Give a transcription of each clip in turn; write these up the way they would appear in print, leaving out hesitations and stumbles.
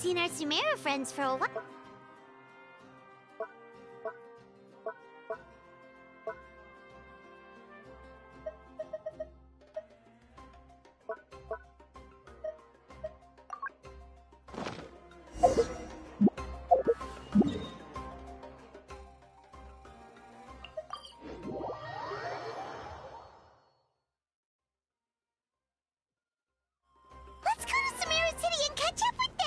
seen our Sumeru friends for a while. Let's go to Sumeru City and catch up with them!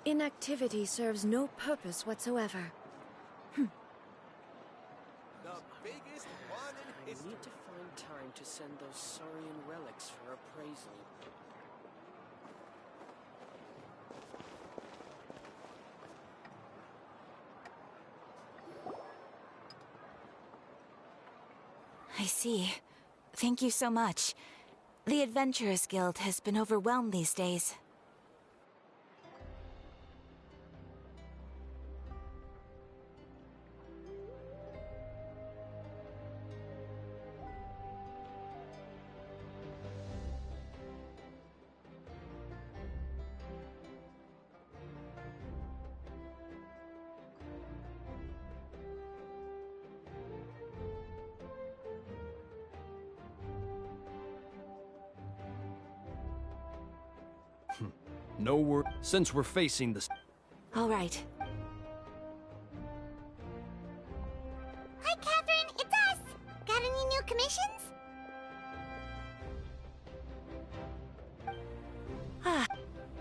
Inactivity serves no purpose whatsoever. The biggest one in I history. need to find time to send those Saurian relics for appraisal. I see. Thank you so much. The Adventurers Guild has been overwhelmed these days. No word. Since we're facing this. All right. Hi, Catherine, it's us! Got any new commissions?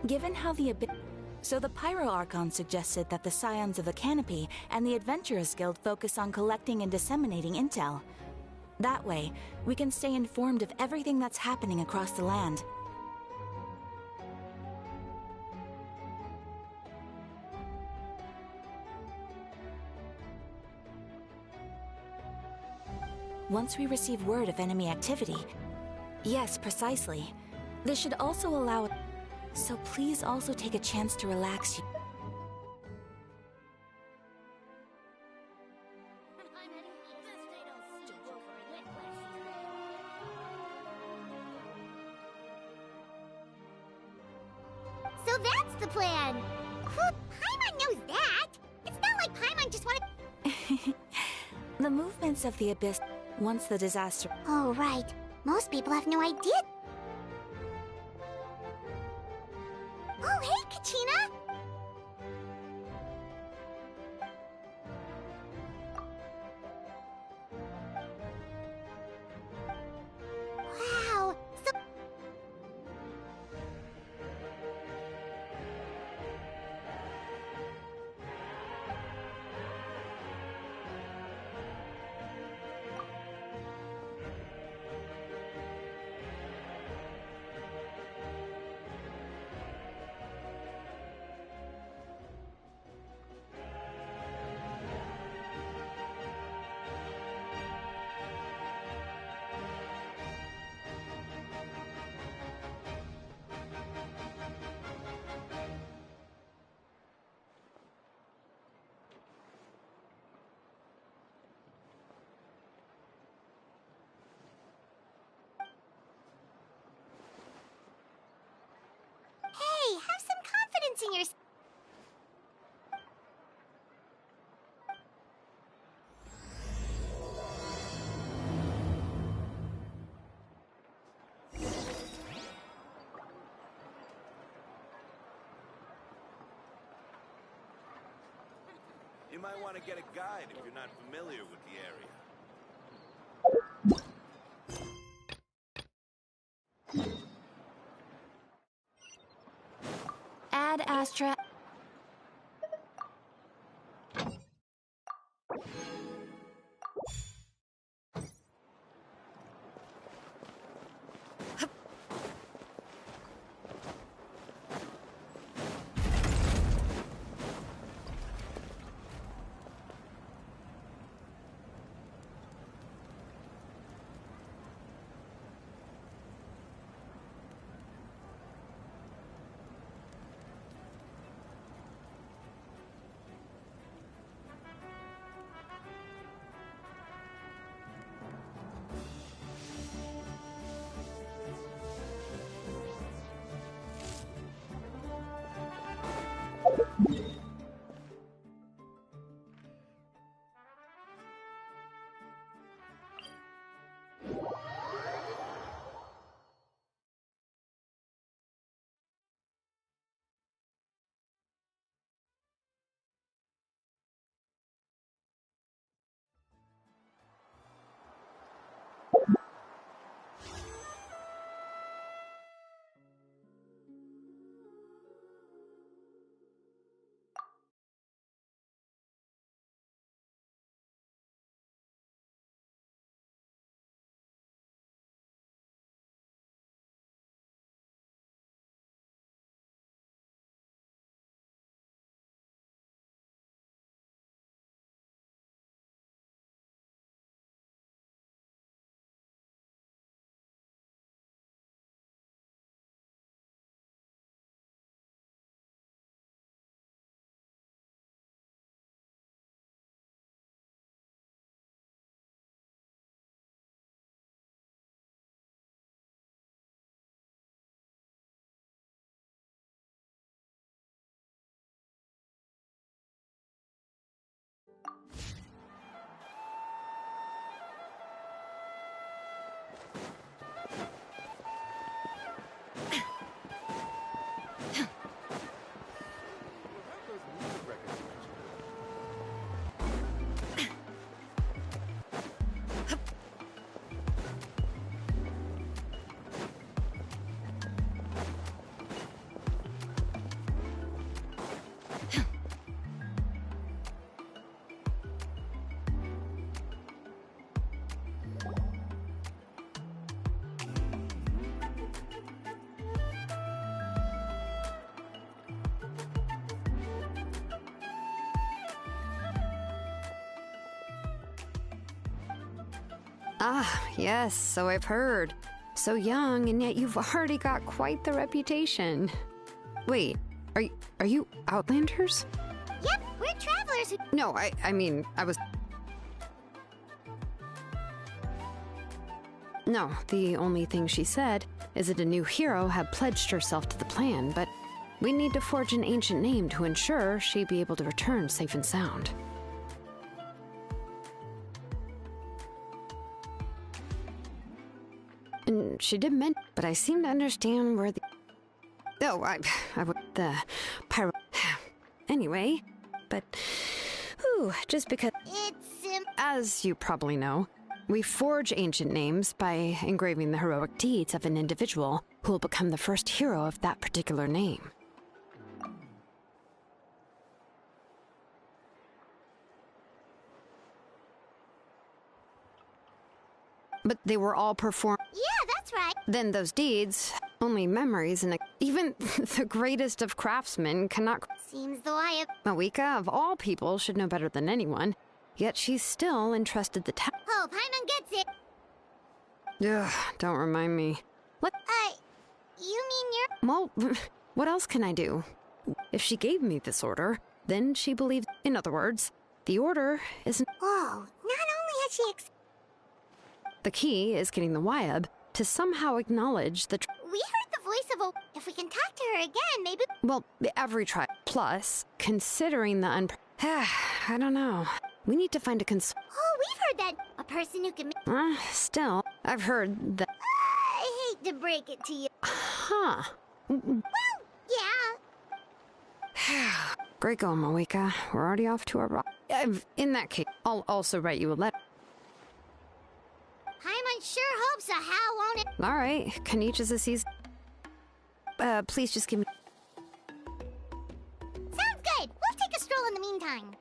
Given how So the Pyro Archon suggested that the Scions of the Canopy and the Adventurers Guild focus on collecting and disseminating intel. That way, we can stay informed of everything that's happening across the land. Once we receive word of enemy activity... Yes, precisely. This should also allow... So please also take a chance to relax. So that's the plan! Paimon knows that! It's not like Paimon just wanted... The movements of the Abyss... Once the disaster... Oh, right. Most people have no idea. Oh, hey, Kachina! Wow, so... Hey, have some confidence in yourself. You might want to get a guide if you're not familiar with the area. Ad Astra... Ah, yes, so I've heard. So young, and yet you've already got quite the reputation. Wait, are you Outlanders? Yep, we're travelers who... No, I mean, I was... No, the only thing she said is that a new hero had pledged herself to the plan, but we need to forge an ancient name to ensure she'd be able to return safe and sound. And she did mention, but I seem to understand where the... Oh, I would... the pyro... Anyway, but... Ooh, just because... It's, As you probably know, we forge ancient names by engraving the heroic deeds of an individual who will become the first hero of that particular name. But they were all performed. Yeah, that's right. Then those deeds, only memories, and even the greatest of craftsmen cannot... Seems though I have... Mawika, of all people, should know better than anyone, yet she's still entrusted the task. Hope Paimon gets it. Ugh, don't remind me. What? You mean you're... Well, what else can I do? If she gave me this order, then she believed... In other words, the order isn't... Whoa, not only has she... The key is getting the Wyab to somehow acknowledge the... We heard the voice of a... If we can talk to her again, maybe... Well, every trial. Plus, considering the I don't know. We need to find a Oh, we've heard that. A person who can... Still, I've heard that... I hate to break it to you. Huh. Well, yeah. Great going, Mawika. We're already off to a rock. In that case, I'll also write you a letter. Paimon sure hopes so, how won't it? All right, Kanichi's a season. Please just give me... Sounds good. We'll take a stroll in the meantime.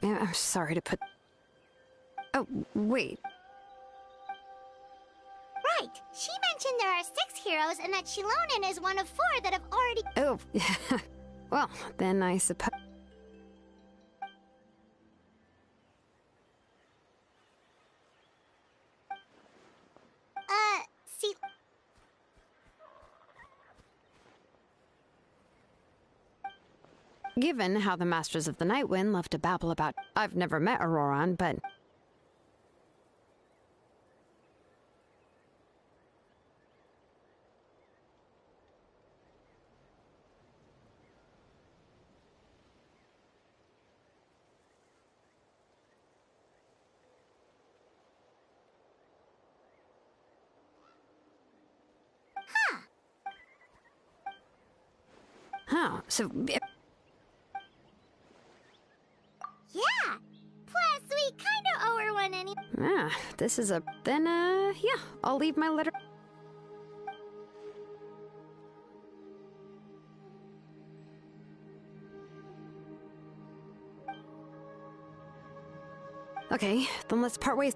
I'm sorry to put... Oh, wait. Right. She mentioned there are 6 heroes and that Shilonen is one of 4 that have already... Oh, well, then I suppose... See... Given how the Masters of the Nightwind love to babble about... I've never met Auroran, but... Huh, so... Yeah! Plus, we kinda owe her one anyway. Ah, this is a... Then, yeah, I'll leave my letter... Okay, then let's part ways.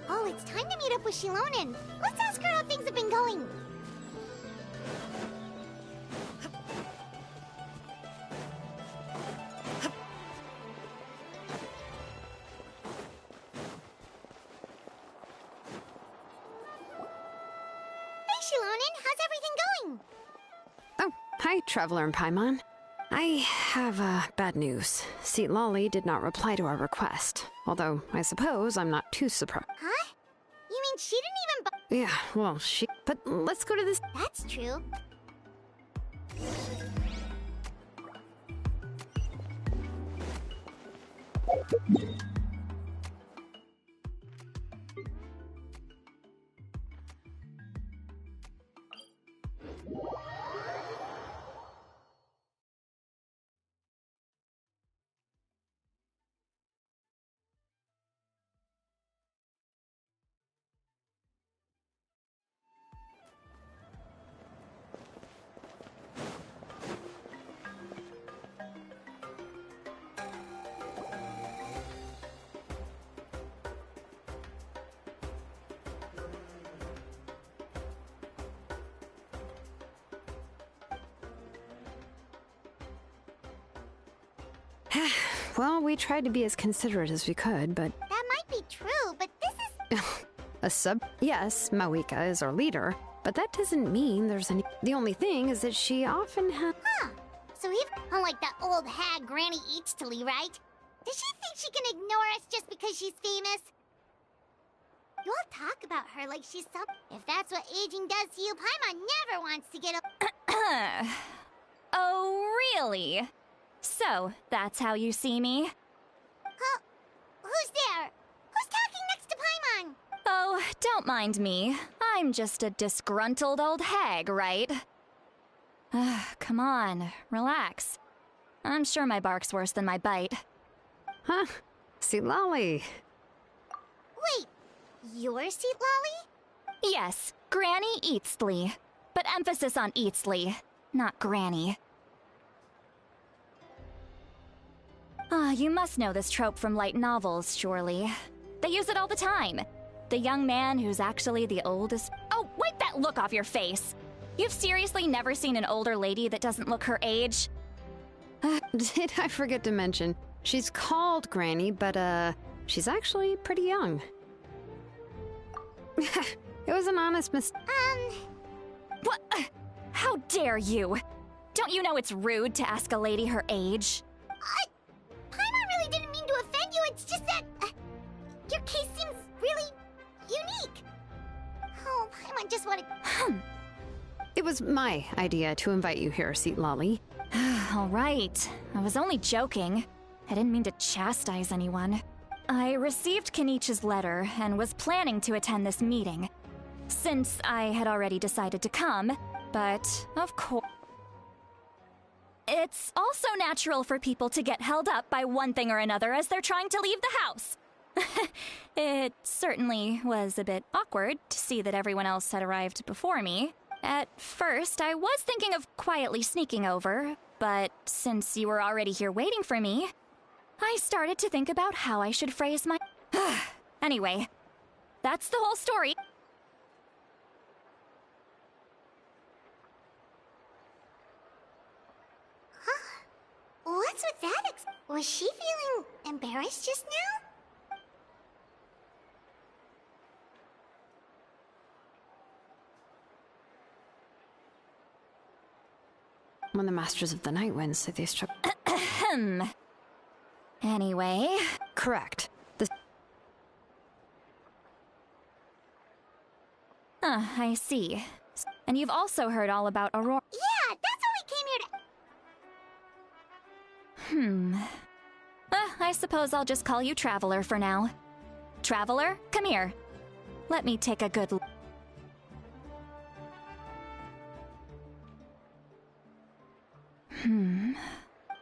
Oh, it's time to meet up with Shilonen. Let's ask her how things have been going. Hey, Shilonen, how's everything going? Oh, hi, Traveler and Paimon. I have, bad news. Seat Lolly did not reply to our request. Although, I suppose I'm not too surprised. Huh? You mean she didn't even Yeah, well, she... But let's go to this... That's true. Well, we tried to be as considerate as we could, but... That might be true, but this is... A sub... Yes, Mawika is our leader, but that doesn't mean there's any... The only thing is that she often has... Huh. So even... Unlike that old hag Granny Eachtley, right? Does she think she can ignore us just because she's famous? You all talk about her like she's some... If that's what aging does to you, Paimon never wants to get a... Oh, really? So, that's how you see me? Who's there? Who's talking next to Paimon? Oh, don't mind me. I'm just a disgruntled old hag, right? Come on, relax. I'm sure my bark's worse than my bite. Huh? Seat Lolly. Wait, you're Seat Lolly? Yes, Granny Eatsley. But emphasis on Eatsley, not Granny. You must know this trope from light novels, surely. They use it all the time. The young man who's actually the oldest... Oh, wipe that look off your face! You've seriously never seen an older lady that doesn't look her age? Did I forget to mention? She's called Granny, but, she's actually pretty young. It was an honest mistake. What? How dare you? Don't you know it's rude to ask a lady her age? Paimon really didn't mean to offend you, it's just that... your case seems really... unique. Oh, Paimon just wanted... It was my idea to invite you here, Seat Lolly. All right. I was only joking. I didn't mean to chastise anyone. I received Kenichi's letter and was planning to attend this meeting, since I had already decided to come, but of course... It's also natural for people to get held up by one thing or another as they're trying to leave the house. It certainly was a bit awkward to see that everyone else had arrived before me. At first, I was thinking of quietly sneaking over, but since you were already here waiting for me, I started to think about how I should phrase my... Anyway, that's the whole story. What's with that was she feeling embarrassed just now? When the Masters of the Night Winds say they struck... Anyway... Correct. I see. And you've also heard all about Aurora... Yeah, that's what we came here to... I suppose I'll just call you Traveler for now. Traveler, come here. Let me take a good look.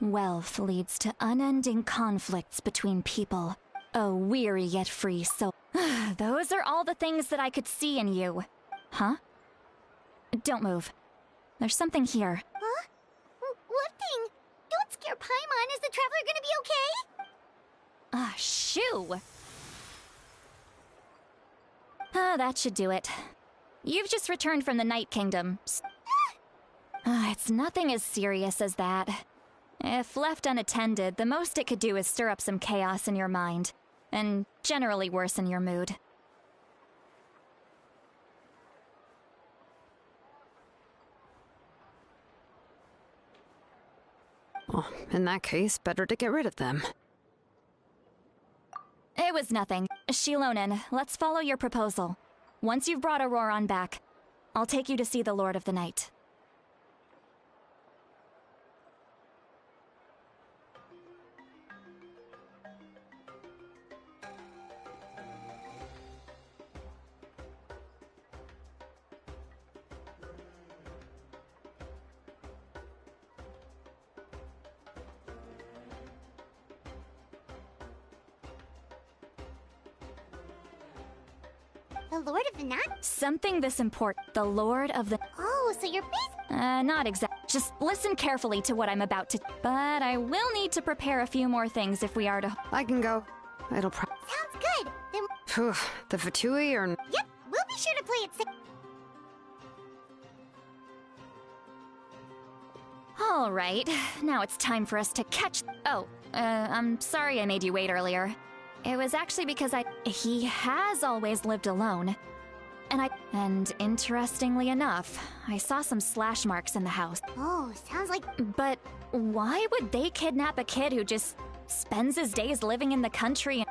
Wealth leads to unending conflicts between people. A weary yet free soul. Those are all the things that I could see in you. Huh? Don't move. There's something here. Huh? What thing? Don't scare Paimon. Is the Traveler gonna be okay? Shoo! That should do it. You've just returned from the Night Kingdom. It's nothing as serious as that. If left unattended, the most it could do is stir up some chaos in your mind, and generally worsen your mood. Oh, in that case, better to get rid of them. It was nothing. Shilonen, let's follow your proposal. Once you've brought Auroron back, I'll take you to see the Lord of the Night. The Lord of the Night? Something this important. The Lord of the... Oh, so you're not exact. Just listen carefully to what I'm about to... But I will need to prepare a few more things if we are to... I can go. It'll Sounds good. Then... Phew, the Fatui are... Yep, we'll be sure to play it safe. All right, now it's time for us to catch... Oh, I'm sorry I made you wait earlier. It was actually because he has always lived alone. And interestingly enough, I saw some slash marks in the house. Oh, sounds like... But why would they kidnap a kid who just spends his days living in the country?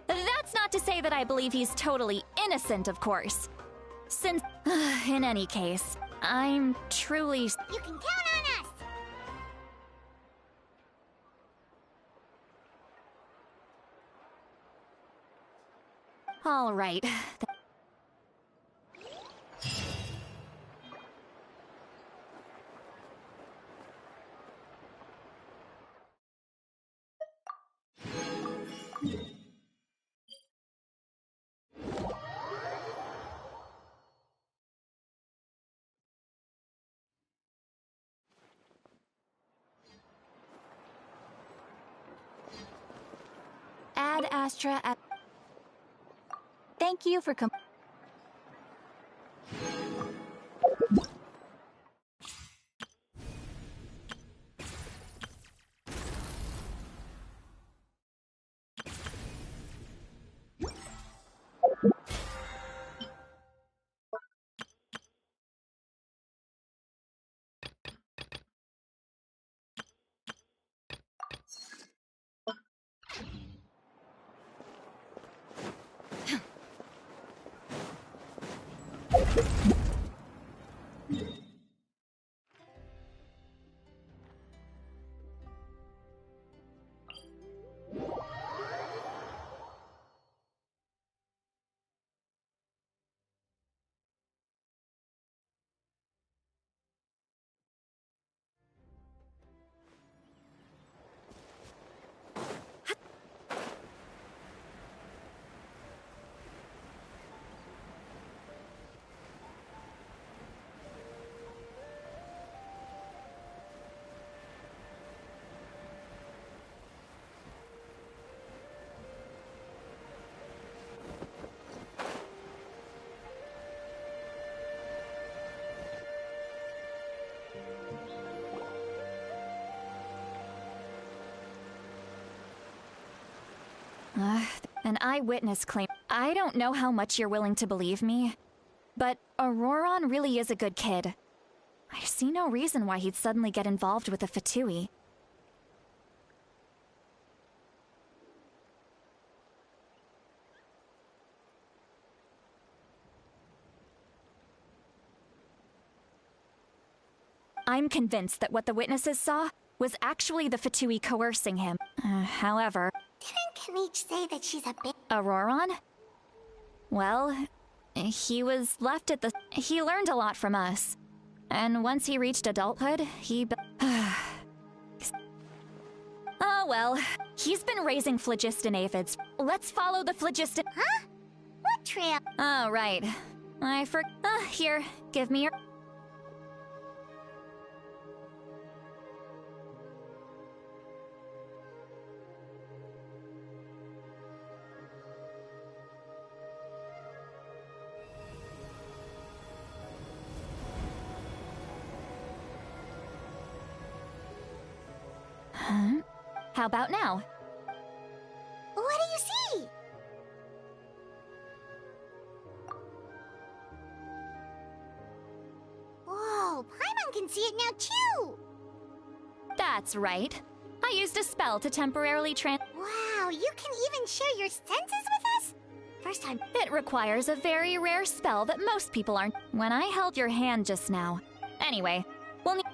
That's not to say that I believe he's totally innocent, of course. Since, in any case, I'm truly... You can count on us! All right. Ad Astra at... Thank you for An eyewitness claim. I don't know how much you're willing to believe me, but Auroron really is a good kid. I see no reason why he'd suddenly get involved with a Fatui. I'm convinced that what the witnesses saw was actually the Fatui coercing him. However... Didn't Kanich say that she's a bit... Auroron? Well, he was left at the... He learned a lot from us. And once he reached adulthood, he... Oh well, he's been raising phlogiston aphids. Let's follow the phlogiston... Huh? What trail? Oh, right. Here, give me your... Huh? How about now? What do you see? Whoa, Paimon can see it now too! That's right. I used a spell to temporarily Wow, you can even share your senses with us? First time. It requires a very rare spell that most people aren't. When I held your hand just now. Anyway, we'll need...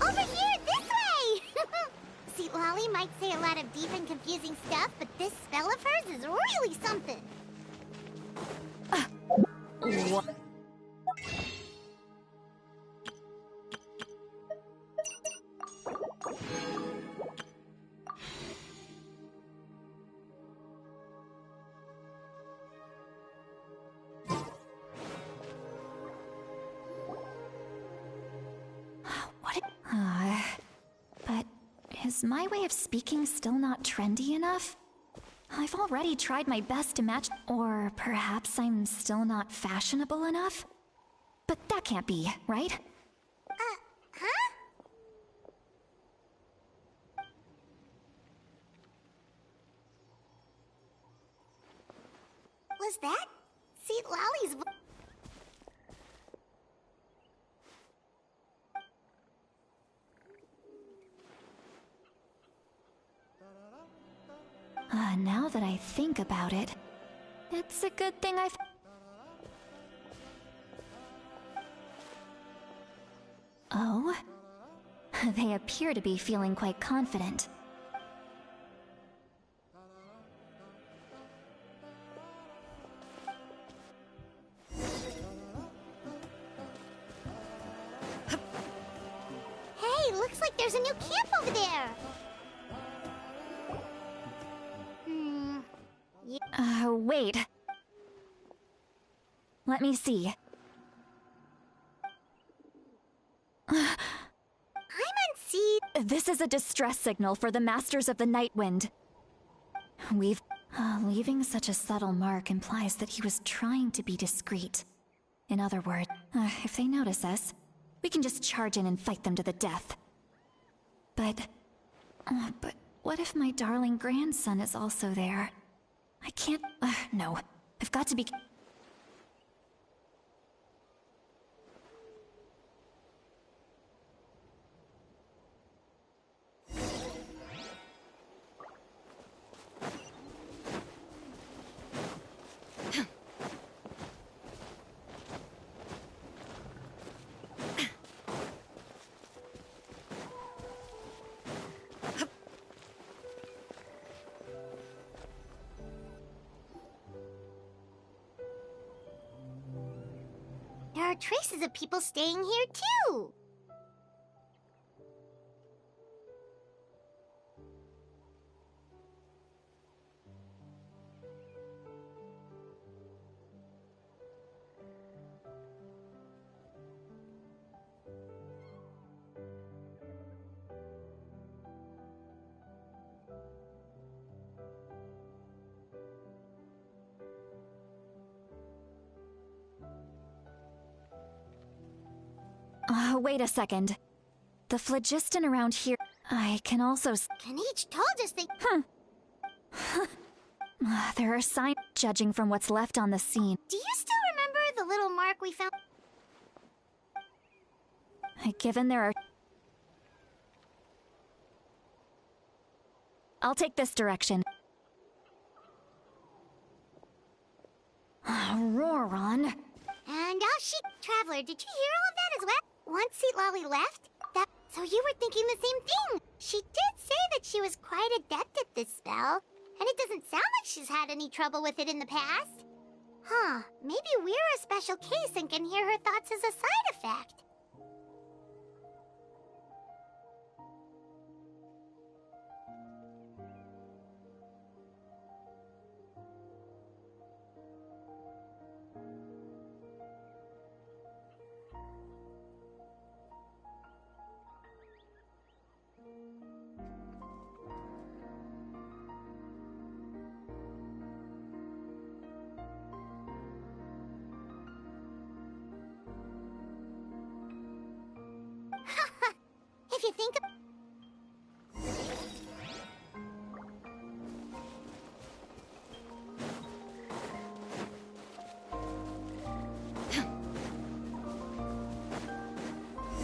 Over here, this way! See, Lolly might say a lot of deep and confusing stuff, but this spell of hers is really something. What? But is my way of speaking still not trendy enough? I've already tried my best to match, or perhaps I'm still not fashionable enough? But that can't be, right? Huh? Was that? See, Lolly's... Now that I think about it, it's a good thing I've... Oh? They appear to be feeling quite confident. Hey, looks like there's a new camp over there! Wait. Let me see. Paimon see... This is a distress signal for the Masters of the Nightwind. Leaving such a subtle mark implies that he was trying to be discreet. In other words, if they notice us, we can just charge in and fight them to the death. But what if my darling grandson is also there? I can't... no. I've got to be... There are traces of people staying here, too! Wait a second. The phlogiston around here... I can also... Kanich told us they... There are signs judging from what's left on the scene. Do you still remember the little mark we found? Given there are... I'll take this direction. Roron. And Traveler, did you hear all of that as well? Once Seat Lolly left, so you were thinking the same thing. She did say that she was quite adept at this spell, and it doesn't sound like she's had any trouble with it in the past. Huh, maybe we're a special case and can hear her thoughts as a side effect. If you think of...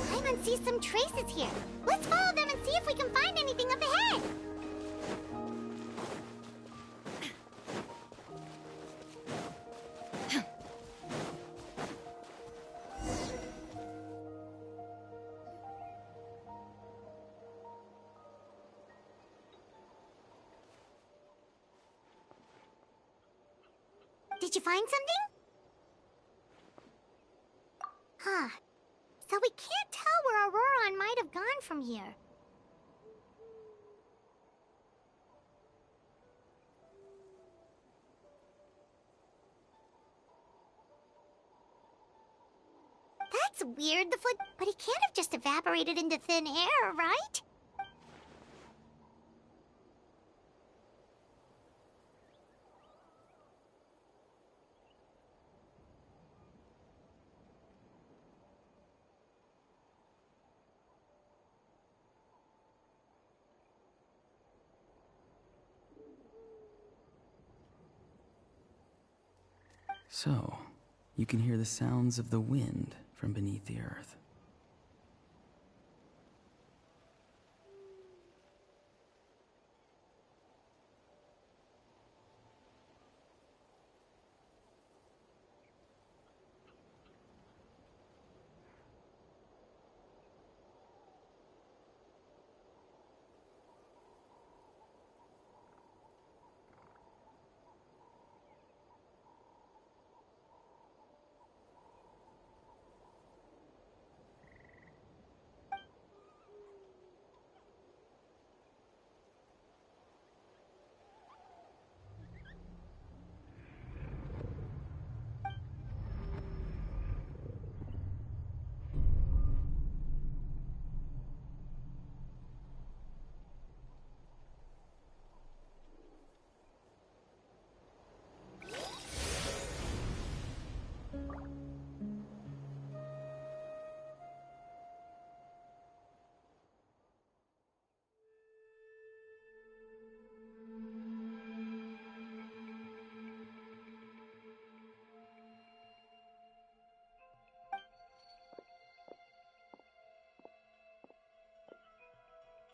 Paimon sees some traces here. Let's follow them and see if we can find anything up ahead. Did you find something? Huh. So we can't tell where Auroron might have gone from here. That's weird, but he can't have just evaporated into thin air, right? So, you can hear the sounds of the wind from beneath the earth.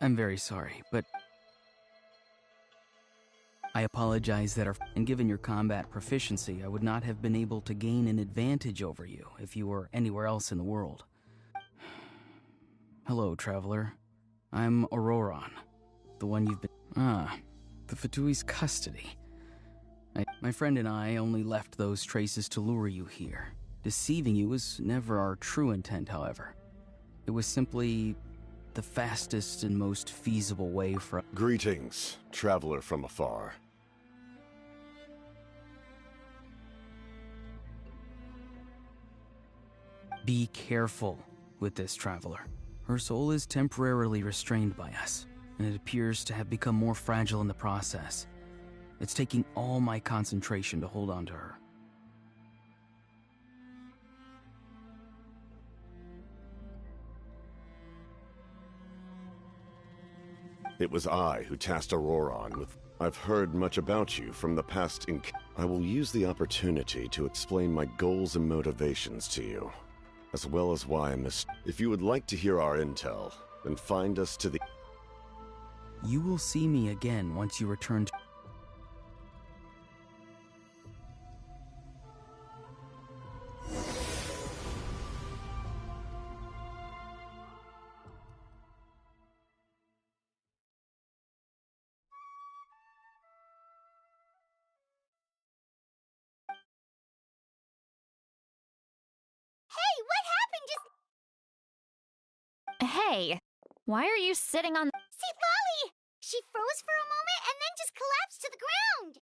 I'm very sorry, but I apologize and given your combat proficiency, I would not have been able to gain an advantage over you if you were anywhere else in the world. Hello, traveler. I'm Auroron, the one you've been... the Fatui's custody. My friend and I only left those traces to lure you here. Deceiving you was never our true intent, however. It was simply the fastest and most feasible way for... Greetings, traveler from afar. Be careful with this traveler. Her soul is temporarily restrained by us, and it appears to have become more fragile in the process. It's taking all my concentration to hold on to her. It was I who tasked Auroron with... I've heard much about you from the past I will use the opportunity to explain my goals and motivations to you, as well as why I missed... If you would like to hear our intel, then find us to the... You will see me again once you return to... Hey, what happened just... Hey, why are you sitting on... See, Lolly! She froze for a moment and then just collapsed to the ground!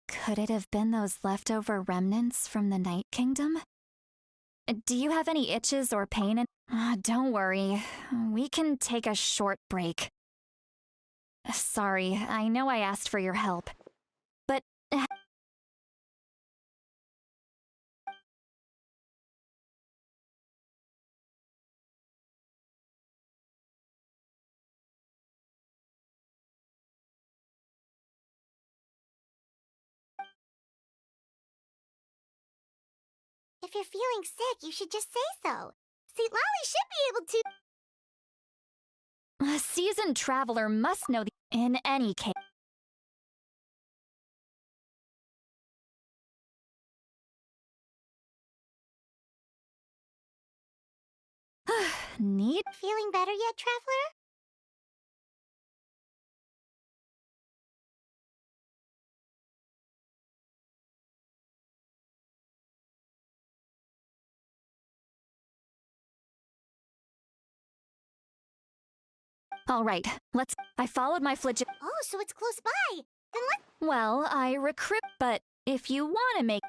Could it have been those leftover remnants from the Night Kingdom? Do you have any itches or pain in... don't worry. We can take a short break. Sorry, I know I asked for your help. But... If you're feeling sick, you should just say so. See, Lolly should be able to... A seasoned traveler must know the... In any case... Need... Feeling better yet, Traveler? All right, let's... I followed my Oh, so it's close by. Then let's... Well, I recruit... But if you want to make...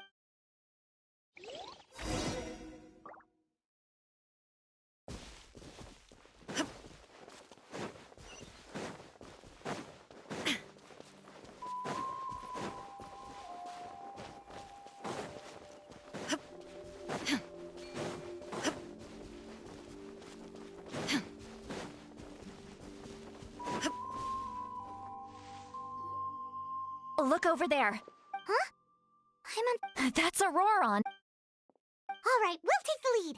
Look over there. Huh? I'm on... That's Auroron. All right, we'll take the lead.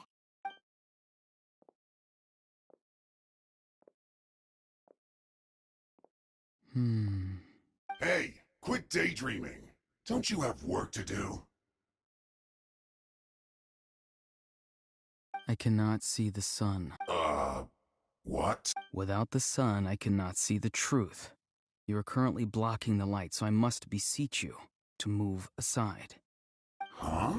Hey, quit daydreaming. Don't you have work to do? I cannot see the sun. What? Without the sun, I cannot see the truth. You are currently blocking the light, so I must beseech you to move aside. Huh?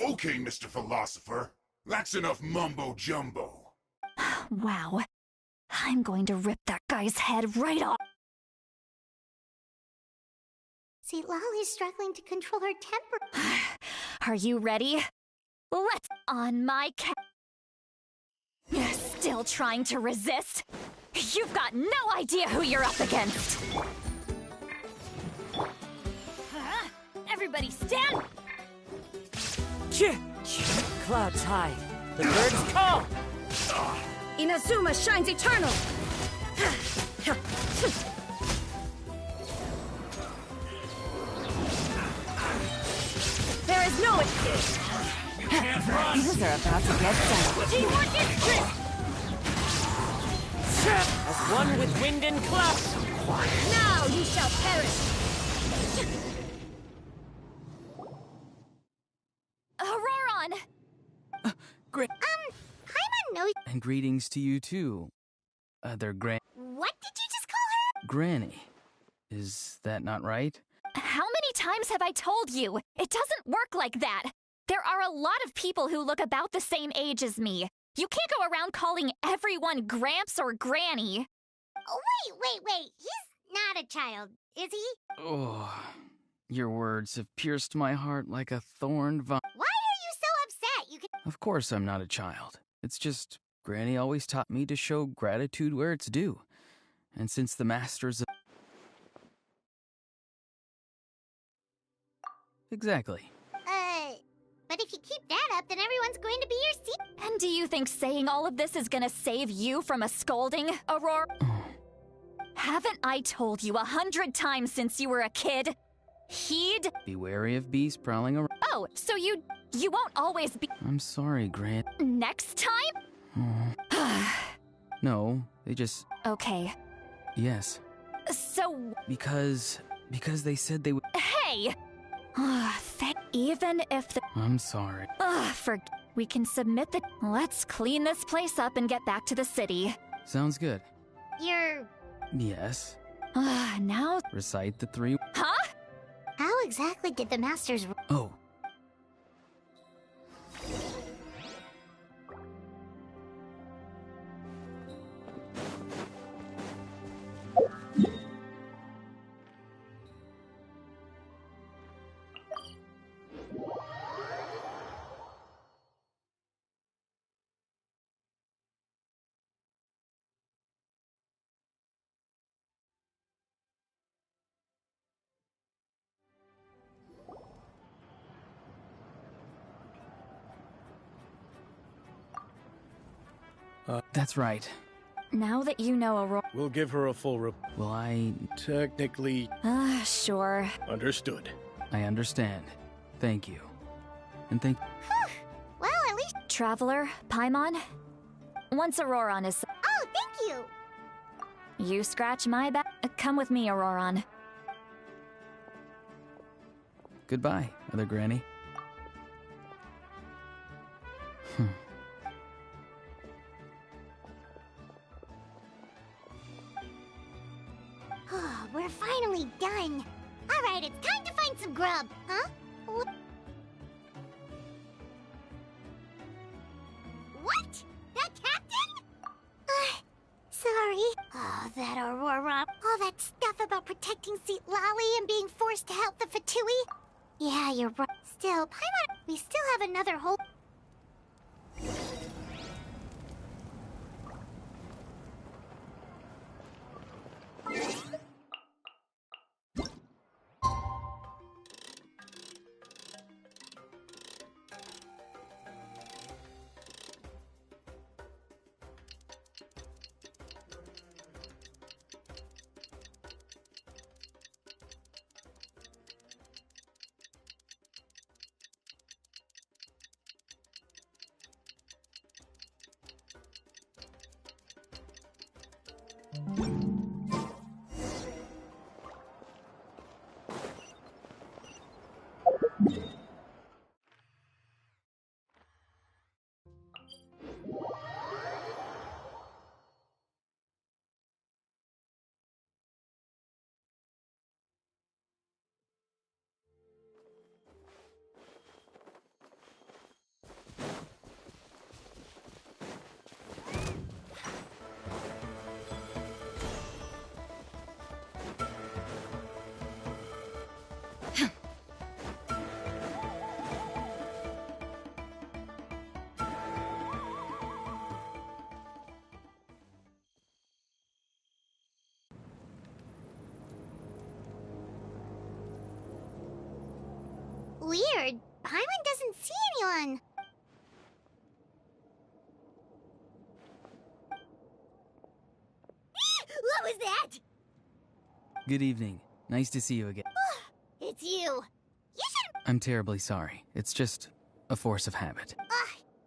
Okay, Mr. Philosopher. That's enough mumbo-jumbo. Wow. I'm going to rip that guy's head right off. See, Lolly's struggling to control her temper. Are you ready? Let's... On my Still trying to resist? You've got no idea who you're up against! Everybody stand! Clouds high. The birds call! Inazuma shines eternal! There is no escape! These are about to get done. Teamwork is trick! As one with wind and cloud! Now you shall perish! Auroron! Paimon knows... And greetings to you too, other What did you just call her? Granny. Is that not right? How many times have I told you? It doesn't work like that. There are a lot of people who look about the same age as me. You can't go around calling everyone Gramps or Granny. Oh, wait. He's not a child, is he? Oh, your words have pierced my heart like a thorn vine. Why are you so upset? You can... Of course I'm not a child. It's just, Granny always taught me to show gratitude where it's due. And since the masters of... Exactly. But if you keep that up, then everyone's going to be your seat. And do you think saying all of this is gonna save you from a scolding, Aurora? Haven't I told you 100 times since you were a kid? Heed? Be wary of bees prowling around. Oh, so you won't always be... I'm sorry, Grant. Next time? No, they just... Okay. Yes. So... Because they said they would... Hey! Even if the... I'm sorry. We can submit the... Let's clean this place up and get back to the city. Sounds good. You're... Yes. Now... Recite the 3... Huh? How exactly did the masters... Oh. That's right. Now that you know Aurora... We'll give her a full Will I... Technically... Sure. Understood. I understand. Thank you. And thank... Well, at least... Traveler, Paimon? Once Auroron is... Oh, thank you! You scratch my back? Come with me, Auroron. Goodbye, other granny. We're finally done. Alright, it's time to find some grub, huh? What? That captain? Sorry. Oh, that Aurora. All that stuff about protecting Seat Lolly and being forced to help the Fatui. Yeah, you're right. Still, Paimon, we still have another whole... Weird. Paimon doesn't see anyone. What was that? Good evening. Nice to see you again. It's you. You should... I'm terribly sorry. It's just a force of habit. And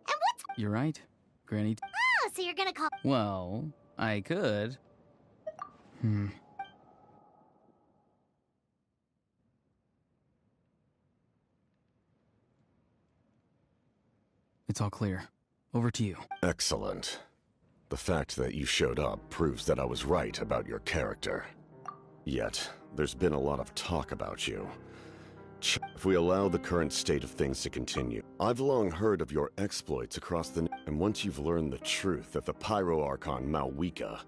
what's... You're right, Granny. Oh, so you're gonna call... Well, I could. It's all clear. Over to you. Excellent. The fact that you showed up proves that I was right about your character. Yet, there's been a lot of talk about you. If we allow the current state of things to continue, I've long heard of your exploits across the... And once you've learned the truth that the Pyro Archon Malwika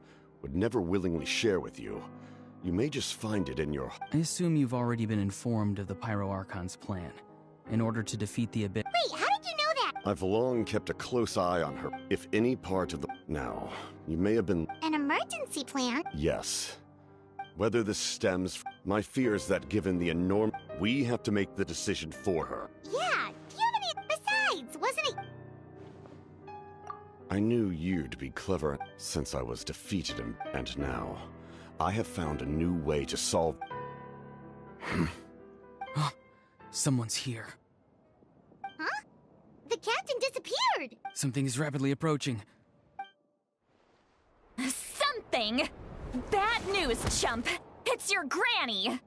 would never willingly share with you, you may just find it in your... I assume you've already been informed of the Pyro Archon's plan. In order to defeat the Abyss... Wait, how did you know that? I've long kept a close eye on her. If any part of the... Now, you may have been... An emergency plan? Yes. Whether this stems from... My fear is that given the enormous... We have to make the decision for her. Yeah, do you have any... Besides, wasn't it... I knew you'd be clever since I was defeated and now, I have found a new way to solve... Someone's here. Huh? The captain disappeared! Something is rapidly approaching. Something? Bad news, chump! It's your granny!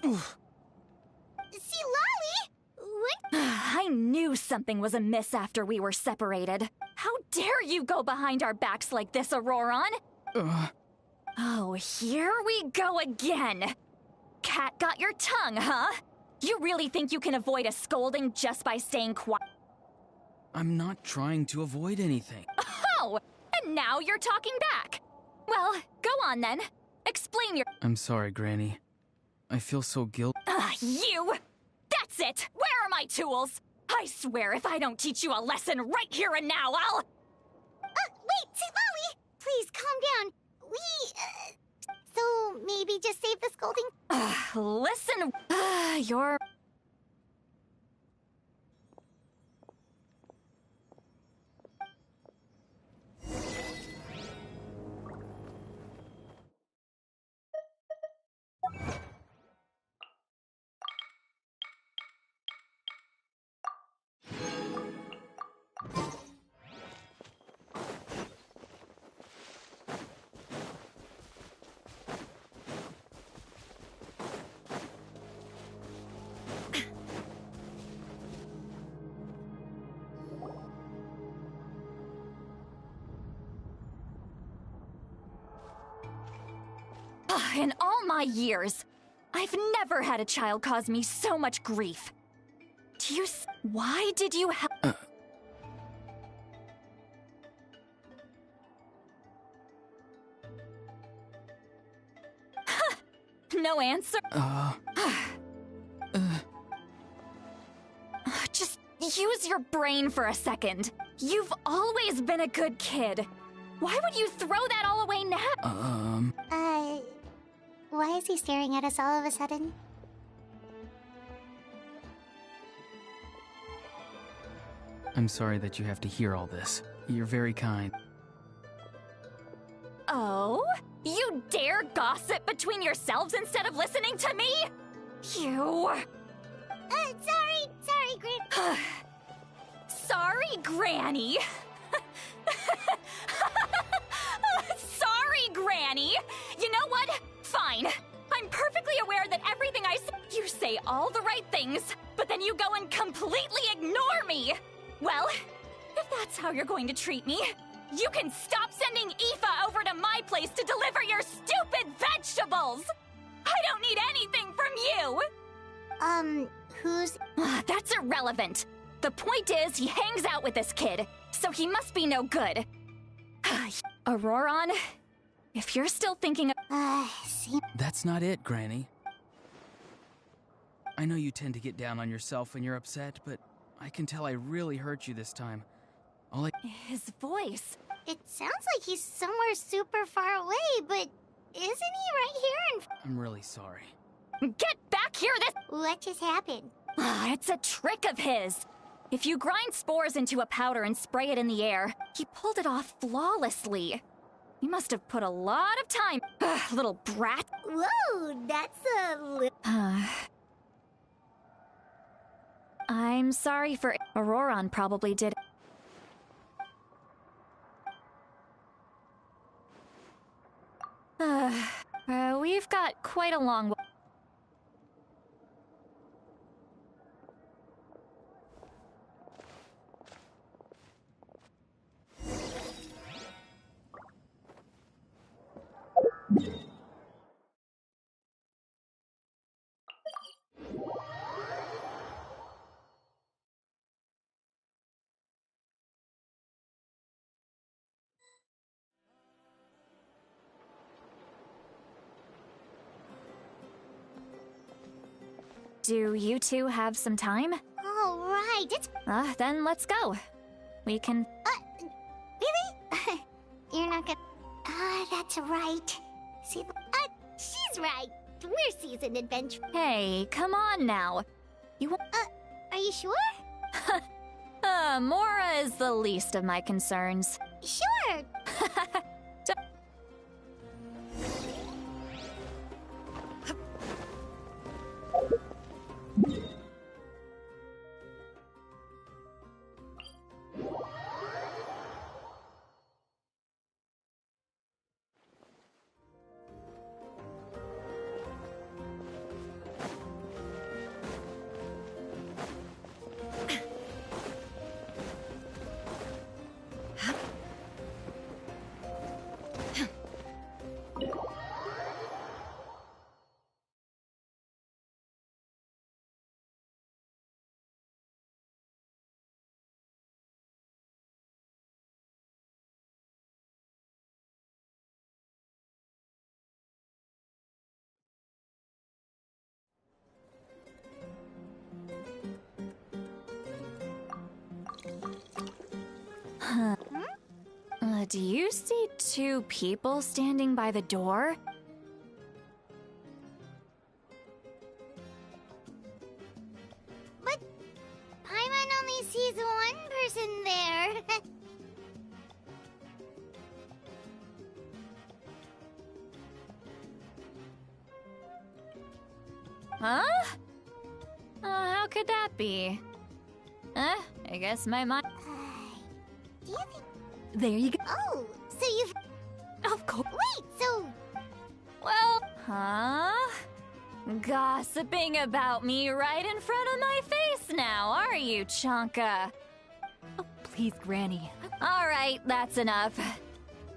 See, Lolly? What? I knew something was amiss after we were separated. How dare you go behind our backs like this, Auroron? Oh, here we go again. Cat got your tongue, huh? You really think you can avoid a scolding just by staying quiet? I'm not trying to avoid anything. Oh, and now you're talking back. Well, go on then. Explain your... I'm sorry, Granny. I feel so guilty. You! That's it! Where are my tools? I swear if I don't teach you a lesson right here and now, I'll... Wait, Lolly! Please, calm down. So maybe just save the scolding? Listen, you're... In all my years, I've never had a child cause me so much grief. Do you why did you have... No answer? Just use your brain for a second. You've always been a good kid. Why would you throw that all away now? Why is he staring at us all of a sudden? I'm sorry that you have to hear all this. You're very kind. Oh? You dare gossip between yourselves instead of listening to me? You... Sorry, Granny. Sorry, Granny. Sorry, Granny. You know what? Fine. I'm perfectly aware that everything I say... You say all the right things, but then you go and completely ignore me. Well, if that's how you're going to treat me, you can stop sending Aoife over to my place to deliver your stupid vegetables! I don't need anything from you! Who's... That's irrelevant. The point is, he hangs out with this kid, so he must be no good. Auroron, if you're still thinking of... That's not it, Granny. I know you tend to get down on yourself when you're upset, but I can tell I really hurt you this time. His voice... It sounds like he's somewhere super far away, but isn't he right here I'm really sorry. Get back here this... What just happened? It's a trick of his. If you grind spores into a powder and spray it in the air, he pulled it off flawlessly. He must have put a lot of time... little brat. Whoa, that's a... I'm sorry for... Auroron probably did... We've got quite a long way. Do you two have some time? All right, it's... Then let's go. We can... Really? You're not gonna... that's right. See, she's right. We're seasoned adventurers. Hey, come on now. Are you sure? Mora is the least of my concerns. Sure. Do you see two people standing by the door? But Paimon only sees one person there. Huh? How could that be? I guess my mind... Do you think... There you go. Oh, so you've... Of course. Wait, so... Well... Huh? Gossiping about me right in front of my face now, are you, Chonka? Oh, please, Granny. Alright, that's enough.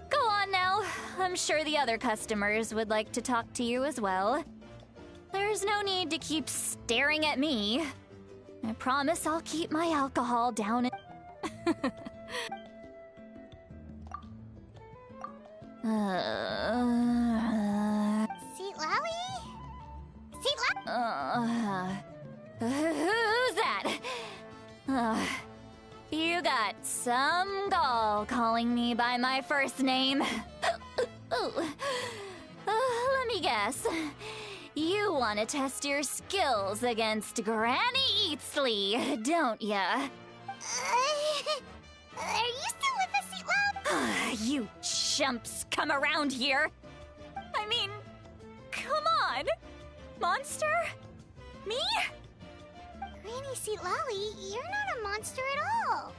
Go on now. I'm sure the other customers would like to talk to you as well. There's no need to keep staring at me. I promise I'll keep my alcohol down. Seat Lally? Seat Lally? Who's that? You got some gall calling me by my first name. Let me guess. You want to test your skills against Granny Eatsley, don't ya? Are you still with us, Seat Lally? You chumps come around here. I mean, come on. Monster? Me? Granny Seat Lally, you're not a monster at all.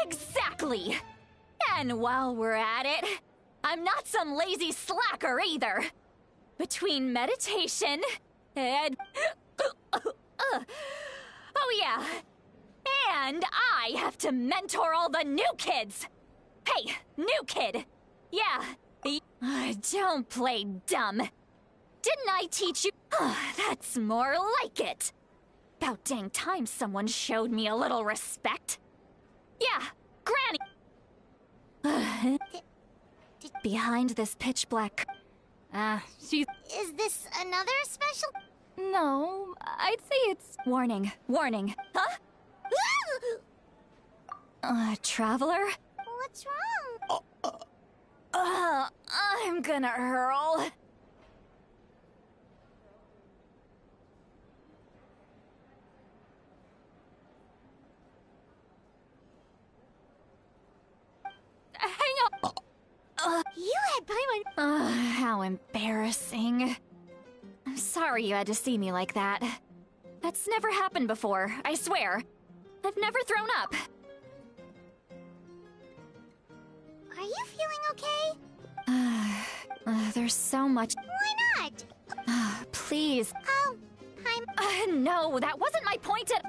Exactly. And while we're at it, I'm not some lazy slacker either. Between meditation and... oh yeah. And I have to mentor all the new kids. Hey, new kid. Yeah. Don't play dumb. Didn't I teach you? That's more like it. About dang time someone showed me a little respect. Yeah, Granny. Behind this pitch black... she's... Is this another special? No, I'd say it's... Warning, warning. Huh? Traveler? What's wrong? I'm gonna hurl. Hang on. You had Paimon. How embarrassing. I'm sorry you had to see me like that. That's never happened before, I swear. I've never thrown up. Are you feeling okay? There's so much... Why not? Please. Oh, I'm... No, that wasn't my point at...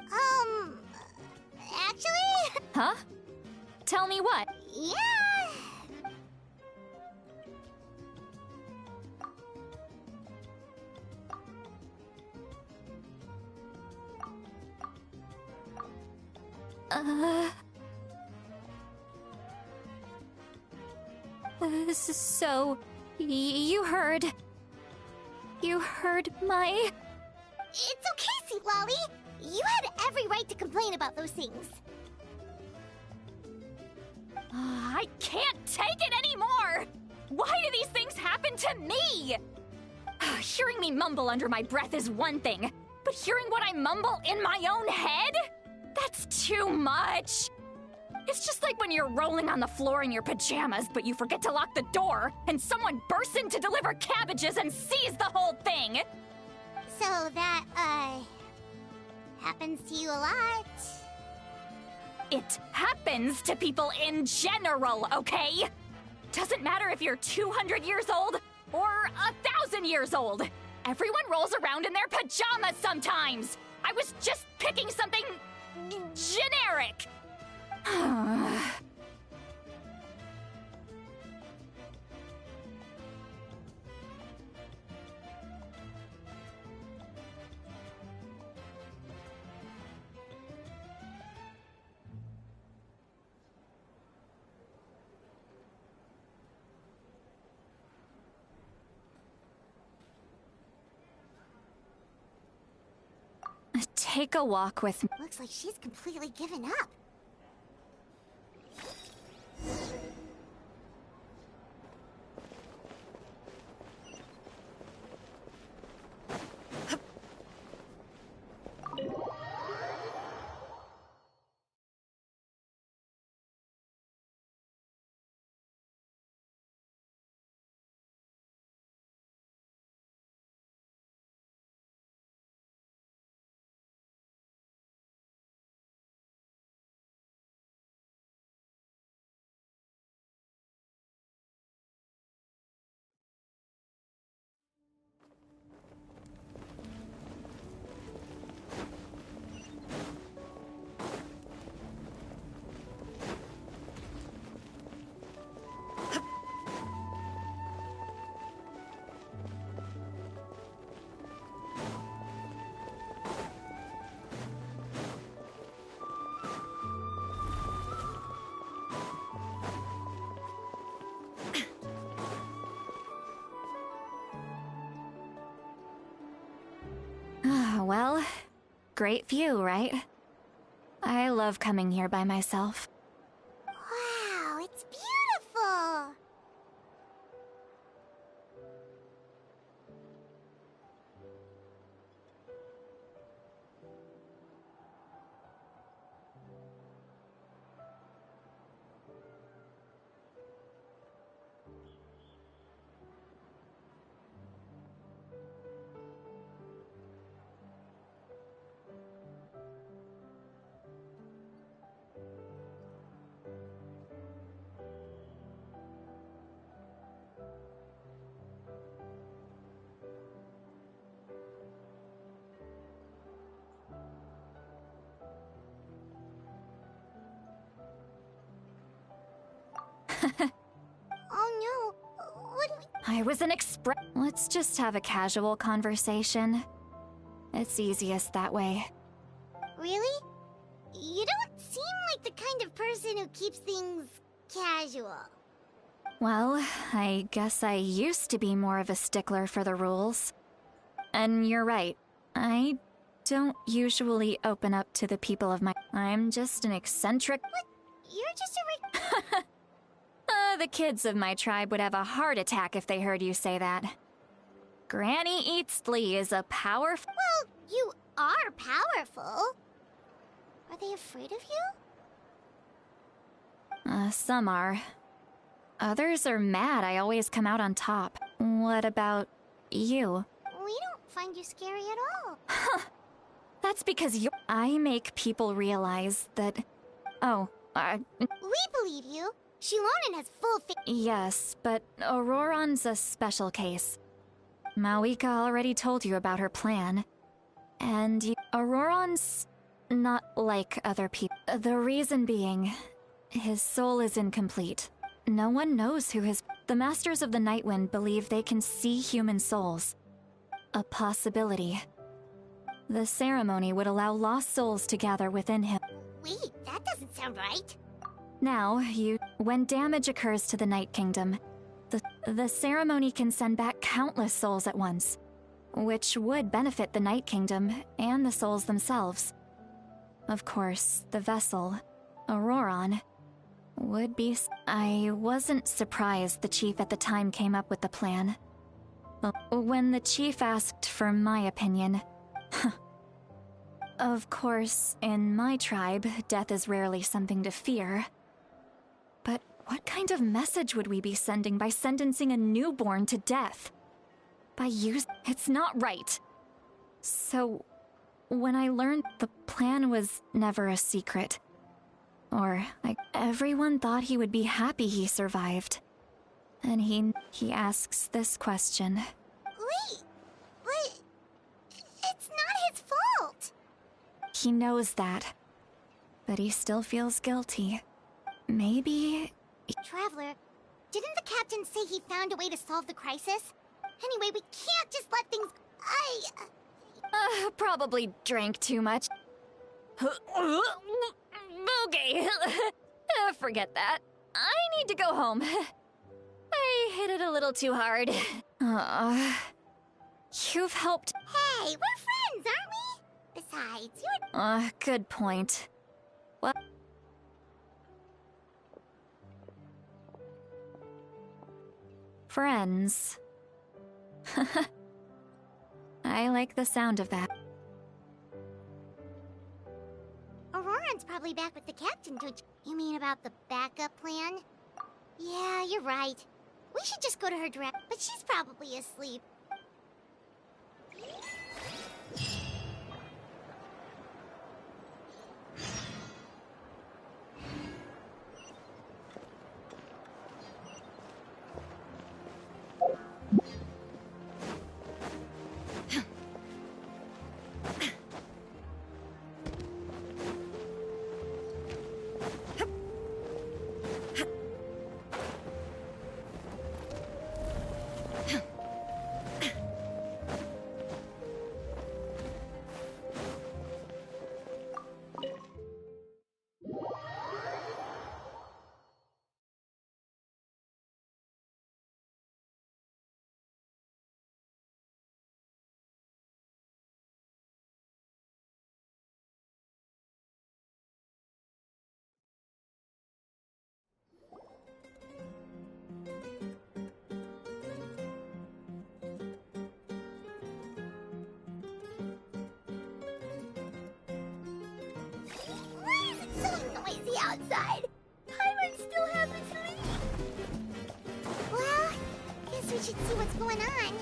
Actually... Huh? Tell me what? Yeah... So... You heard my... It's okay, Sweet Lolly. You had every right to complain about those things. I can't take it anymore! Why do these things happen to me? Hearing me mumble under my breath is one thing, but hearing what I mumble in my own head? That's too much! It's just like when you're rolling on the floor in your pajamas, but you forget to lock the door, and someone bursts in to deliver cabbages and sees the whole thing! So that, happens to you a lot. It happens to people in general, okay? Doesn't matter if you're 200 years old or 1,000 years old. Everyone rolls around in their pajamas sometimes. I was just picking something generic. Take a walk with me. Looks like she's completely given up. Well, great view, right? I love coming here by myself. Wow, it's beautiful! Oh no, what do we... I was an express. Let's just have a casual conversation. It's easiest that way. Really? You don't seem like the kind of person who keeps things casual. Well, I guess I used to be more of a stickler for the rules. And you're right. I don't usually open up to the people of my... I'm just an eccentric... What? You're just a... The kids of my tribe would have a heart attack if they heard you say that. Granny Eatsley is a powerful... Well, you are powerful. Are they afraid of you? Some are. Others are mad I always come out on top. What about you? We don't find you scary at all. That's because I make people realize that... Oh, We believe you. Shilonen has full faith. Yes, but Auroron's a special case. Mawika already told you about her plan. And Auroron's not like other people. The reason being, his soul is incomplete. No one knows who his... The Masters of the Nightwind believe they can see human souls. A possibility. The ceremony would allow lost souls to gather within him. Wait, that doesn't sound right. Now, when damage occurs to the Night Kingdom, the ceremony can send back countless souls at once. which would benefit the Night Kingdom and the souls themselves. Of course, the vessel, Auroron, would be... I wasn't surprised the chief at the time came up with the plan. When the chief asked for my opinion... Of course, in my tribe, death is rarely something to fear. But what kind of message would we be sending by sentencing a newborn to death? It's not right. So, when I learned the plan was never a secret, everyone thought he would be happy he survived. And he asks this question. Wait, but it's not his fault. He knows that, but he still feels guilty. Maybe... Traveler, didn't the captain say he found a way to solve the crisis? Anyway, we can't just let things... Probably drank too much. Okay, forget that. I need to go home. I hit it a little too hard. You've helped... Hey, we're friends, aren't we? Besides, you're... good point. What? Friends. I like the sound of that. Auroran's probably back with the captain, don't you mean about the backup plan? Yeah, you're right. We should just go to her direct, but she's probably asleep. Outside. Pirates still haven't leave. Well, guess we should see what's going on.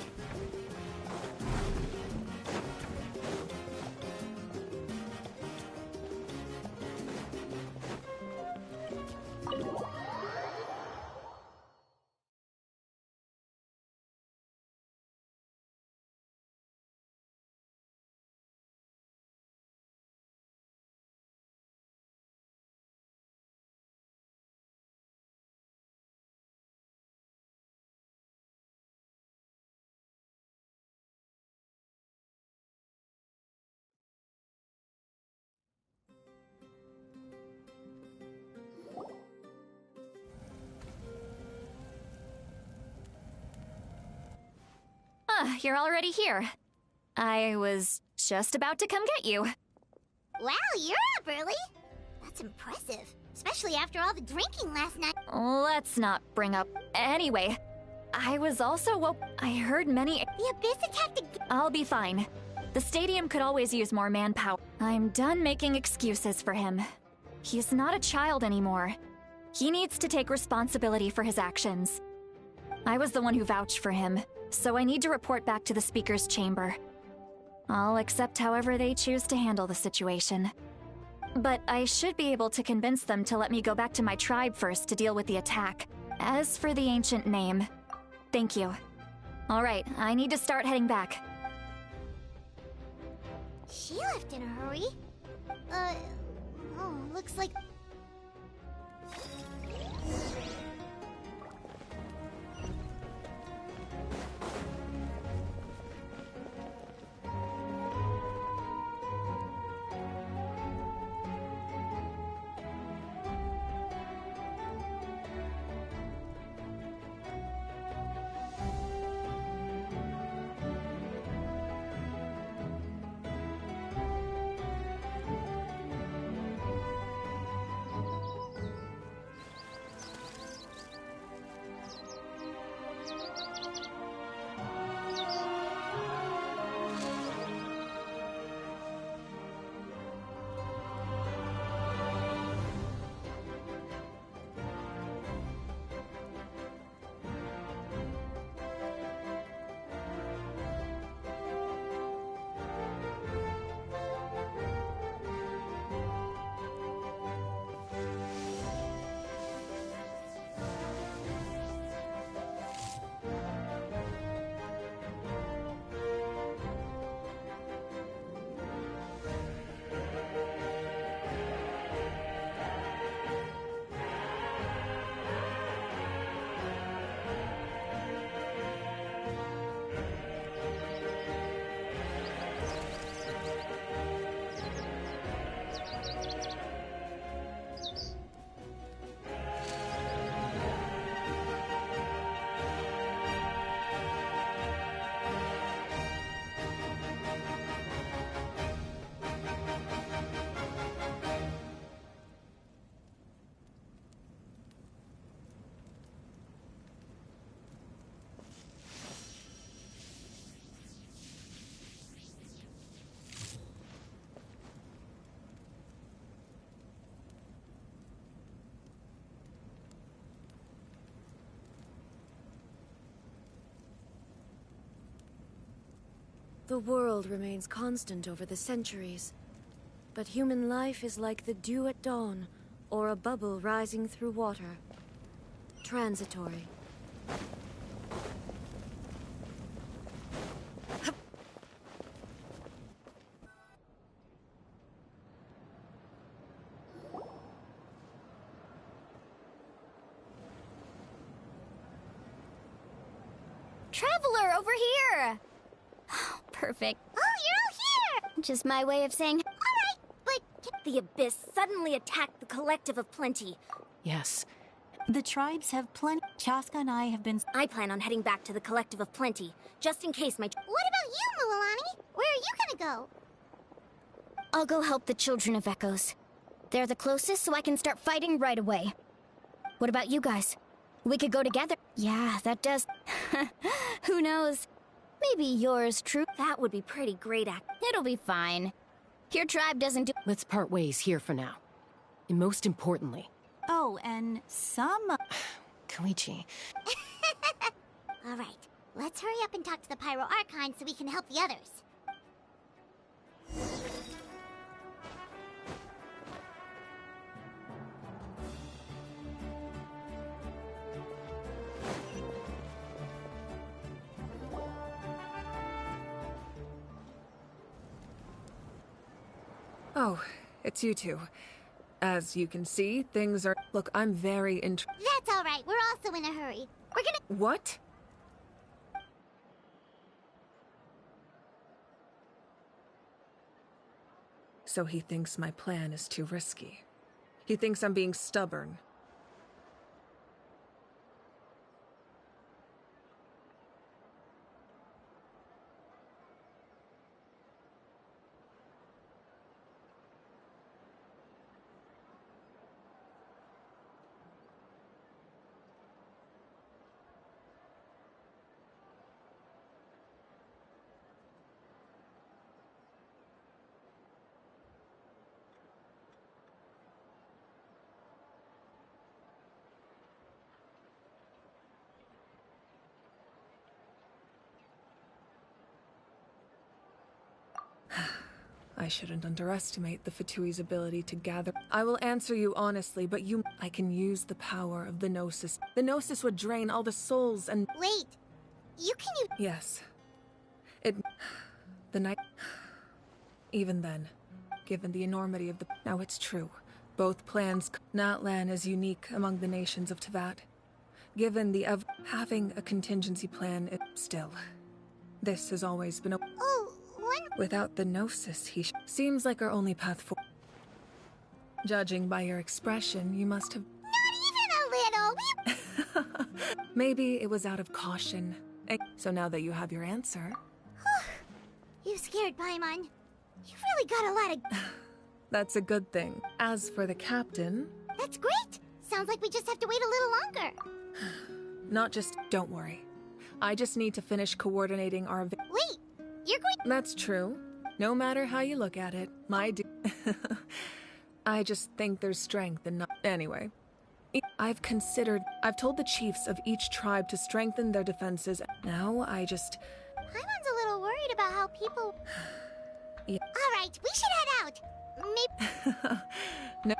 You're already here. I was just about to come get you. Wow, you're up early. That's impressive, especially after all the drinking last night. Let's not bring up... Anyway, I was also woke... I heard many... The Abyss attacked again. I'll be fine. The stadium could always use more manpower. I'm done making excuses for him. He's not a child anymore. He needs to take responsibility for his actions. I was the one who vouched for him, so I need to report back to the Speaker's Chamber. I'll accept however they choose to handle the situation. But I should be able to convince them to let me go back to my tribe first to deal with the attack. As for the ancient name, thank you. Alright, I need to start heading back. She left in a hurry. Oh, looks like... The world remains constant over the centuries. But human life is like the dew at dawn, or a bubble rising through water. Transitory. Traveler, over here! Perfect. Oh, you're all here! Just my way of saying, Alright, but the Abyss suddenly attacked the Collective of Plenty. Yes. The tribes have plenty. Chaska and I have been. I plan on heading back to the Collective of Plenty, just in case my. what about you, Mualani? Where are you gonna go? I'll go help the Children of Echoes. They're the closest, so I can start fighting right away. What about you guys? We could go together. Yeah, that does. Who knows? Maybe yours, true. That would be pretty great, It'll be fine. Your tribe doesn't do. Let's part ways here for now. And most importantly. Oh, and some. Koichi. Alright, let's hurry up and talk to the Pyro Archon so we can help the others. Oh, it's you two. As you can see, things are... Look, I'm very That's alright, we're also in a hurry. We're gonna... What? So he thinks my plan is too risky. He thinks I'm being stubborn. I shouldn't underestimate the Fatui's ability to gather. I will answer you honestly, but I can use the power of the Gnosis. The Gnosis would drain all the souls and... Wait, you can use... Yes. The night... Even then, given the enormity of the... Now it's true. Both plans... Natlan is unique among the nations of Teyvat. Given the having a contingency plan, still. This has always been a... Oh, Without the Gnosis, seems like our only path forward. Judging by your expression, you must have... Not even a little! Maybe it was out of caution. So now that you have your answer... You scared Paimon. You've really got a lot of... That's a good thing. As for the captain... That's great! Sounds like we just have to wait a little longer. Not just... Don't worry. I just need to finish coordinating our... Wait! You're going... That's true. No matter how you look at it, I just think there's strength in not... Anyway. I've told the chiefs of each tribe to strengthen their defenses. Now I just... Paimon's a little worried about how people... Yeah. Alright, we should head out. Maybe... No.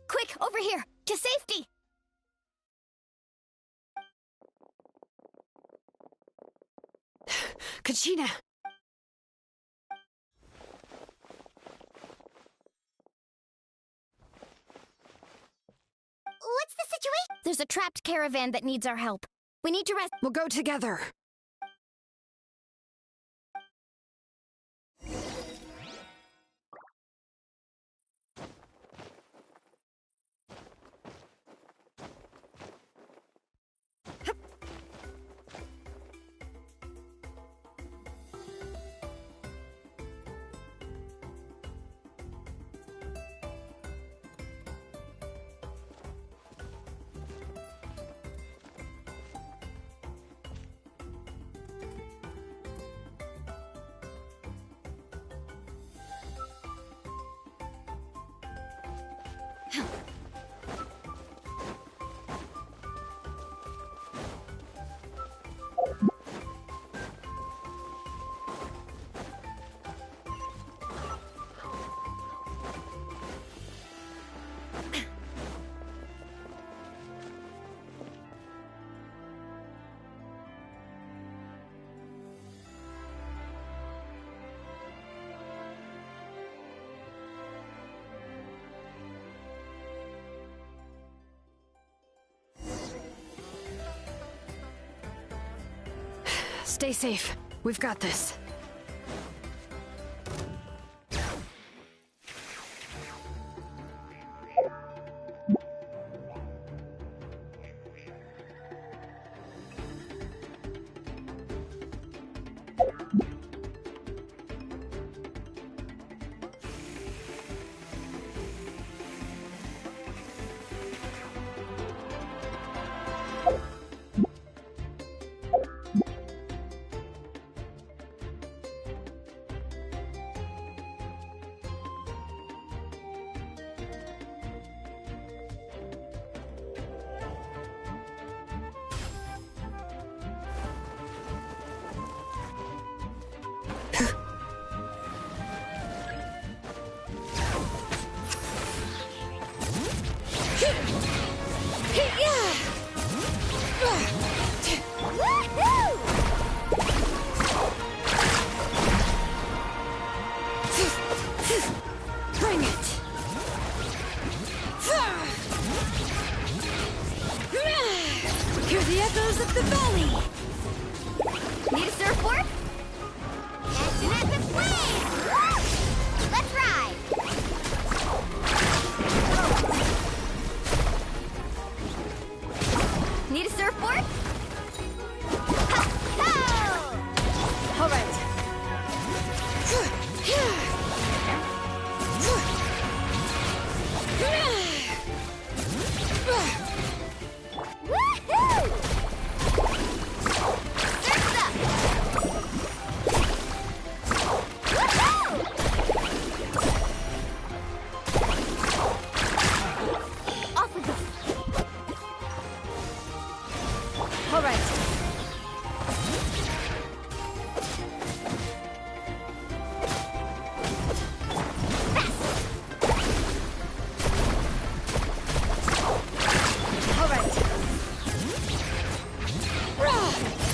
Quick, over here! To safety! Kachina! There's a trapped caravan that needs our help. We need to We'll go together. Stay safe. We've got this. Bring it! Hear the echoes of the valley! Need a surfboard? Genshin Impact Wave! Let's ride! Need a surfboard? Ha! Ho! All right. Woohoo! Surf's up! Woohoo! Off we go! All right. All right.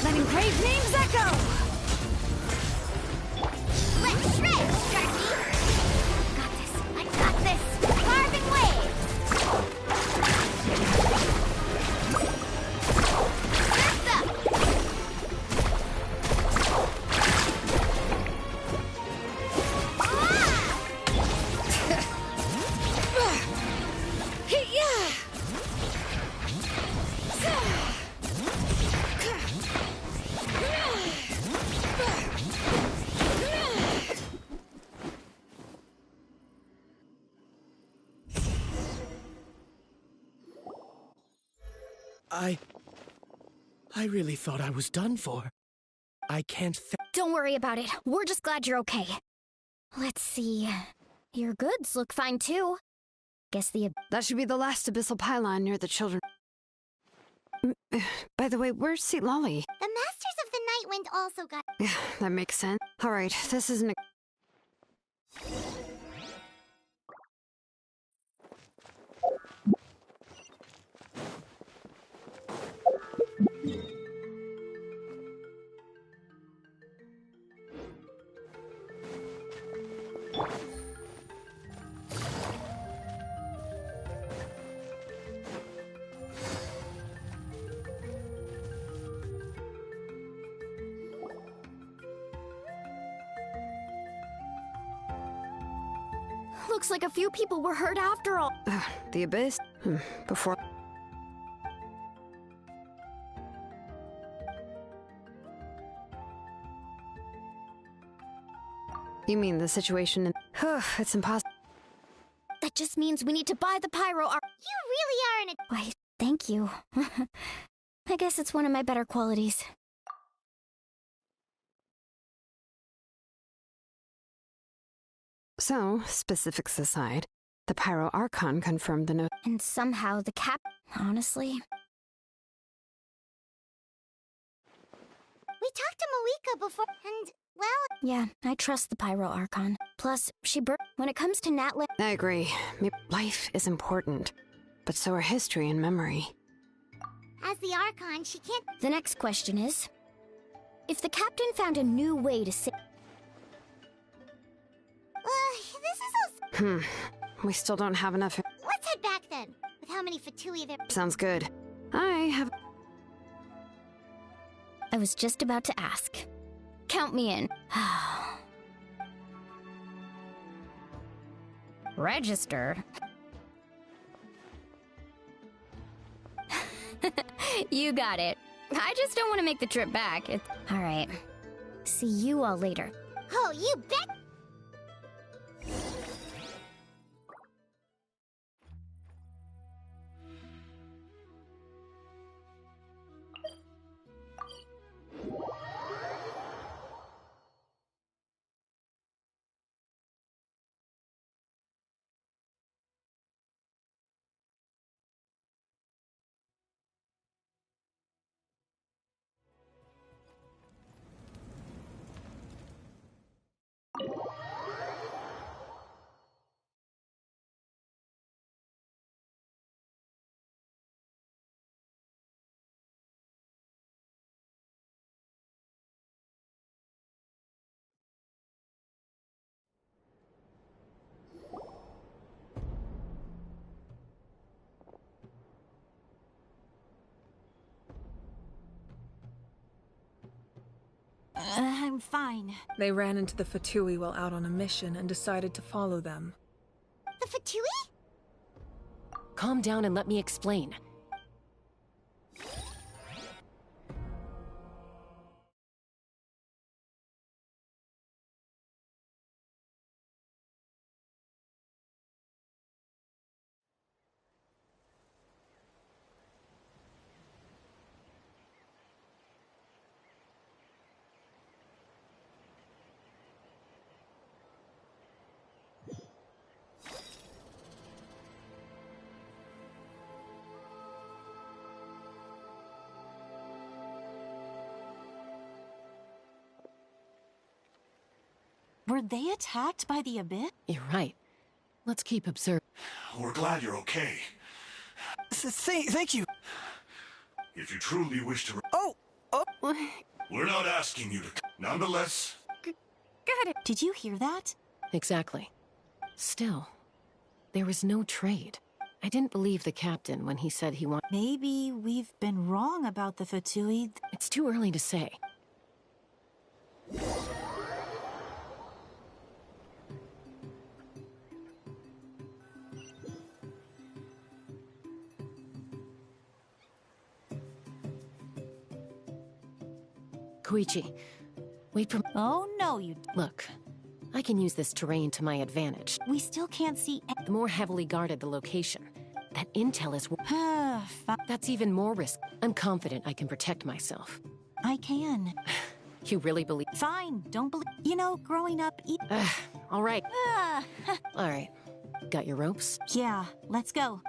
Letting brave names echo! Let's shred, Sharky! Got this! I got this! Carving wave! Surf's up! I really thought I was done for. I can't Don't worry about it. We're just glad you're okay. Let's see. Your goods look fine too. Guess That should be the last abyssal pylon near the children. By the way, where's St. Lolly? The Masters of the Night Wind also got... Yeah, that makes sense. All right, this isn't a... Looks like a few people were hurt after all. The Abyss? Before... You mean the situation in... It's impossible. That just means we need to buy the pyro arc. You really are an... Why, thank you. I guess it's one of my better qualities. So, specifics aside, the Pyro Archon confirmed the note. And somehow the cap... Honestly... We talked to Malika before, and, well... Yeah, I trust the Pyro Archon. Plus, when it comes to Natlan... I agree. Life is important, but so are history and memory. As the Archon, she can't... The next question is... If the captain found a new way to say... this is so... We still don't have enough... Let's head back then, with how many Fatui there... Sounds good. I have... I was just about to ask. Count me in. Register? You got it. I just don't want to make the trip back. Alright. See you all later. Oh, you bet! I'm fine. They ran into the Fatui while out on a mission and decided to follow them. The Fatui? Calm down and let me explain. Were they attacked by the Abyss? You're right. Let's keep observing. We're glad you're okay. Thank you. If you truly wish to... Oh! We're not asking you to... Nonetheless... Got it. Did you hear that? Exactly. Still, there was no trade. I didn't believe the captain when he said he wanted... Maybe we've been wrong about the Fatui. It's too early to say. Koichi, wait for... Oh, no, you... Look, I can use this terrain to my advantage. We still can't see... The more heavily guarded the location, that intel is... That's even more risk. I'm confident I can protect myself. I can. You really believe... Fine, don't believe... You know, growing up... All right. All right. Got your ropes? Yeah, let's go.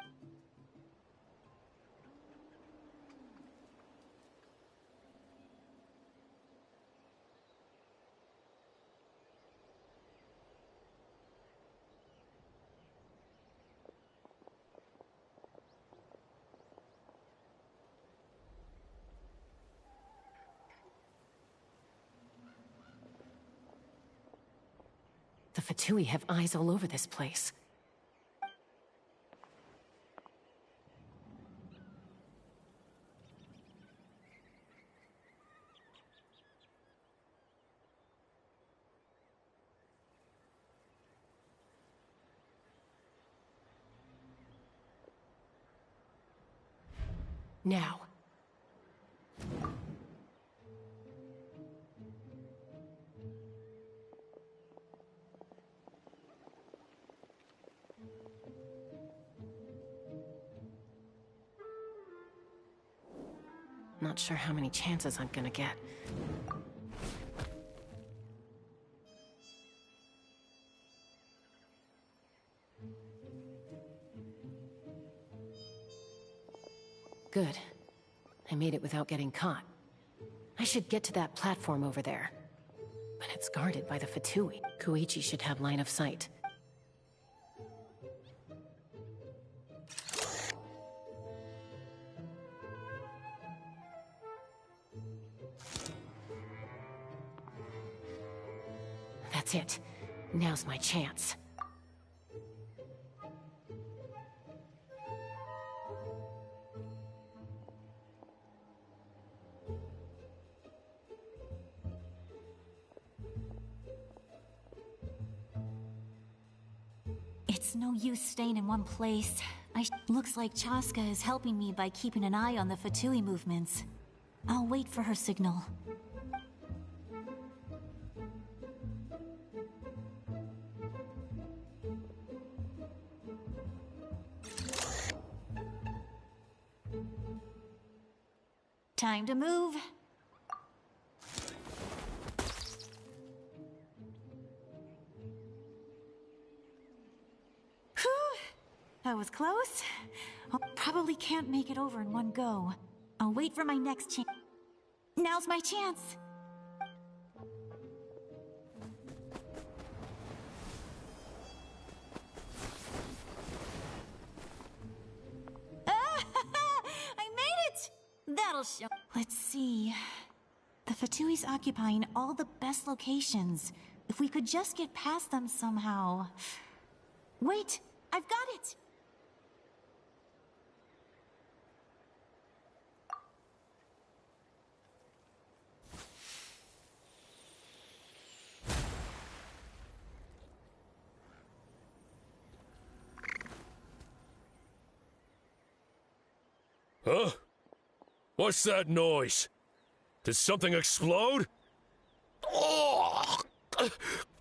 The Fatui have eyes all over this place. Now. Not sure how many chances I'm gonna get. Good. I made it without getting caught. I should get to that platform over there. But it's guarded by the Fatui. Koichi should have line of sight. That's it. Now's my chance. It's no use staying in one place. Looks like Chaska is helping me by keeping an eye on the Fatui movements. I'll wait for her signal. Time to move. Whew! That was close. I probably can't make it over in one go. I'll wait for my next chance. Now's my chance. I made it! That'll show. Let's see. The Fatui's occupying all the best locations. If we could just get past them somehow. Wait, I've got it! Huh? What's that noise? Did something explode? Oh!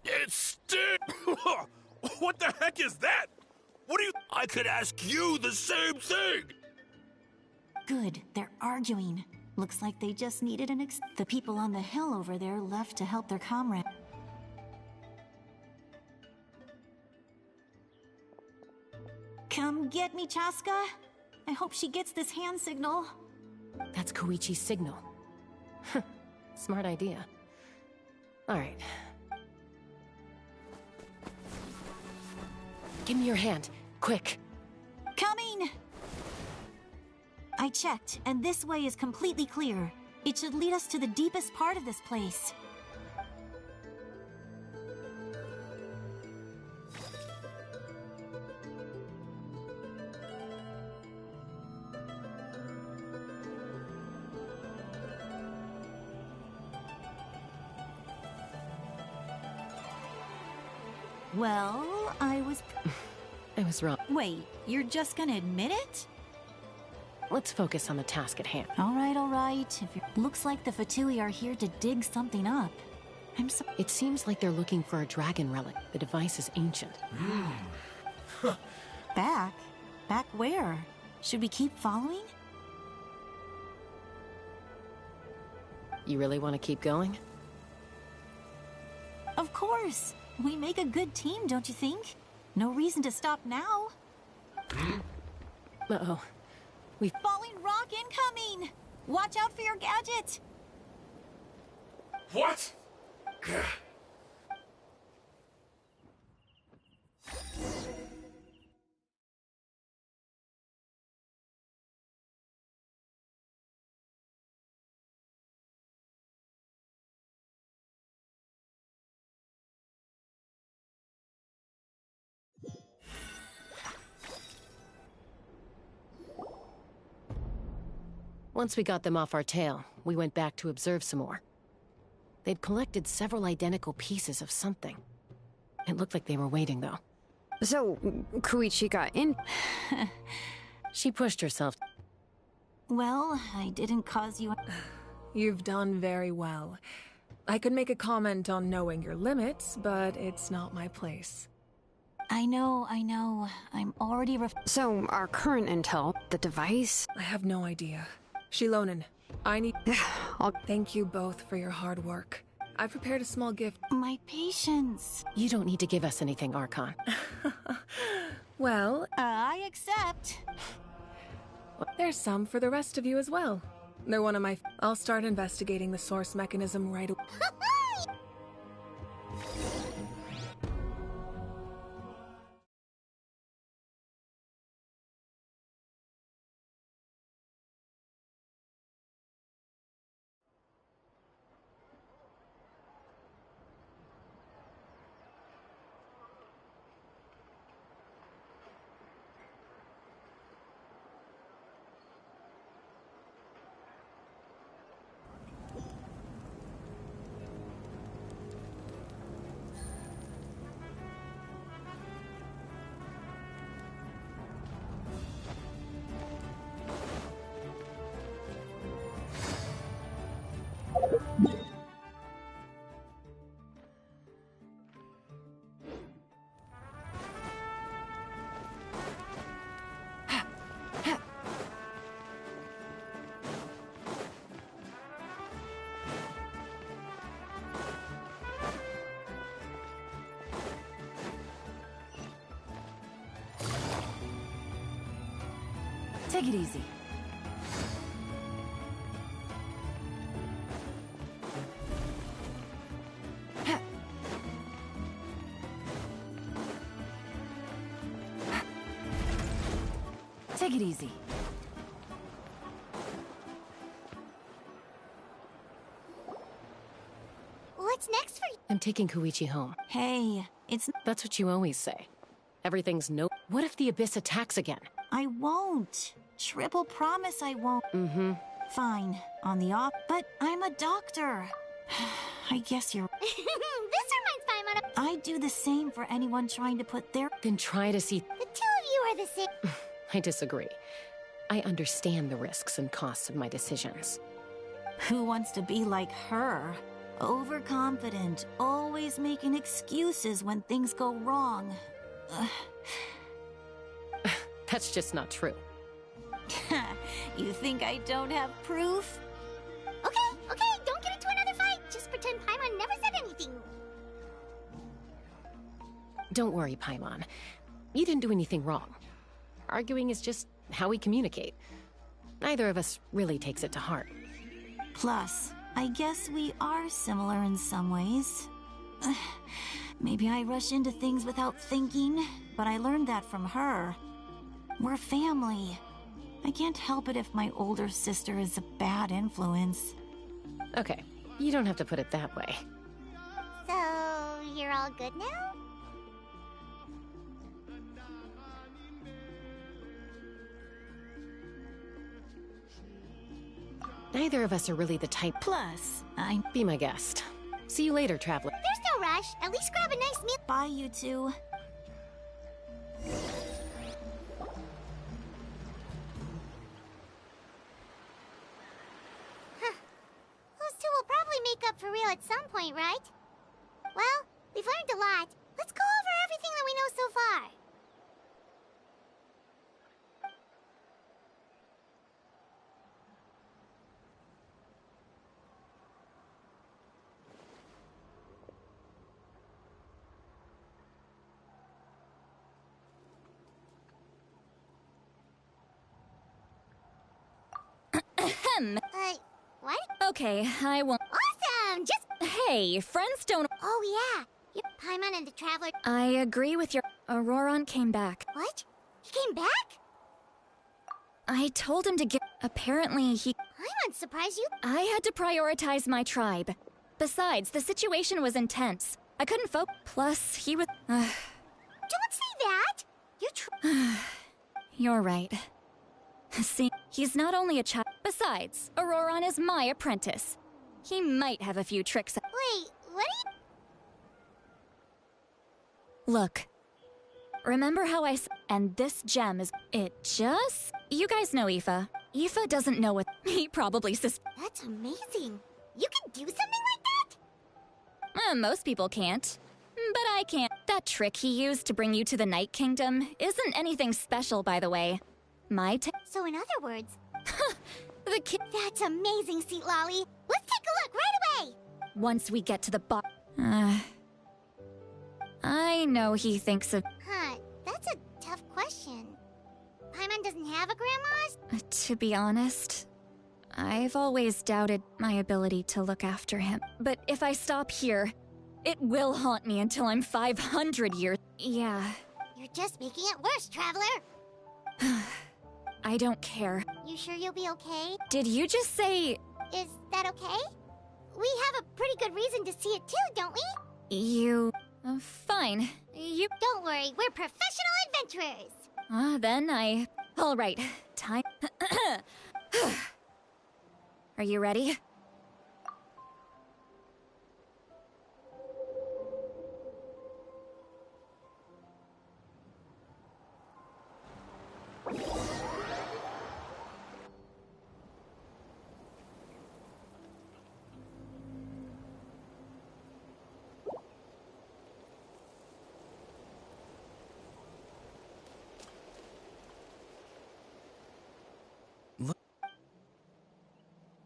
It stinks! What the heck is that? What do you... I could ask you the same thing! Good, they're arguing. Looks like they just needed the people on the hill over there left to help their comrade. Come get me, Chaska. I hope she gets this hand signal. That's Koichi's signal. Smart idea. Alright. Give me your hand, quick. Coming! I checked, and this way is completely clear. It should lead us to the deepest part of this place. Well, I was wrong. Wait, you're just gonna admit it? Let's focus on the task at hand. All right. Looks like the Fatui are here to dig something up. It seems like they're looking for a dragon relic. The device is ancient. Back? Back where? Should we keep following? You really want to keep going? Of course. We make a good team, don't you think? No reason to stop now. Uh-oh. Falling rock incoming! Watch out for your gadget! What? Once we got them off our tail, we went back to observe some more. They'd collected several identical pieces of something. It looked like they were waiting, though. So, Koichi got in? She pushed herself. Well, I didn't cause you... You've done very well. I could make a comment on knowing your limits, but it's not my place. I know. I'm already So, our current intel, the device? I have no idea. Shilonen, I need... Thank you both for your hard work. I've prepared a small gift. My patience. You don't need to give us anything, Archon. Well... I accept. There's some for the rest of you as well. They're one of my... I'll start investigating the source mechanism right away. Take it easy. Take it easy. What's next for you? I'm taking Koichi home. Hey, it's... That's what you always say. Everything's no... What if the Abyss attacks again? I won't. Triple promise I won't. Mm-hmm. Fine, on the off... But I'm a doctor. I guess you're... This reminds Paimon of... I'd do the same for anyone trying to put their... Then try to see... The two of you are the same... I disagree. I understand the risks and costs of my decisions. Who wants to be like her? Overconfident, always making excuses when things go wrong. That's just not true. You think I don't have proof? Okay, don't get into another fight. Just pretend Paimon never said anything. Don't worry, Paimon. You didn't do anything wrong. Arguing is just how we communicate. Neither of us really takes it to heart. Plus, I guess we are similar in some ways. Maybe I rush into things without thinking, but I learned that from her. We're family. I can't help it if my older sister is a bad influence. Okay, you don't have to put it that way. So, you're all good now? Neither of us are really the type. Plus, Be my guest. See you later, traveler. There's no rush. At least grab a nice meal. Bye, you two. Those two will probably make up for real at some point, right? Well, we've learned a lot. Let's go over everything that we know so far. What? Okay, I won't. Awesome! Just... Hey, friends don't... Oh, yeah. Paimon and the Traveler... I agree with your... Auroron came back. What? He came back? I told him to get... Apparently, he... Paimon's surprised you... I had to prioritize my tribe. Besides, the situation was intense. I couldn't focus. Plus, he was... Don't say that! You're right. See, he's not only a child. Besides, Auroron is my apprentice. He might have a few tricks. Wait, what are you... Look. Remember how I and this gem is... It just... You guys know Aoife. Aoife doesn't know what he probably That's amazing. You can do something like that? Most people can't. But I can't. That trick he used to bring you to the Night Kingdom isn't anything special, by the way. So in other words... the kid... That's amazing, Seat Lolly. Let's take a look right away! Once we get to the I know he thinks of... Huh, that's a tough question. Paimon doesn't have a grandma? To be honest, I've always doubted my ability to look after him. But if I stop here, it will haunt me until I'm 500 years... Yeah. You're just making it worse, Traveler! I don't care. You sure you'll be okay? Did you just say... Is that okay? We have a pretty good reason to see it too, don't we? You... fine. You... Don't worry, we're professional adventurers! Then I... Alright, time... Are you ready?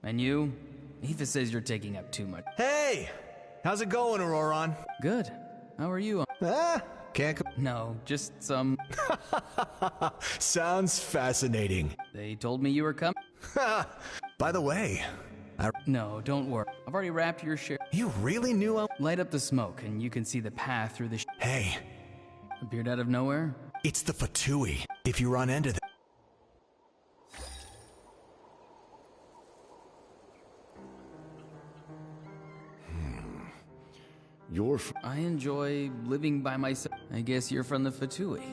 And you? Aoife says you're taking up too much. Hey! How's it going, Auroron? Good. How are you? Can't No, just some... Sounds fascinating. They told me you were coming. By the way... No, don't worry. I've already wrapped your share. You really knew I... Light up the smoke, and you can see the path through the... Hey. Appeared out of nowhere? It's the Fatui. If you run into them... I enjoy living by myself. I guess you're from the Fatui.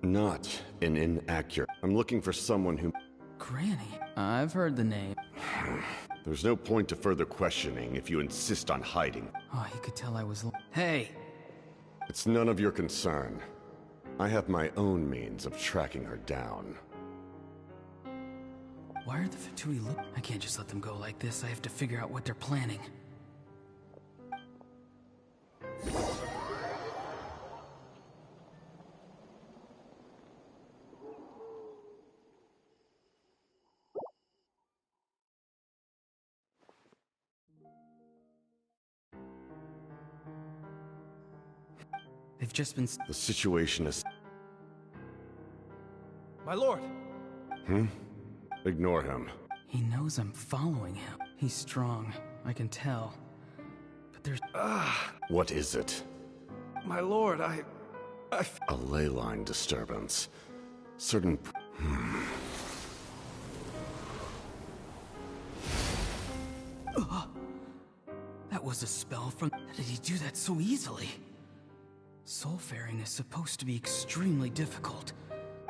Not an inaccurate. I'm looking for someone who... Granny. I've heard the name. There's no point to further questioning if you insist on hiding. Oh, you could tell I was... Hey! It's none of your concern. I have my own means of tracking her down. Why are the Fatui look? I can't just let them go like this. I have to figure out what they're planning. They've just been... The situation is... My lord! Ignore him. He knows I'm following him. He's strong, I can tell. But there's... What is it? My lord, I... A ley line disturbance. Certain... That was a spell from... How did he do that so easily? Soulfaring is supposed to be extremely difficult.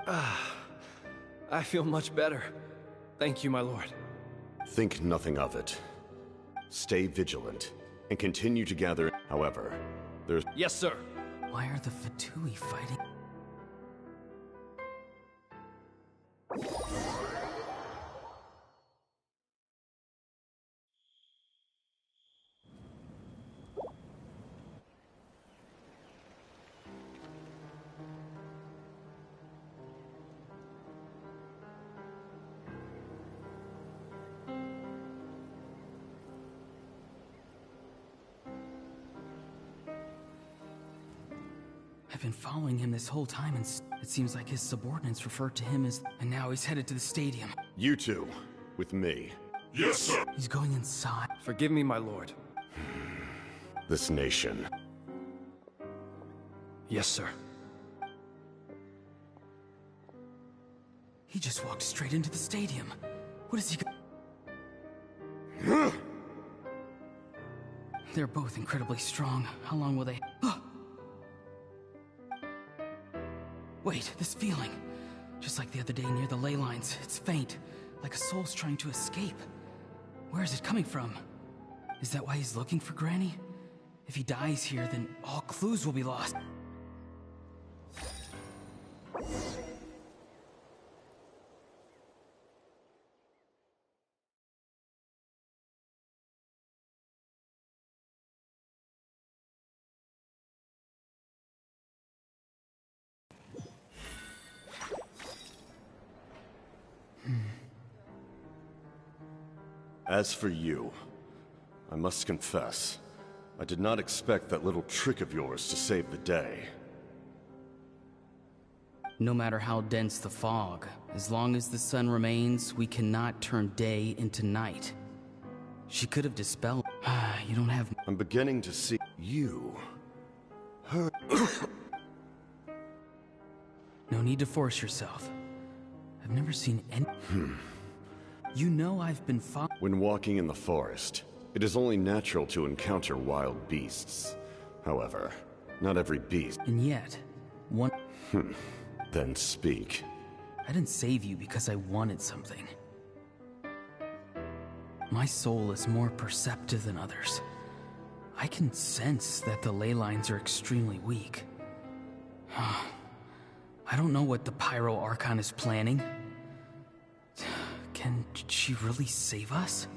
I feel much better. Thank you, my lord. Think nothing of it. Stay vigilant, and continue to gather... However, there's... Yes, sir. Why are the Fatui fighting? I've been following him this whole time, and it seems like his subordinates referred to him as... And now he's headed to the stadium. You two, with me. Yes, sir. He's going inside. Forgive me, my lord. This nation. Yes, sir. He just walked straight into the stadium. What is he... They're both incredibly strong. How long will they... Wait, this feeling. Just like the other day near the ley lines. It's faint, like a soul's trying to escape. Where is it coming from? Is that why he's looking for Granny? If he dies here, then all clues will be lost. As for you, I must confess, I did not expect that little trick of yours to save the day. No matter how dense the fog, as long as the sun remains, we cannot turn day into night. She could have dispelled. You don't have. I'm beginning to see you. Her. No need to force yourself. I've never seen any. You know I've been When walking in the forest, it is only natural to encounter wild beasts. However, not every beast. And yet, one. Then speak. I didn't save you because I wanted something. My soul is more perceptive than others. I can sense that the ley lines are extremely weak. I don't know what the Pyro Archon is planning. Can she really save us?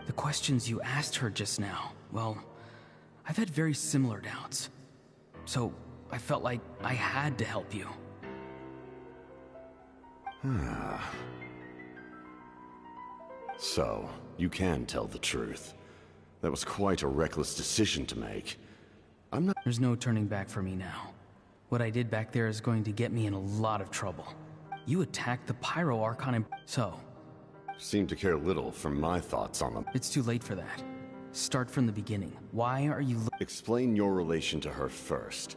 The questions you asked her just now, well, I've had very similar doubts. So, I felt like I had to help you. So, you can tell the truth. That was quite a reckless decision to make. I'm not— There's no turning back for me now. What I did back there is going to get me in a lot of trouble. You attacked the Pyro Archon and— So? Seem to care little for my thoughts on them. It's too late for that. Start from the beginning. Why are you— Explain your relation to her first.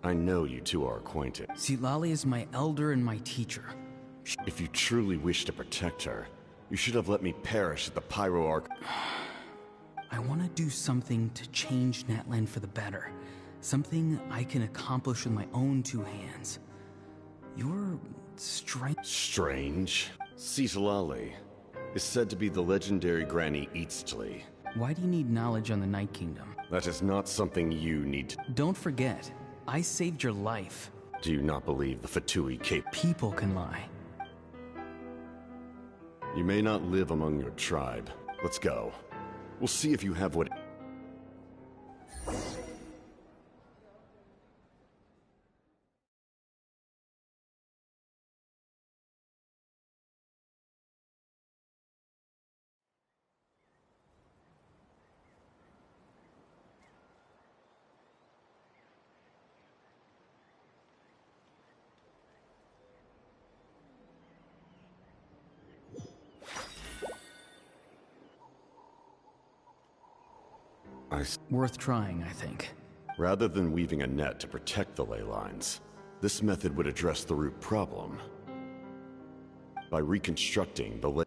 I know you two are acquainted. Citlali is my elder and my teacher. If you truly wish to protect her, you should have let me perish at the Pyro Archon. I want to do something to change Natlan for the better. Something I can accomplish with my own two hands. You're strange. Strange? Citlali is said to be the legendary Granny Eatstly. Why do you need knowledge on the Night Kingdom? That is not something you need to— Don't forget, I saved your life. Do you not believe the Fatui Cape? People can lie. You may not live among your tribe. Let's go. We'll see if you have what— Worth trying, I think. Rather than weaving a net to protect the ley lines, this method would address the root problem. By reconstructing the ley—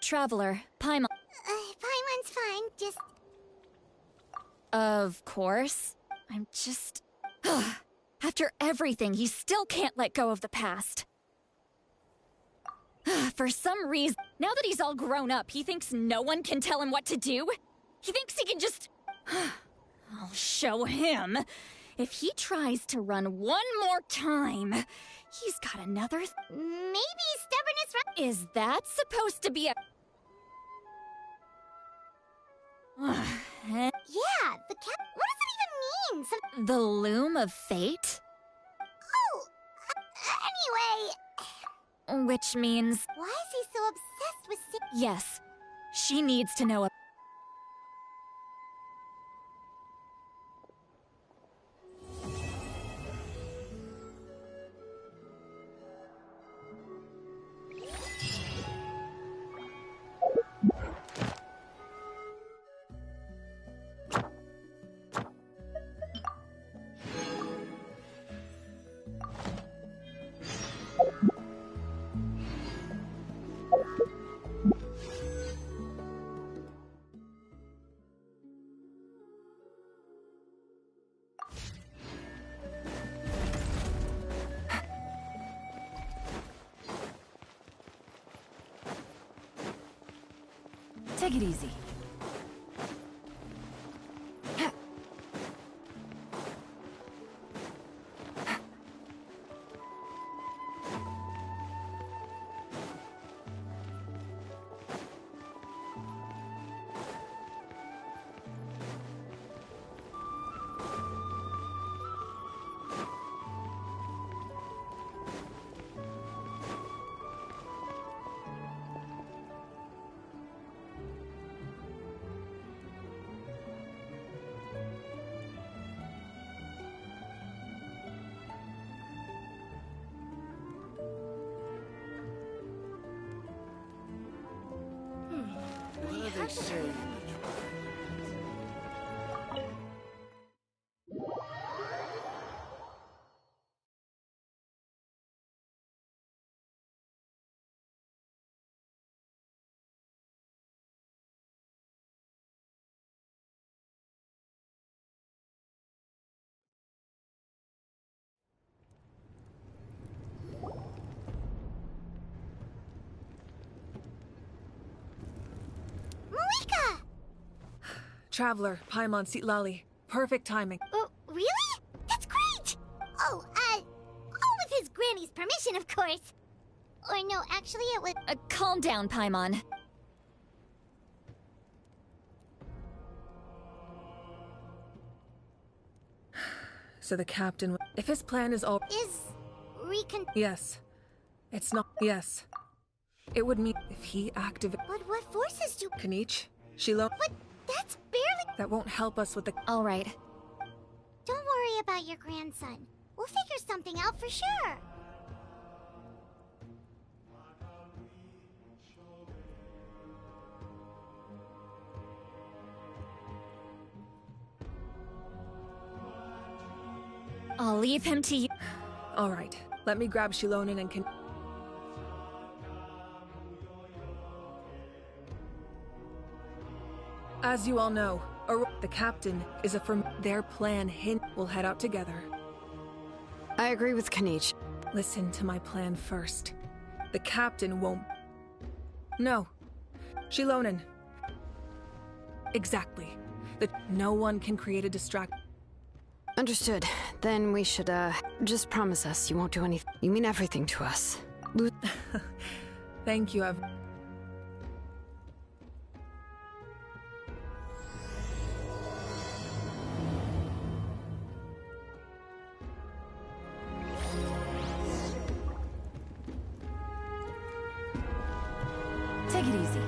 Traveler, Paimon. Paimon's fine, just... Of course. I'm just... After everything, he still can't let go of the past. For some reason, now that he's all grown up, he thinks no one can tell him what to do? He thinks he can just... I'll show him. If he tries to run one more time, he's got another... Maybe stubbornness... Is that supposed to be a... Yeah, the cat... What does it even mean? The loom of fate? Oh, anyway... Which means... Why is he so obsessed with... Yes, she needs to know. Take it easy. What do they say? Malika! Traveler, Paimon Sitlali. Perfect timing. Oh, really? That's great! Oh, with his granny's permission, of course. Or no, actually it was— calm down, Paimon. So the captain, if his plan is all— Yes. It's not— Yes. It would mean if he activates— But what forces do— Kanich? Shilo? But that's barely— That won't help us with the— All right. Don't worry about your grandson. We'll figure something out for sure. I'll leave him to you. All right. Let me grab Shilonen and can— As you all know, the captain is a firm— Their plan will head out together. I agree with Kanich. Listen to my plan first. The captain won't— No. Shilonen. Exactly. No one can create a distract— Understood. Then we should, just promise us you won't do anything. You mean everything to us. Thank you, Take it easy.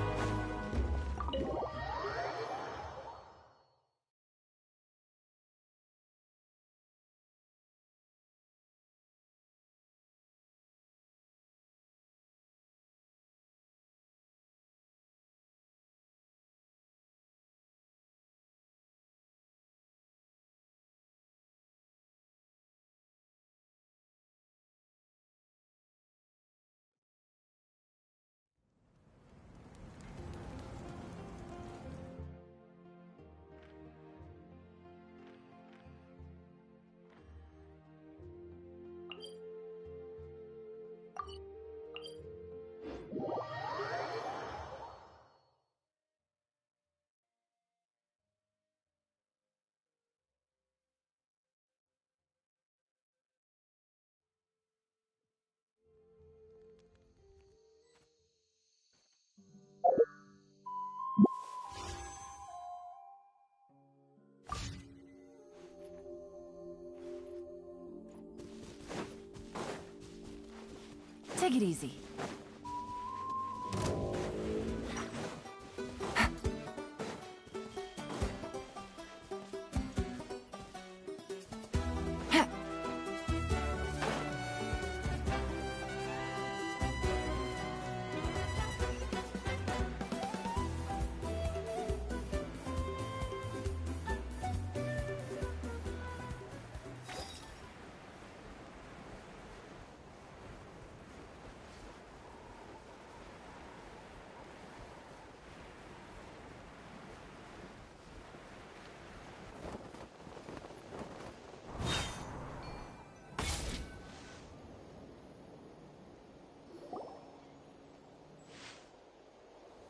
Take it easy.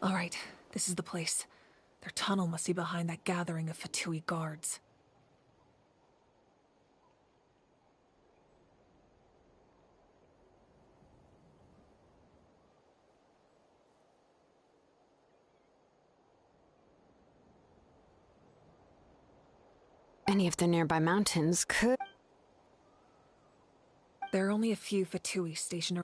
All right. This is the place. Their tunnel must be behind that gathering of Fatui guards. Any of the nearby mountains could... There are only a few Fatui stationed around.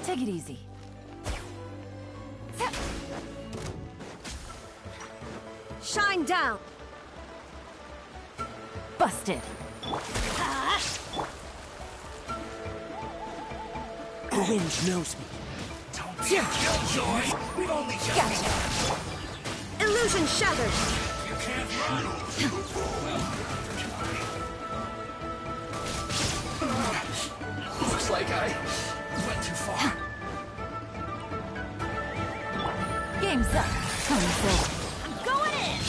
Take it easy. Shine down! Busted. The wind knows me. Don't be killjoy. We've only just... Illusion shattered! You can't run. Looks like I went too far. Game's up. Come forward. I'm going in!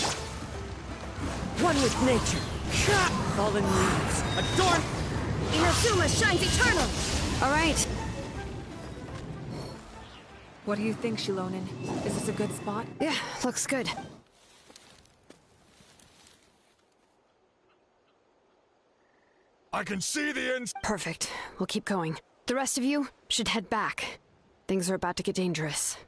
One with nature. Fallen leaves. Adorn. Inazuma shines eternal! All right. What do you think, Shilonin? Is this a good spot? Yeah, looks good. I can see the ends. Perfect. We'll keep going. The rest of you should head back. Things are about to get dangerous.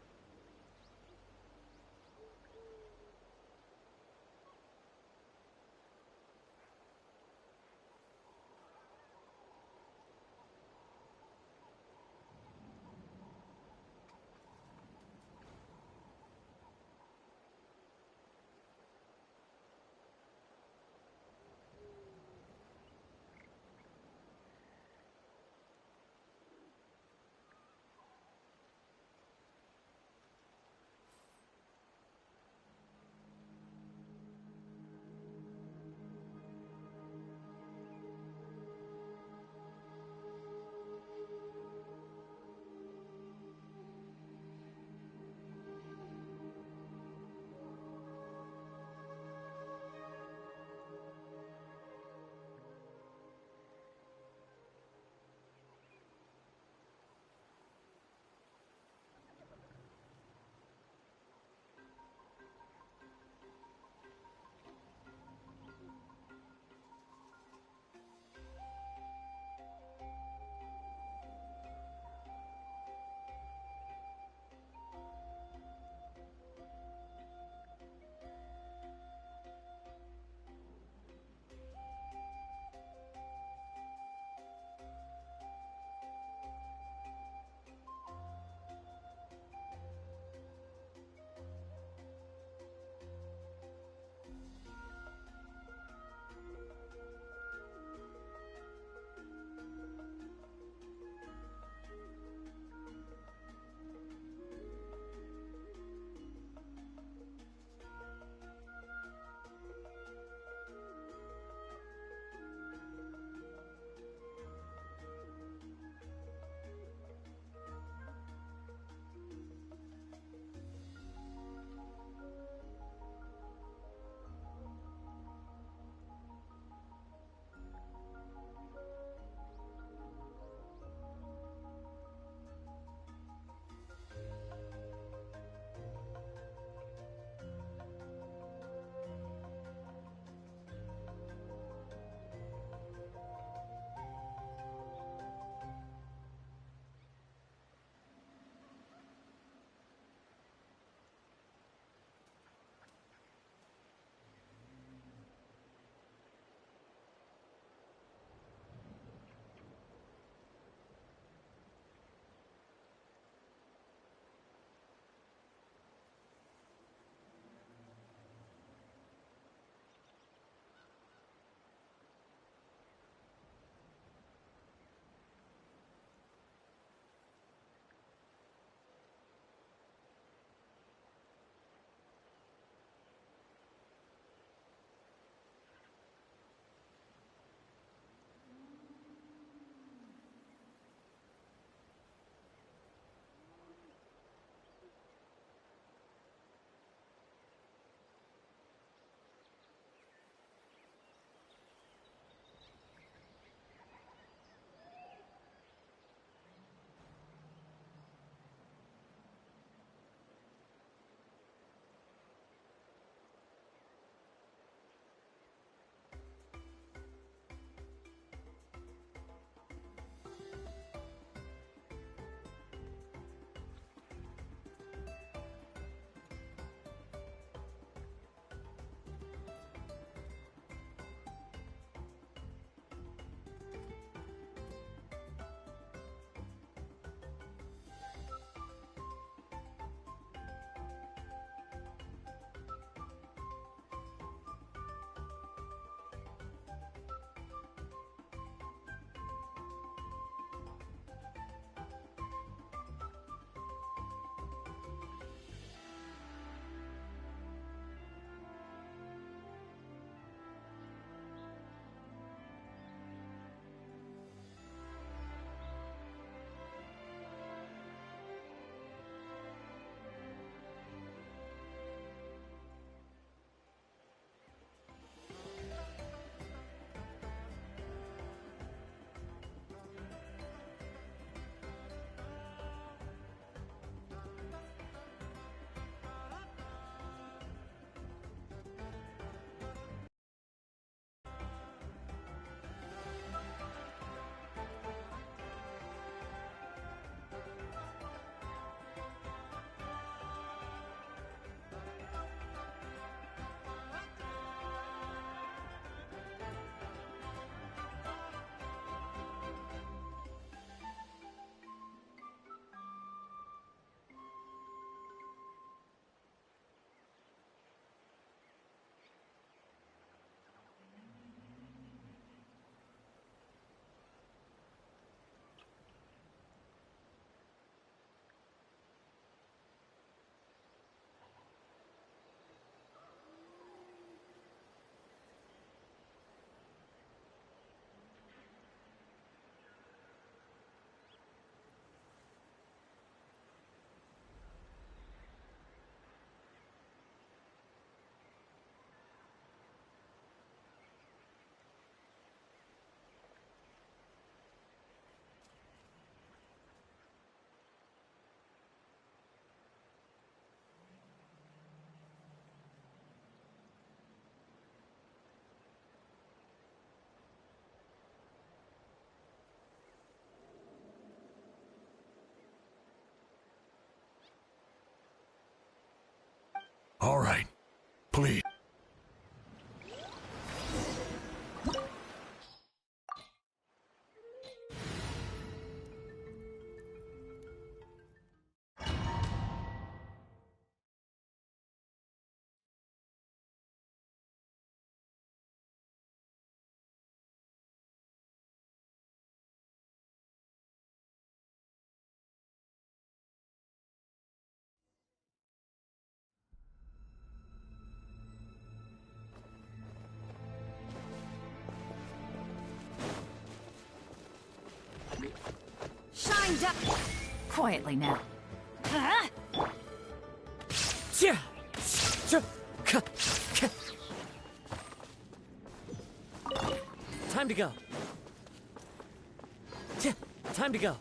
down! Quietly now. Time to go. Time to go.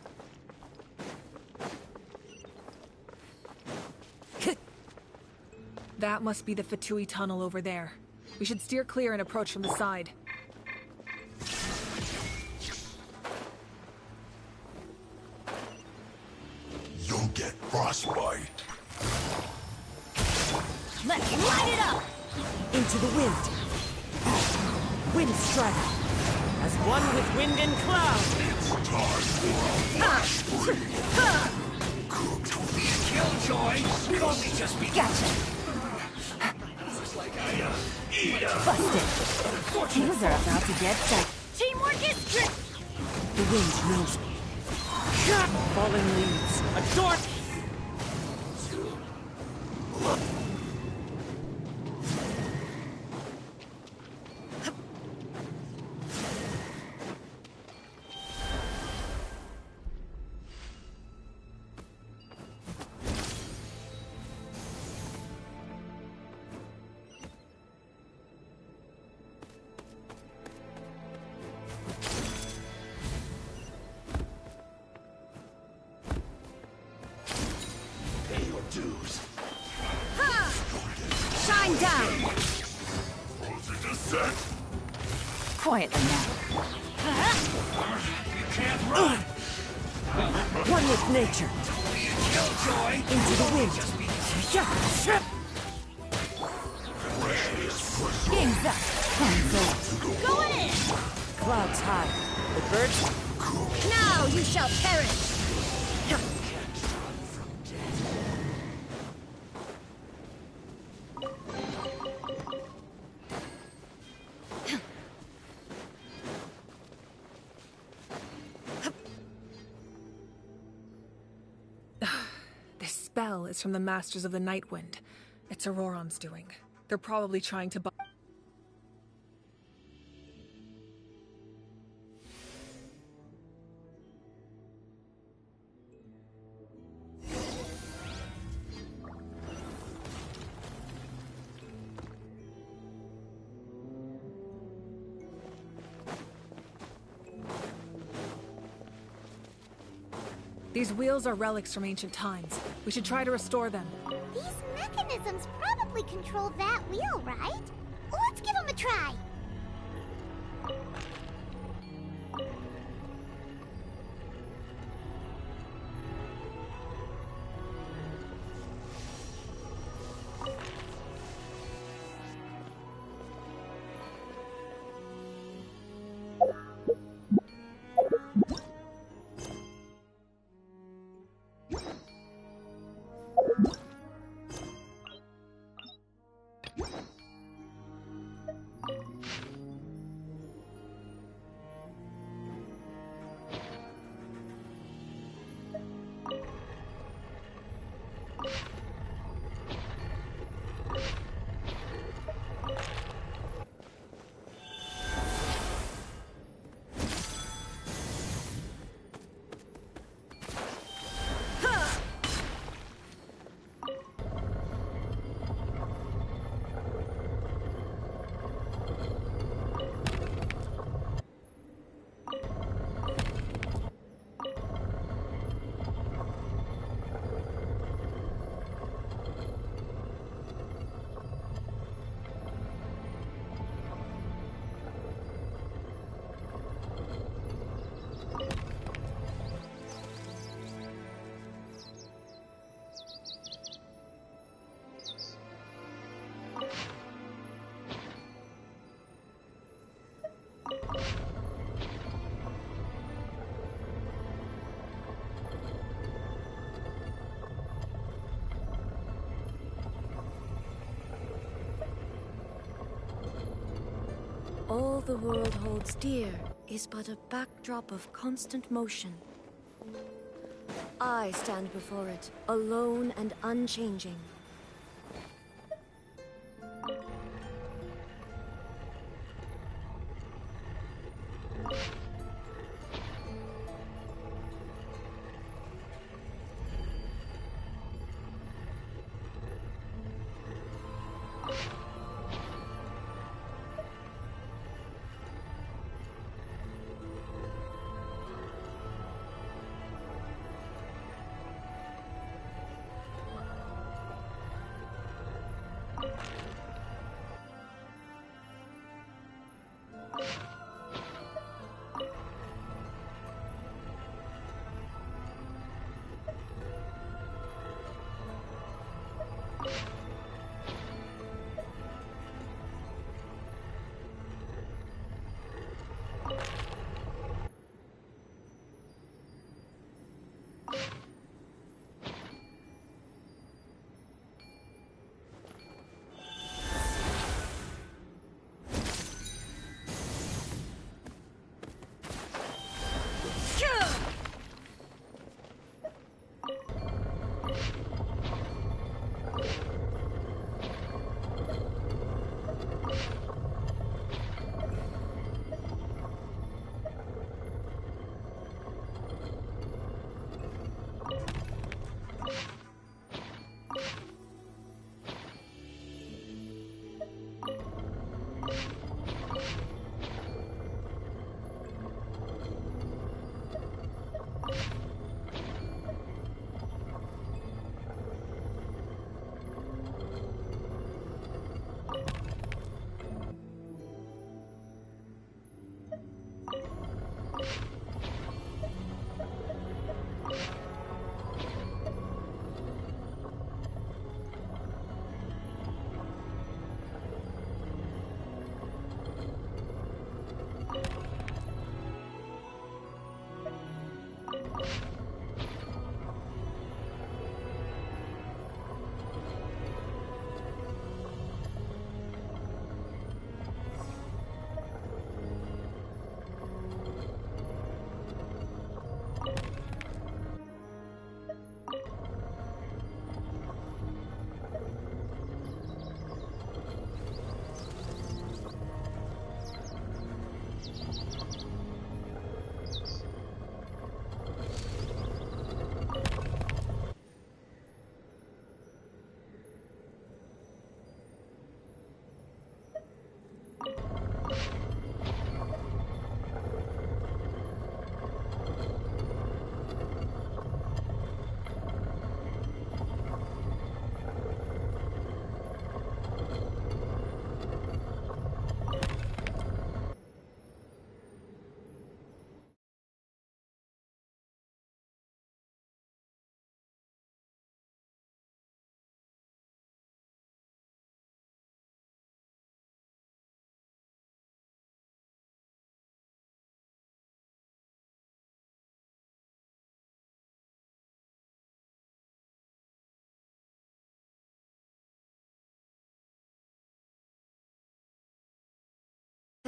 That must be the Fatui tunnel over there. We should steer clear and approach from the side. You'll get frostbite. Let's light it up! Into the wind. Wind strike. As one with wind and cloud. It's time for a flash spree. Killjoy! Could only just be... Gotcha! Looks like I, eat a... Busted! Things are about to get tight. Teamwork is strict! The wind knows me. Fallen leaves. Adorn... Pay your dues. Shine down! Frozen descent. Quietly now. You can't run! One with nature. Killjoy! Into the wind. Game's up. Time's over. Going in! Clouds high. The birds... Now you shall perish! This spell is from the Masters of the Night Wind. It's Auroron's doing. They're probably trying to These wheels are relics from ancient times. We should try to restore them. These mechanisms probably control that wheel, right? Let's give them a try. All the world holds dear is but a backdrop of constant motion. I stand before it, alone and unchanging.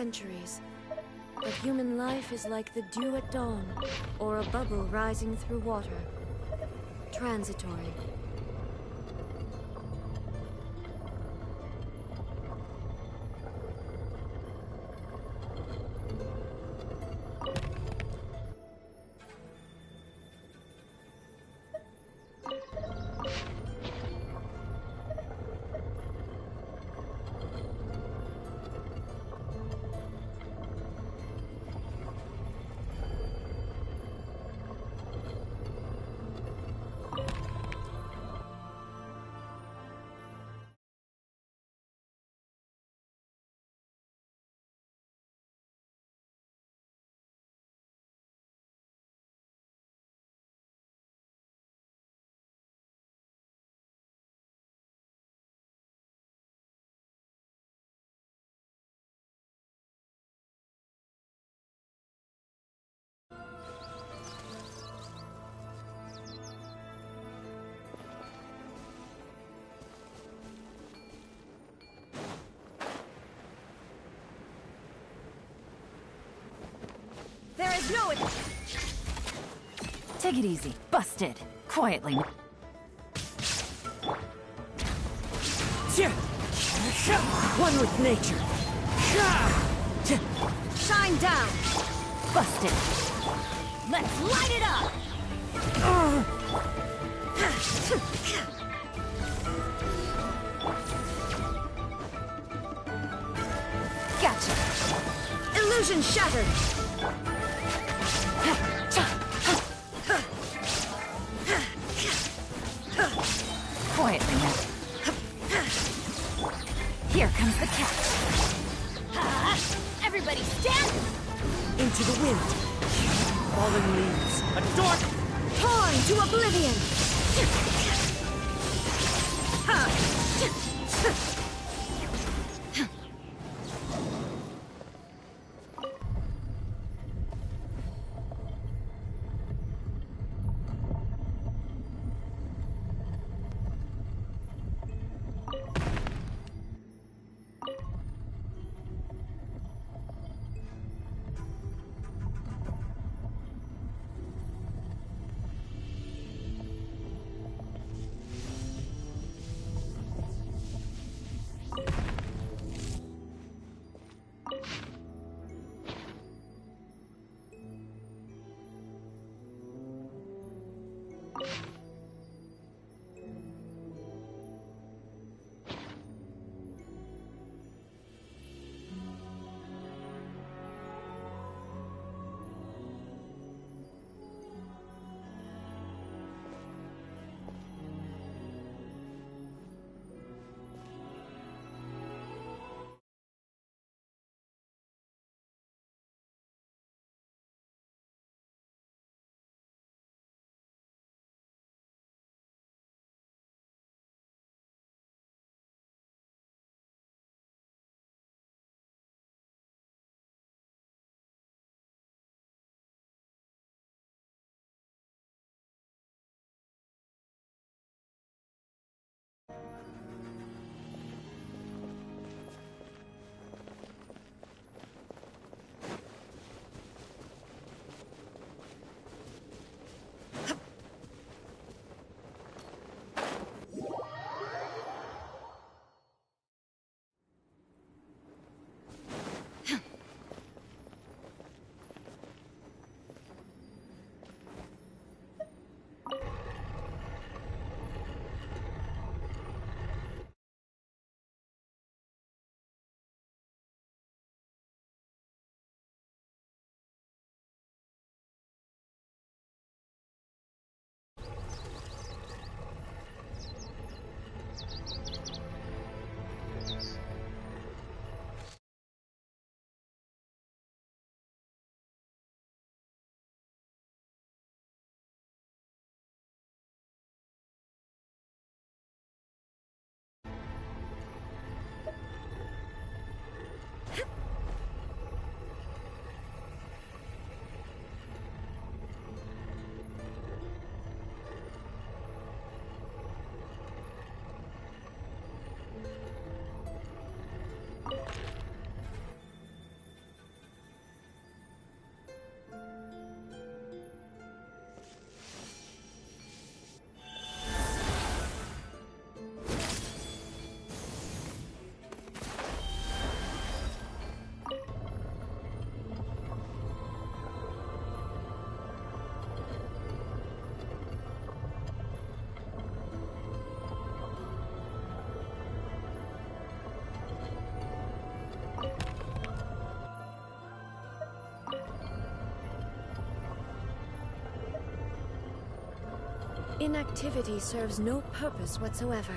centuries. But human life is like the dew at dawn, or a bubble rising through water. Transitory. There is no... Take it easy. Busted. Quietly. One with nature. Shine down. Busted. Let's light it up. Gotcha. Illusion shattered. Quietly now. Here comes the catch. Everybody stand! Into the wind. Fallen leaves. A dark... Torn to oblivion! Inactivity serves no purpose whatsoever.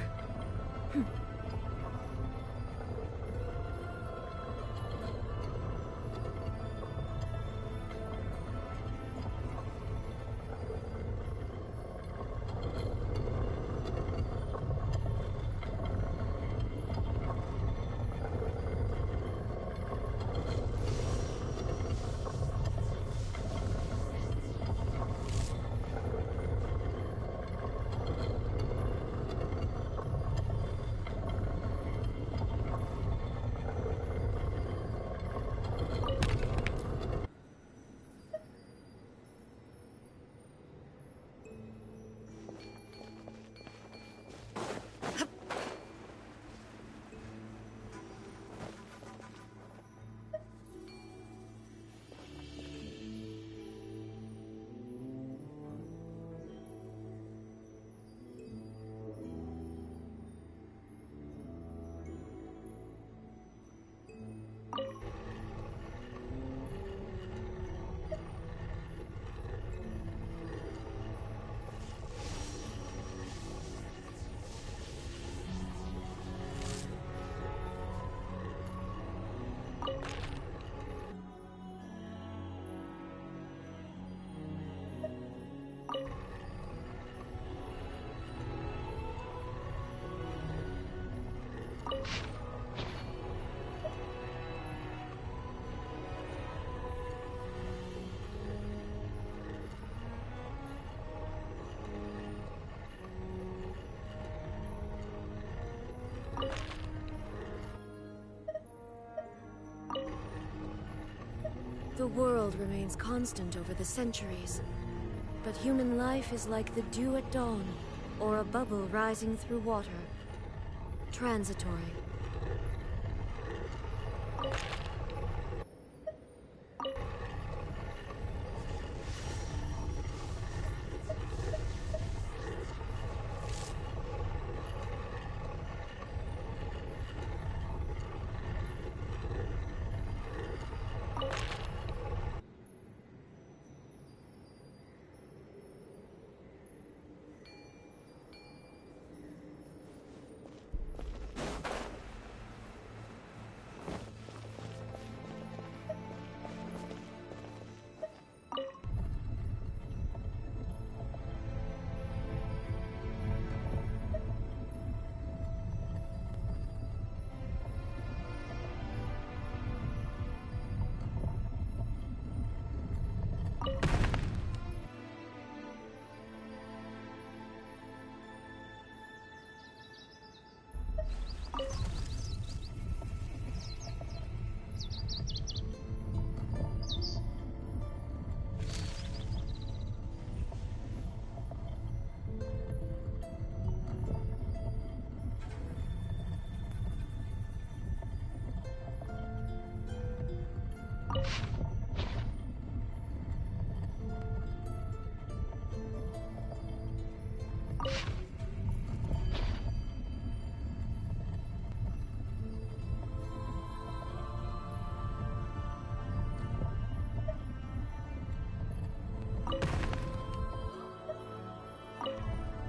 The world remains constant over the centuries, but human life is like the dew at dawn, or a bubble rising through water. Transitory.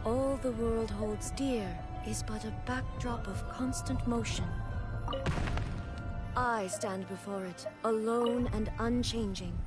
All the world holds dear is but a backdrop of constant motion. I stand before it, alone and unchanging.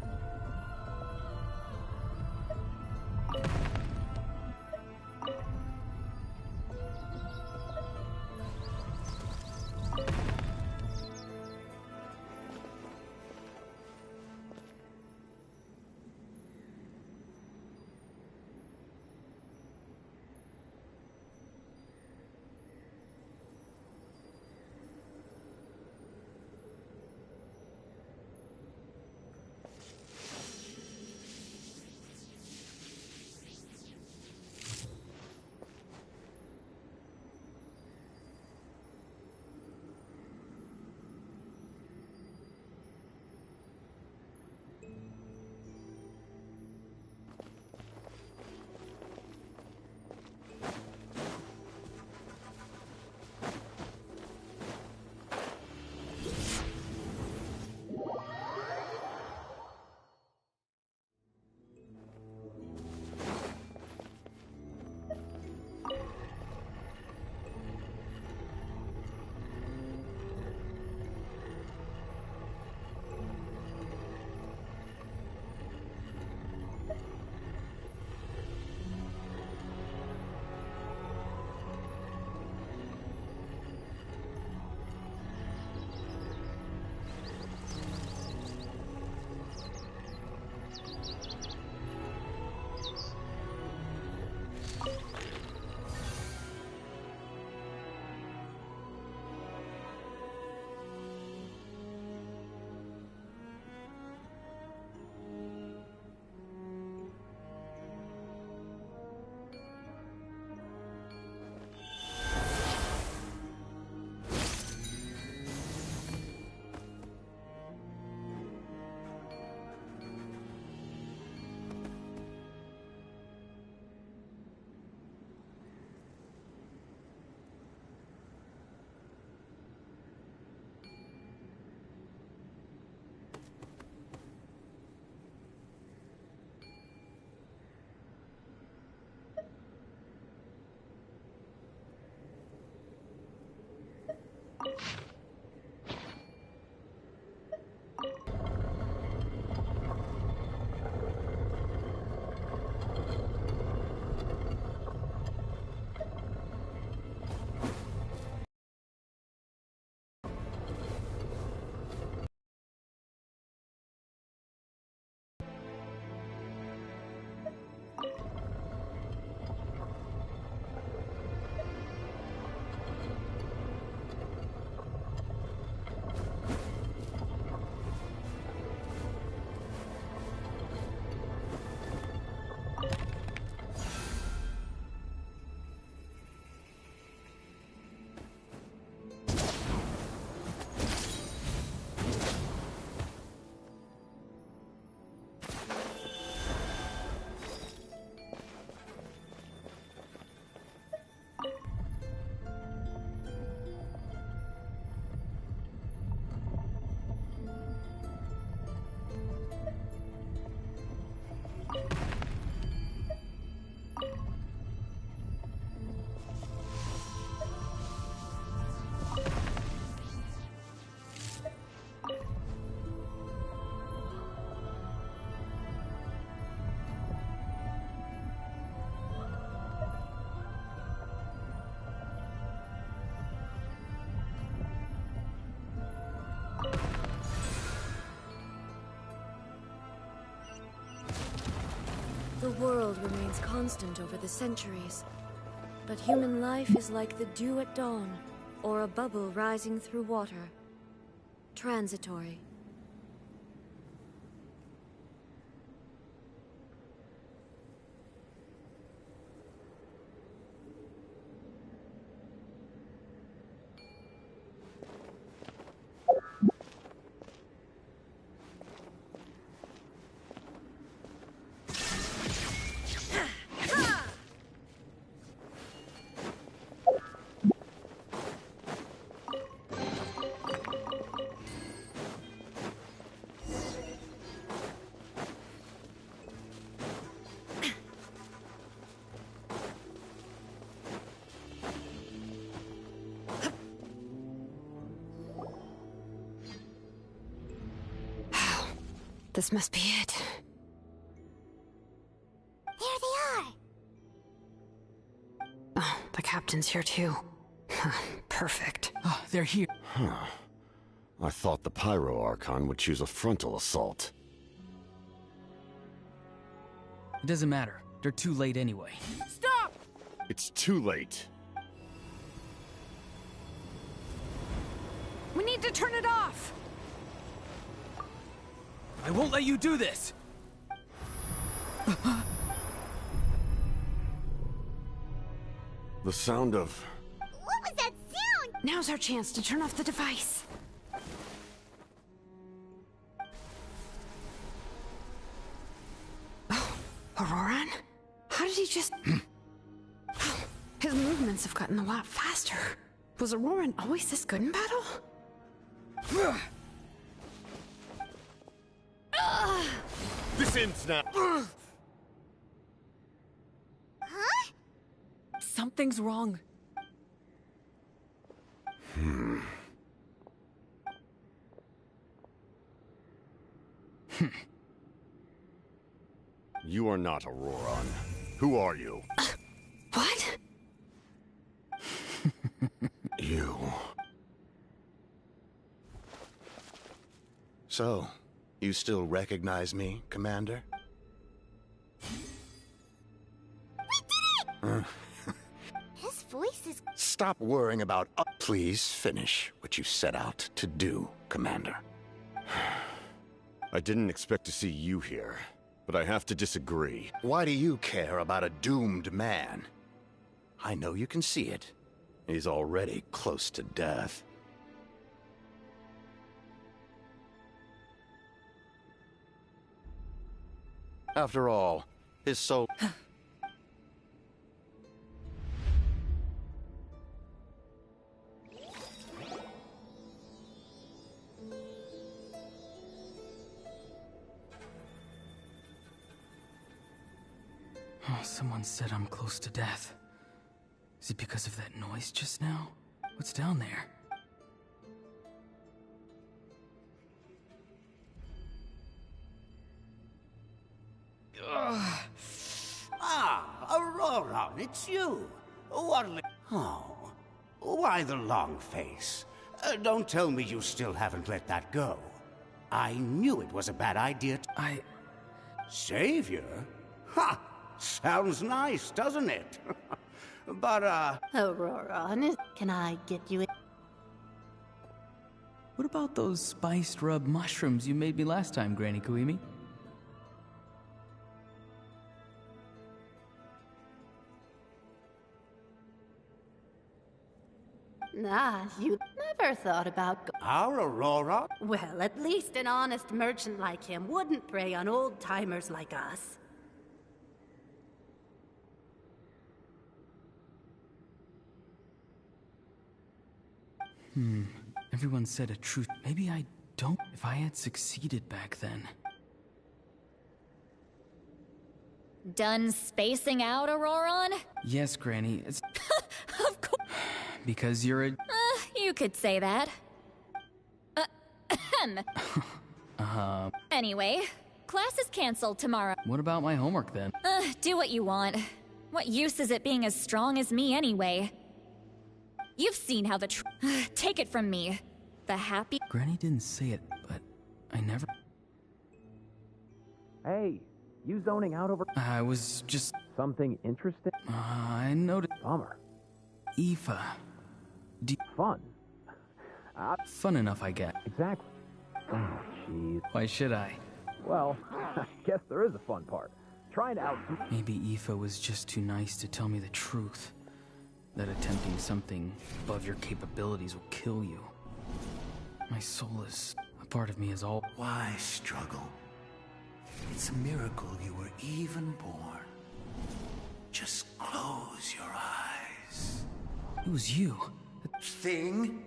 The world remains constant over the centuries, but human life is like the dew at dawn, or a bubble rising through water. Transitory. This must be it. There they are! Oh, the captain's here too. Perfect. Oh, they're here. Huh. I thought the Pyro Archon would choose a frontal assault. It doesn't matter. They're too late anyway. Stop! It's too late. We need to turn it off! I won't let you do this! The sound of... What was that sound? Now's our chance to turn off the device. Oh, Auroran? How did he just... His movements have gotten a lot faster. Was Auroran always this good in battle? This ends now. Huh? Something's wrong. You are not Auroran. Who are you? What? You. So, you still recognize me, Commander? His voice is... Stop worrying about... Please finish what you set out to do, Commander. I didn't expect to see you here, but I have to disagree. Why do you care about a doomed man? I know you can see it. He's already close to death. After all, his soul... Oh, someone said I'm close to death. Is it because of that noise just now? What's down there? Aurora, it's you. Oh, why the long face? Don't tell me you still haven't let that go. I knew it was a bad idea. Savior? Ha! Sounds nice, doesn't it? But, Aurora, can I get you in? What about those spiced rub mushrooms you made me last time, Granny Kuimi? You never thought about our Aurora? Well, at least an honest merchant like him wouldn't prey on old-timers like us. Everyone said a truth. Maybe I don't. If I had succeeded back then. Done spacing out, Auroron? Yes, Granny. It's Of course. because you're a... You could say that. Anyway, class is canceled tomorrow. What about my homework then? Do what you want. What use is it being as strong as me anyway? You've seen how the take it from me. The happy... Granny didn't say it, but I never... Hey, you zoning out over... I was just... Something interesting? I noticed... Bummer. Aoife. Fun. Fun enough, I get. Exactly. Oh, jeez. Why should I? Well, I guess there is a fun part. Trying to out... Maybe Aoife was just too nice to tell me the truth. That attempting something above your capabilities will kill you. My soul is... a part of me is all... Why struggle? It's a miracle you were even born. Just close your eyes. It was you. Thing?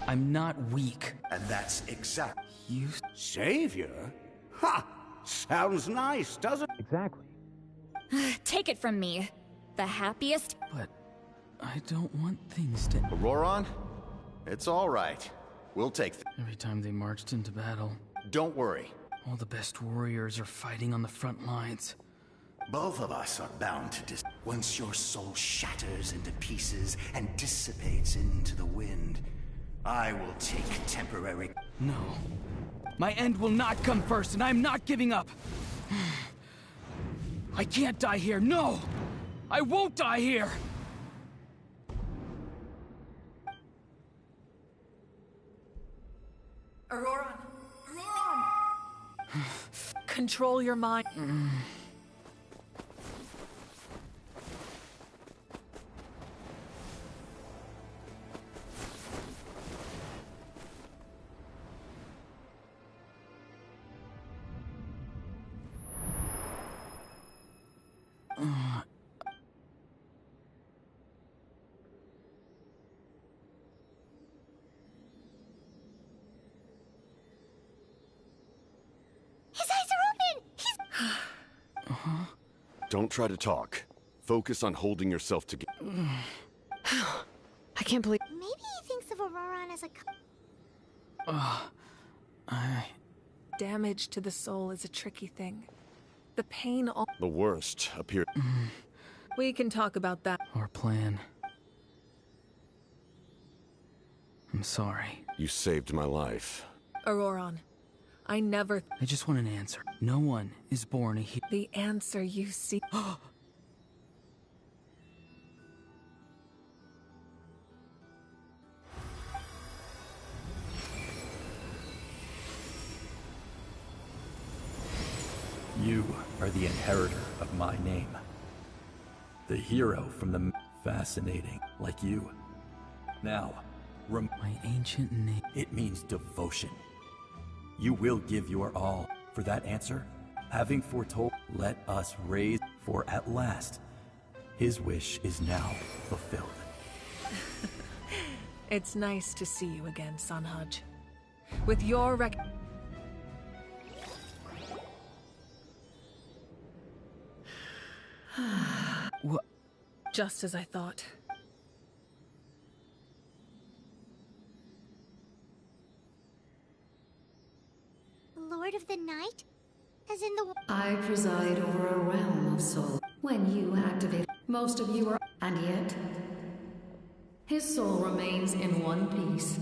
I'm not weak. And that's exact... You... Savior? Ha! Sounds nice, doesn't it? Exactly. Take it from me. The happiest... But... I don't want things to... Auroron? It's all right. We'll take... Every time they marched into battle... Don't worry. All the best warriors are fighting on the front lines. Both of us are bound to once your soul shatters into pieces and dissipates into the wind, I will take temporary... No. My end will not come first, and I'm not giving up! I can't die here, no! I won't die here! Auroron! Auroron! Control your mind. Don't try to talk. Focus on holding yourself together. I can't believe... Maybe he thinks of Auroron as a... Damage to the soul is a tricky thing. The pain all... The worst appear... We can talk about that. Our plan. I'm sorry. You saved my life. Auroron, I never... I just want an answer. No one is born a hero. The answer you seek... You are the inheritor of my name. The hero from the... Fascinating, like you. Now, my ancient name... It means devotion. You will give your all for that answer. Having foretold, let us raise, for at last, his wish is now fulfilled. It's nice to see you again, Sanhaj. With your What? Just as I thought. Lord of the Night? As in the... I preside over a realm of soul. When you activate, most of you are... And yet, his soul remains in one piece.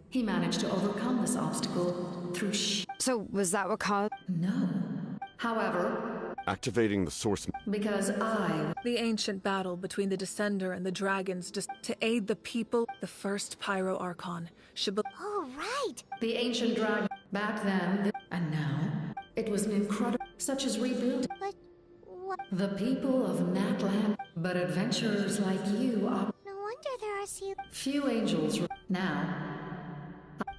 He managed to overcome this obstacle through So, was that what caused... No. However... Activating the source... Because I... The ancient battle between the Descender and the dragons to aid the people, the first Pyro Archon. Oh, right! The ancient dragon. Back then, and now, it was an incredible... Such as rebuild. But... what? The people of Natlan. But adventurers like you are... No wonder there are few angels... Now...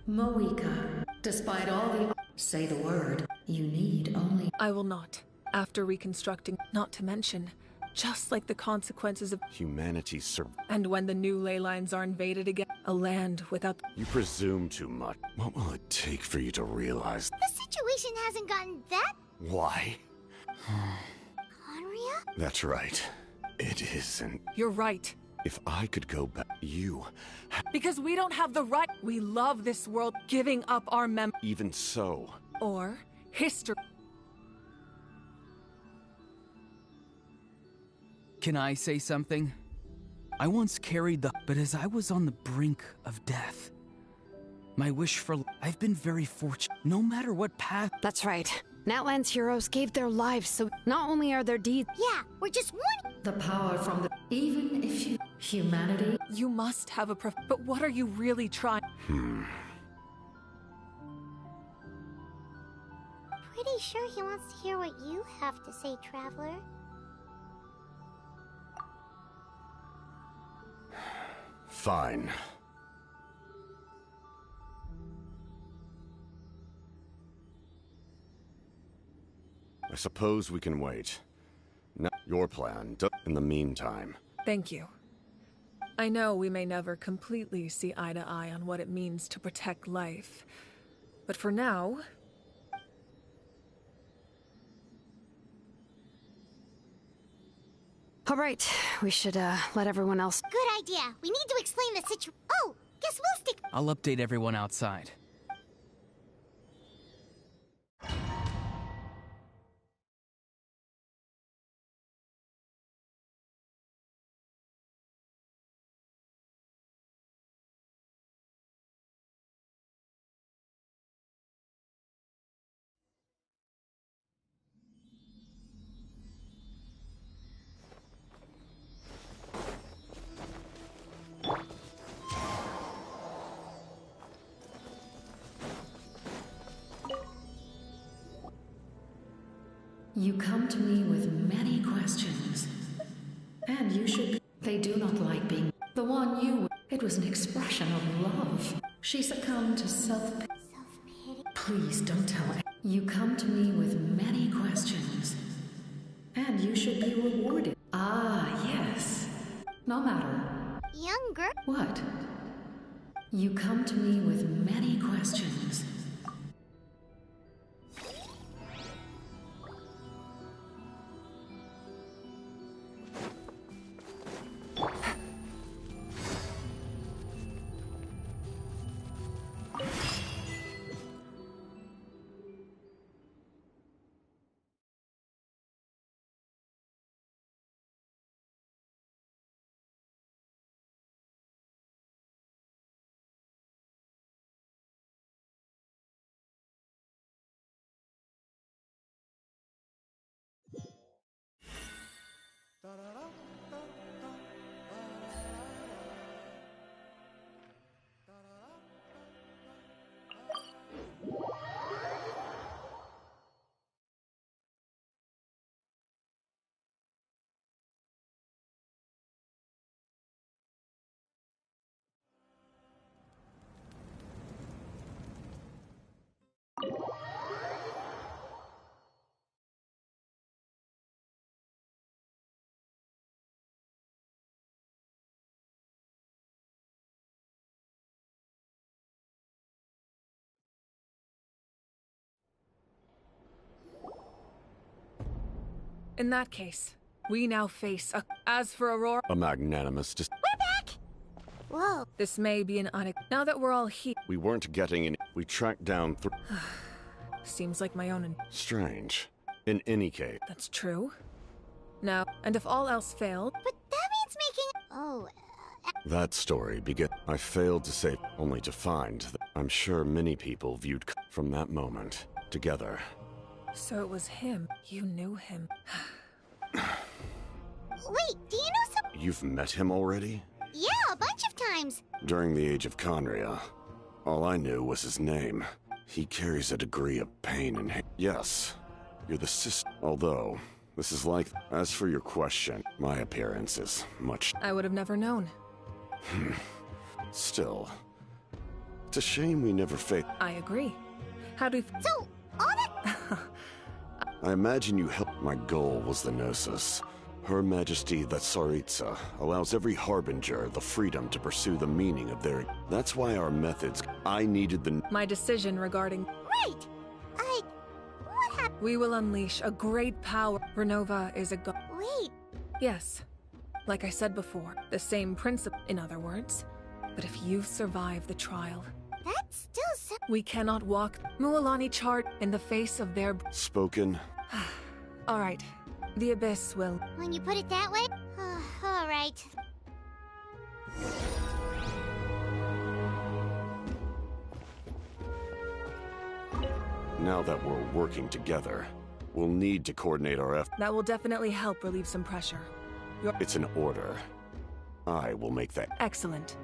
Moika, despite all the... Say the word. You need only... I will not. After reconstructing, not to mention, just like the consequences of humanity, sir. And when the new ley lines are invaded again, a land without... You presume too much. What will it take for you to realize? The situation hasn't gotten that... Why? Conria? That's right. It isn't. You're right. If I could go back, you... Because we don't have the right... We love this world, giving up our Even so... Or history... Can I say something? I once carried but as I was on the brink of death, my wish for I've been very fortunate, no matter what path. That's right. Natlan's heroes gave their lives, so not only are their deeds... Yeah, we're just one... The power from the... Even if you... Humanity... You must have a but what are you really trying... Pretty sure he wants to hear what you have to say, Traveler. Fine. I suppose we can wait. Now, your plan, in the meantime. Thank you. I know we may never completely see eye to eye on what it means to protect life, but for now... All right, we should let everyone else... Good idea. We need to explain the situation. Oh, guess we'll stick... I'll update everyone outside. You come to me with many questions. And you should... They do not like being... The one you... It was an expression of love. She succumbed to self-pity. Please don't tell me. You come to me with many questions. And you should be rewarded. Ah, yes. No matter. Younger? What? You come to me with many questions. In that case, we now face a... As for Aurora... A magnanimous We're back! Whoa. This may be an Now that we're all here... We weren't getting in... We tracked down Seems like my own. Strange. In any case, That's true. Now, and if all else failed, But that means making. Oh. that story began. I failed to save, only to find that I'm sure many people viewed from that moment together. so it was him. You knew him. Wait, do you know some? You've met him already? Yeah, a bunch of times. During the age of Conria, all I knew was his name. He carries a degree of pain and yes, you're the sister. Although, this is like. As for your question, my appearance is much. I would have never known. Still, it's a shame we never faced. I agree. How do you... So, all that. I imagine you helped. My goal was the Gnosis. Her Majesty the Tsaritsa allows every harbinger the freedom to pursue the meaning of their. That's why our methods. I needed the. My decision regarding... Right. What happened? We will unleash a great power. Renova is a god. Wait. Yes. Like I said before, the same principle, in other words. But if you survive the trial... That's still we cannot walk Mualani chart in the face of their... Spoken. All right. The Abyss will... When you put it that way? All right. Now that we're working together, we'll need to coordinate our efforts. That will definitely help relieve some pressure. It's an order. I will make that. Excellent.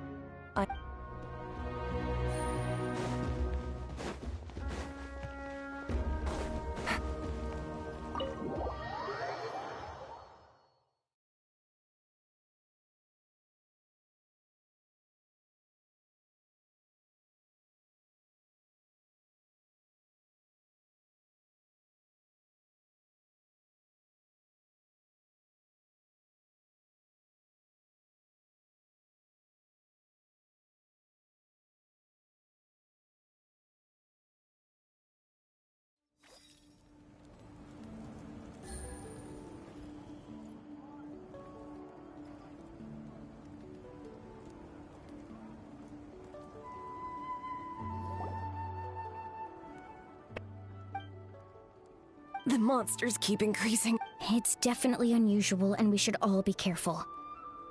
The monsters keep increasing. It's definitely unusual, and we should all be careful.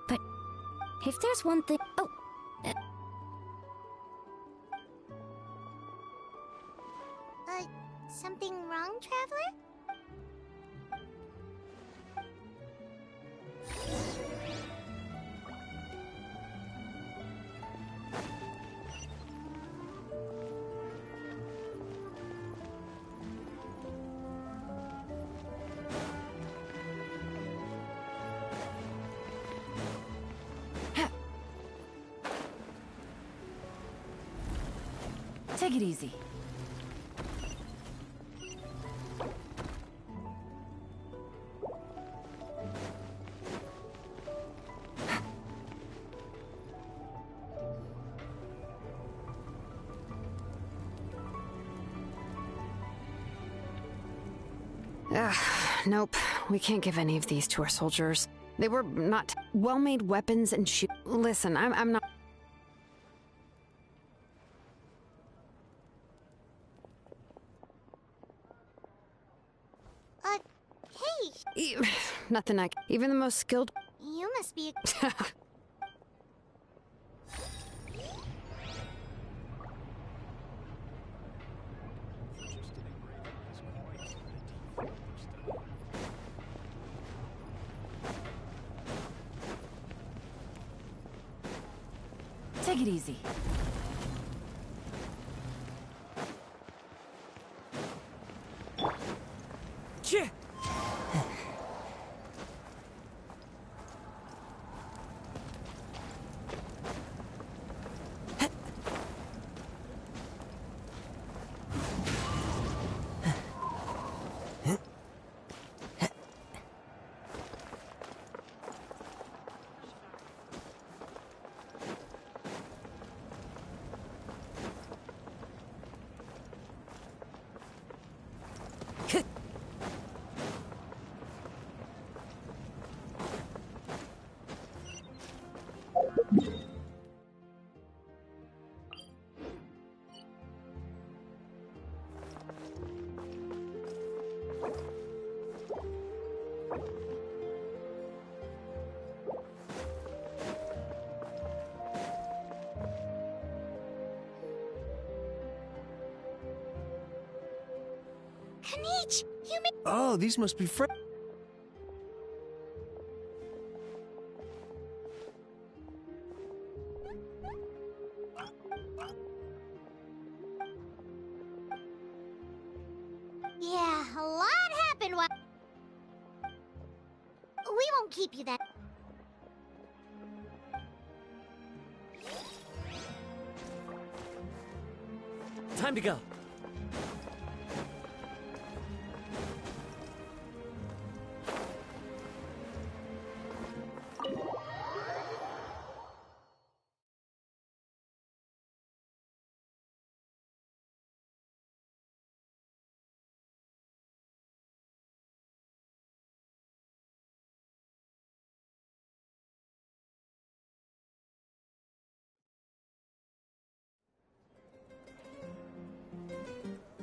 But if there's one thing... Oh! Something wrong, Traveler? Take it easy. Nope. We can't give any of these to our soldiers. They were not well-made weapons and shoot. Listen, I'm not... Hey! Nothing I... Even the most skilled... You must be a... Take it easy. Kanich, you made... Oh, these must be friends. Yeah, a lot happened while... We won't keep you that... Time to go.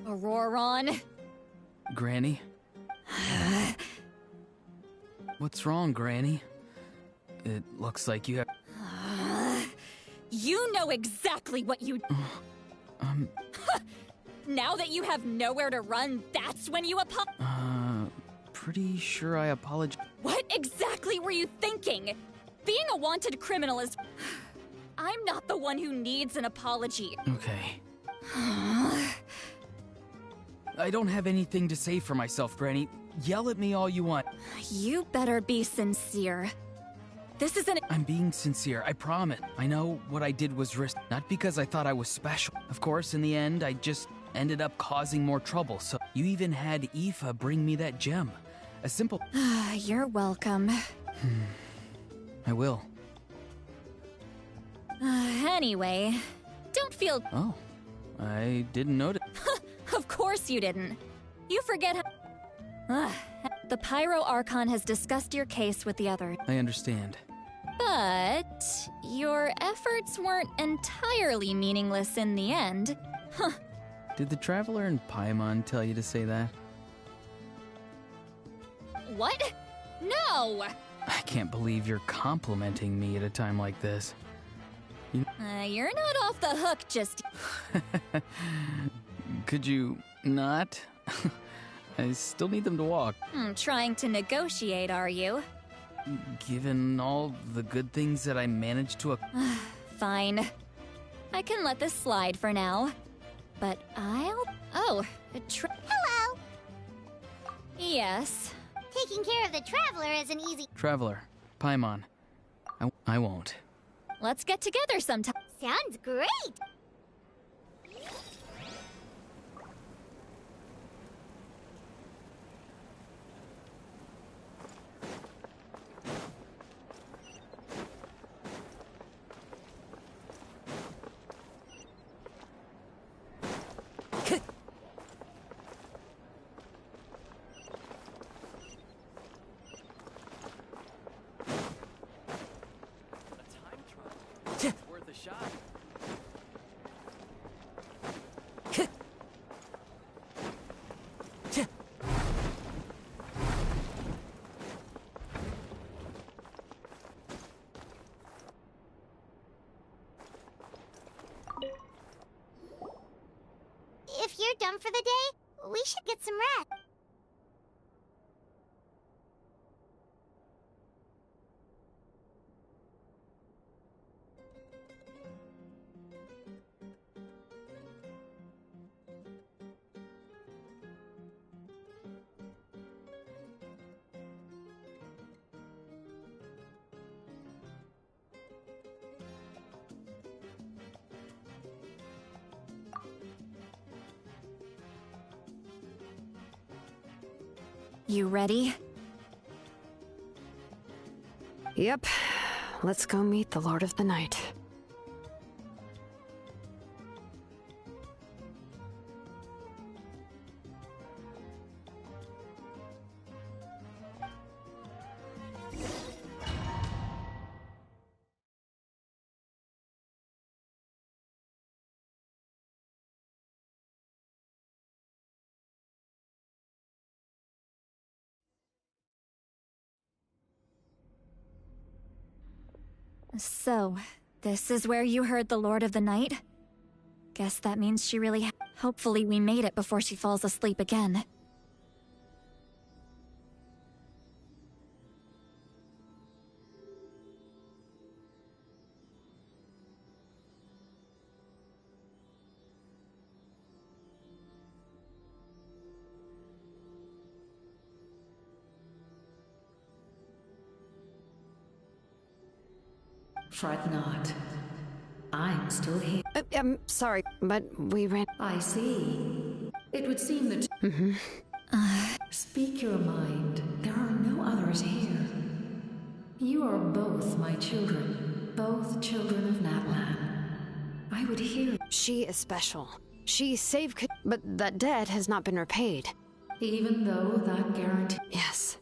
Auroron. Granny? What's wrong, Granny? It looks like you have... You know exactly what you... Now that you have nowhere to run, that's when you Pretty sure I apologize. What exactly were you thinking? Being a wanted criminal is... I'm not the one who needs an apology. Okay. I don't have anything to say for myself, Granny. Yell at me all you want. You better be sincere. This isn't... I'm being sincere, I promise. I know what I did was risky, not because I thought I was special. Of course, in the end, I just ended up causing more trouble, so... You even had Aoife bring me that gem. A simple... You're welcome. I will. Anyway, don't feel... Oh, I didn't notice. Of course you didn't. You forget how... The Pyro Archon has discussed your case with the others. I understand. But... your efforts weren't entirely meaningless in the end. Huh. Did the Traveler in Paimon tell you to say that? What? No! I can't believe you're complimenting me at a time like this. You're not off the hook just... Could you not? I still need them to walk. Trying to negotiate, are you? Given all the good things that I managed to... Fine. I can let this slide for now. But I'll... Oh, Hello! Yes. Taking care of the Traveler isn't easy. Traveler, Paimon. I won't. Let's get together sometime. Sounds great! Worth a shot. If you're done for the day, we should get some rest. You ready? Yep. Let's go meet the Lord of the Night. So, this is where you heard the Lord of the Night? Guess that means she really Hopefully we made it before she falls asleep again. Fret not. I'm still here. I'm sorry, but we ran. I see. It would seem that... Speak your mind. There are no others here. You are both my children. Both children of Natlan. I would hear... She is special. She saved... But that debt has not been repaid. Even though that guarantee... Yes.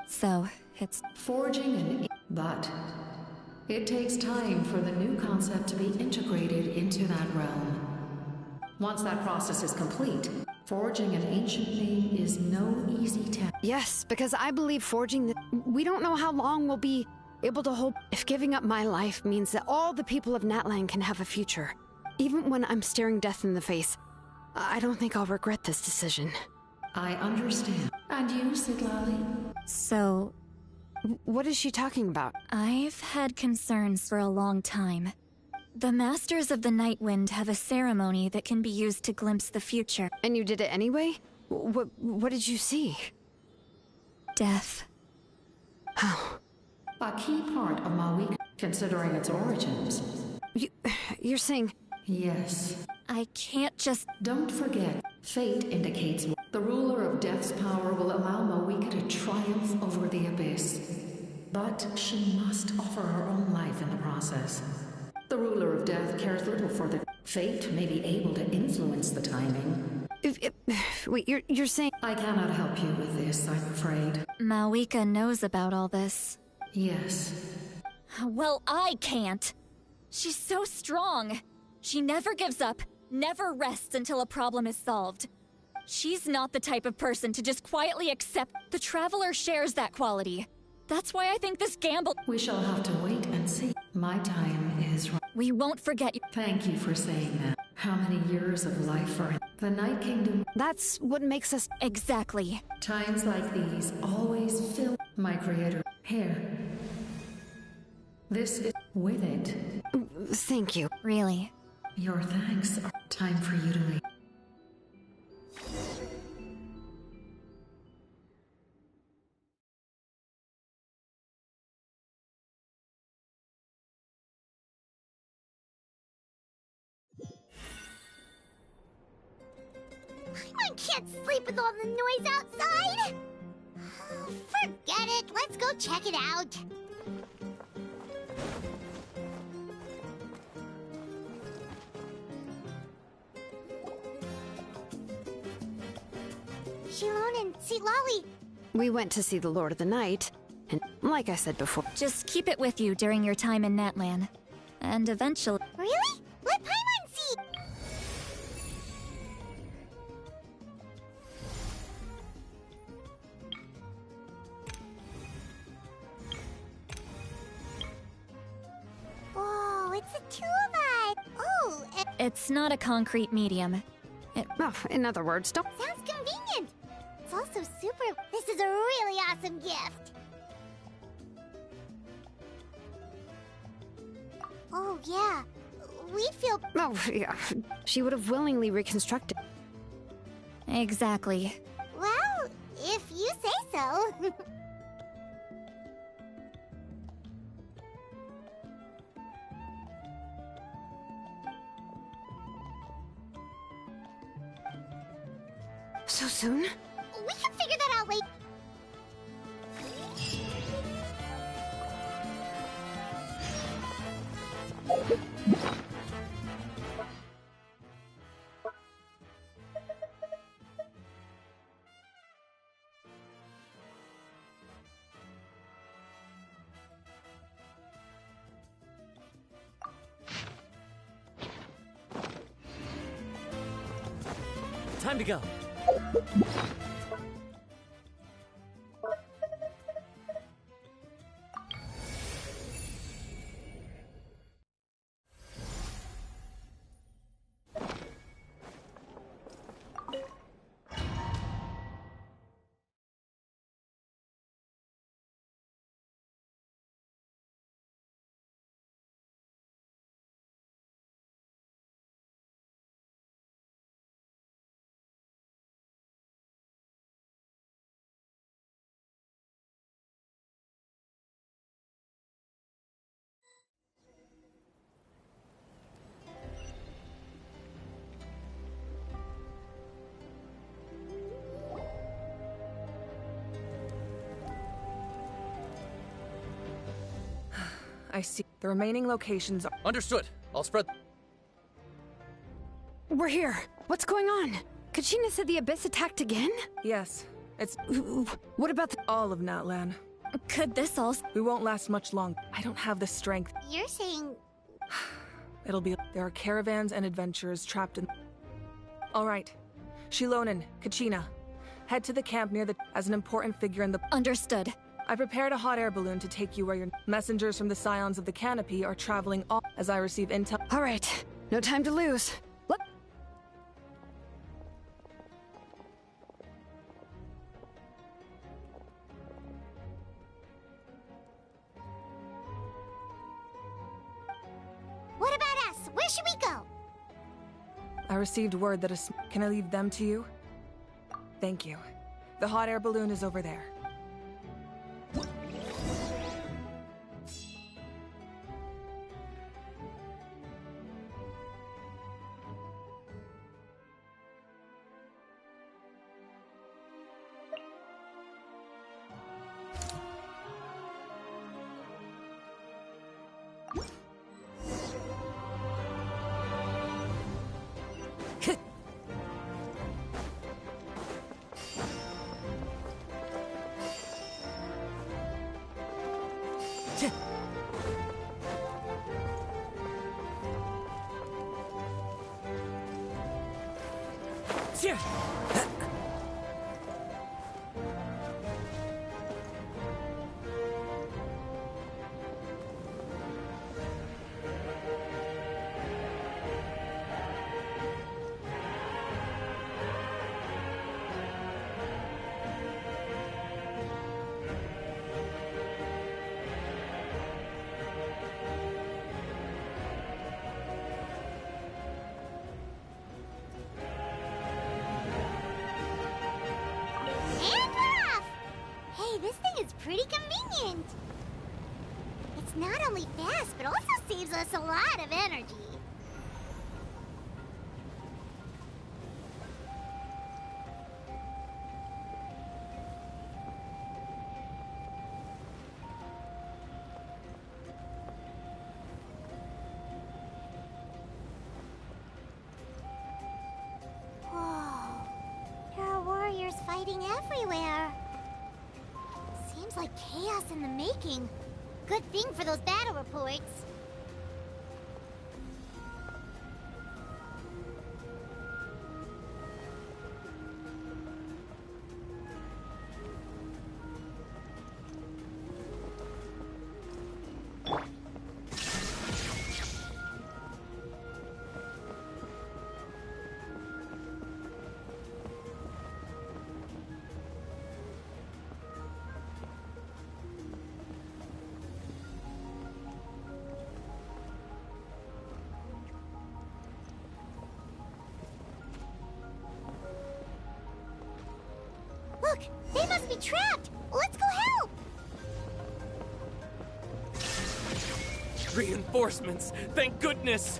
So, it's... Forging an... But... It takes time for the new concept to be integrated into that realm. Once that process is complete, forging an ancient name is no easy task. Yes, because I believe forging the... We don't know how long we'll be able to hold... If giving up my life means that all the people of Natlan can have a future, even when I'm staring death in the face, I don't think I'll regret this decision. I understand. And you, Siglali? So... What is she talking about? I've had concerns for a long time. The Masters of the Nightwind have a ceremony that can be used to glimpse the future. And you did it anyway? What did you see? Death. Oh. A key part of Mawika, considering its origins. You're saying... Yes. I can't just... Don't forget, fate indicates the ruler of Death's power will allow Mawika to triumph over the abyss. But she must offer her own life in the process. The ruler of Death cares little for the... Fate may be able to influence the timing. Wait, you're saying... I cannot help you with this, I'm afraid. Mawika knows about all this. Yes. Well, I can't. She's so strong. She never gives up, never rests until a problem is solved. She's not the type of person to just quietly accept. The Traveler shares that quality. That's why I think this gamble... We shall have to wait and see. My time is... We won't forget you. Thank you for saying that. How many years of life are in the Night Kingdom? That's what makes us... Exactly. Times like these always fill my creator. Here. This is... With it. Thank you. Really. Your thanks are... Time for you to leave. I can't sleep with all the noise outside! Forget it, let's go check it out. Shilon and Sitlali. We went to see the Lord of the Night, and like I said before... Just keep it with you during your time in Natlan. And eventually... Really? Let Paimon see! Whoa, it's the two of us! Oh, It's not a concrete medium. Oh, in other words, don't... Sounds convenient! It's also super... This is a really awesome gift! Oh, yeah. We'd feel... Oh, yeah. She would have willingly reconstructed. Exactly. Well, if you say so. So soon? We can figure that out later. Time to go. I see. The remaining locations are... Understood. I'll spread... We're here. What's going on? Kachina said the Abyss attacked again? Yes. It's... What about all of Natlan? Could this all... We won't last much longer. I don't have the strength. You're saying... It'll be... There are caravans and adventurers trapped in... All right. Shilonen, Kachina. Head to the camp near the... as an important figure in the... Understood. I prepared a hot air balloon to take you where your... Messengers from the Scions of the Canopy are traveling all... as I receive intel... All right. No time to lose. Look... What about us? Where should we go? I received word that Can I leave them to you? Thank you. The hot air balloon is over there. Pretty convenient. It's not only fast, but also saves us a lot of energy. Whoa. There are warriors fighting everywhere. Seems like chaos in the making. Good thing for those battle reports. Look, they must be trapped. Let's go help. Reinforcements! Thank goodness!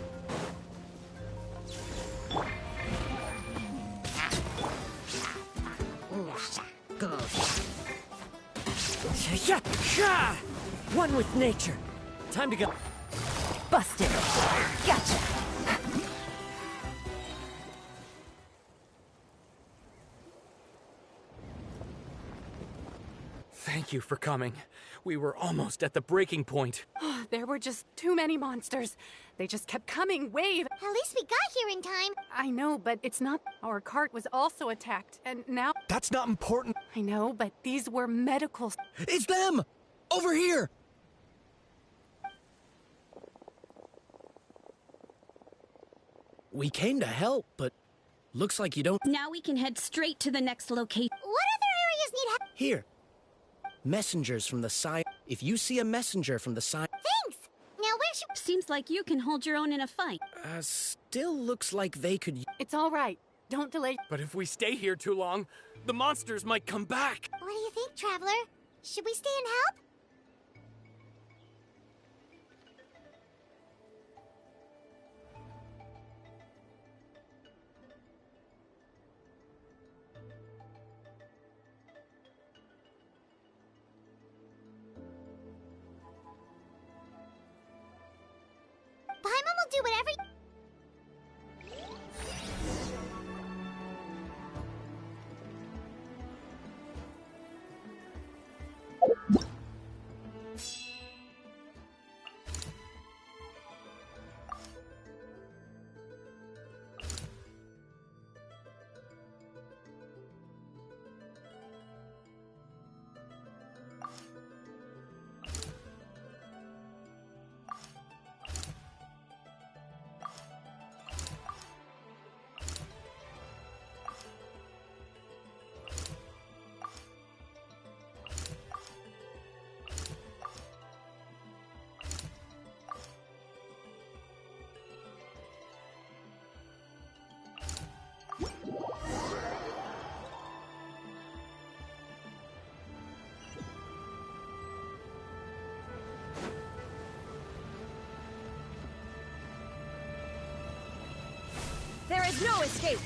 One with nature. Time to go. Busted. Gotcha. Thank you for coming. We were almost at the breaking point. There were just too many monsters. They just kept coming, wave. At least we got here in time. I know, but it's not. Our cart was also attacked, and now... That's not important. I know, but these were medical... It's them! Over here! We came to help, but looks like you don't... Now we can head straight to the next location. What other areas need help? Here. Messengers from the side. If you see a messenger from the side... Thanks! Now where should... Seems like you can hold your own in a fight. Still looks like they could... It's all right. Don't delay... But if we stay here too long, the monsters might come back. What do you think, Traveler? Should we stay and help? is no escape!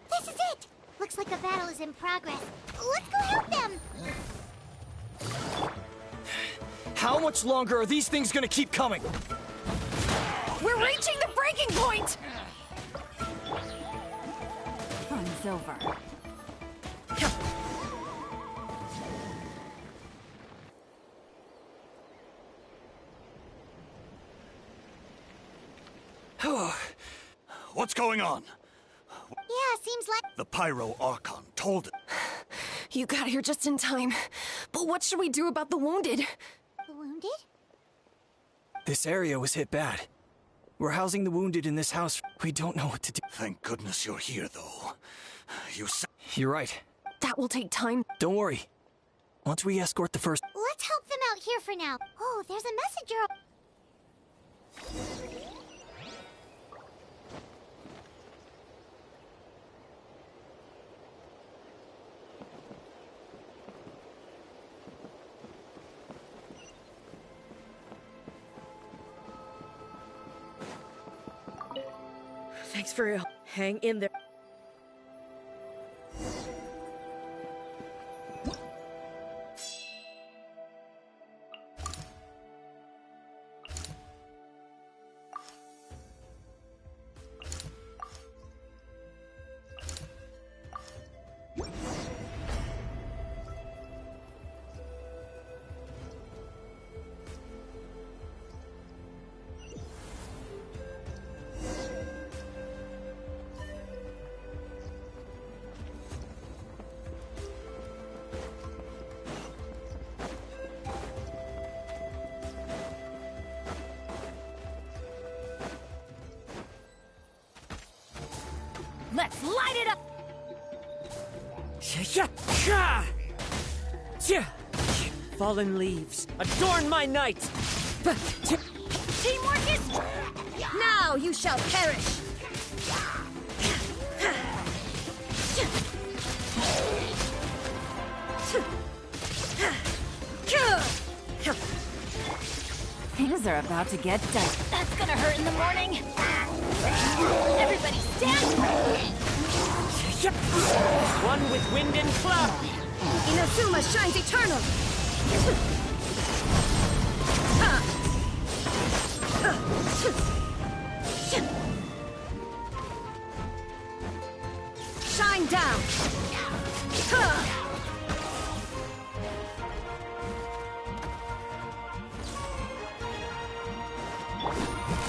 This is it! Looks like a battle is in progress. Let's go help them! How much longer are these things gonna keep coming? We're reaching the breaking point! Fun's over. What's going on? Yeah, seems like... The Pyro Archon told it. You got here just in time. But what should we do about the wounded? The wounded? This area was hit bad. We're housing the wounded in this house. We don't know what to do. Thank goodness you're here, though. You're right. That will take time. Don't worry. Once we escort the first... Let's help them out here for now. Oh, there's a messenger. Thanks for your help. Hang in there. Let's light it up! Fallen leaves, adorn my night! Teamwork is... Now you shall perish! Things are about to get done. That's gonna hurt in the morning! Everybody stand! One with wind and cloud! Inazuma shines eternal! Shine down!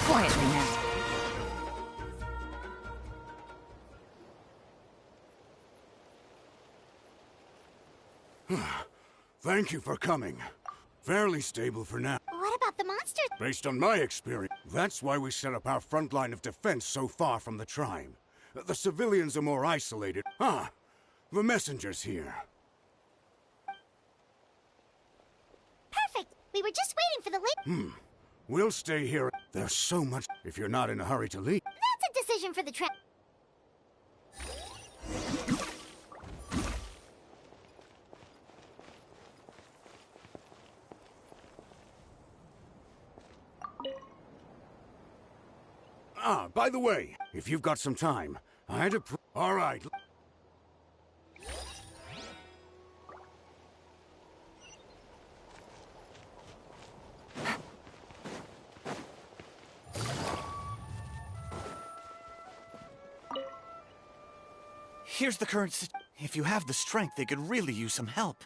Quietly now. Thank you for coming. Fairly stable for now. What about the monsters? Based on my experience, that's why we set up our front line of defense so far from the tribe. The civilians are more isolated. Ah, the messenger's here. Perfect! We were just waiting for the We'll stay here. There's so much if you're not in a hurry to leave. That's a decision for the trip. Ah, by the way, if you've got some time, I had a all right. Here's the current If you have the strength, they could really use some help.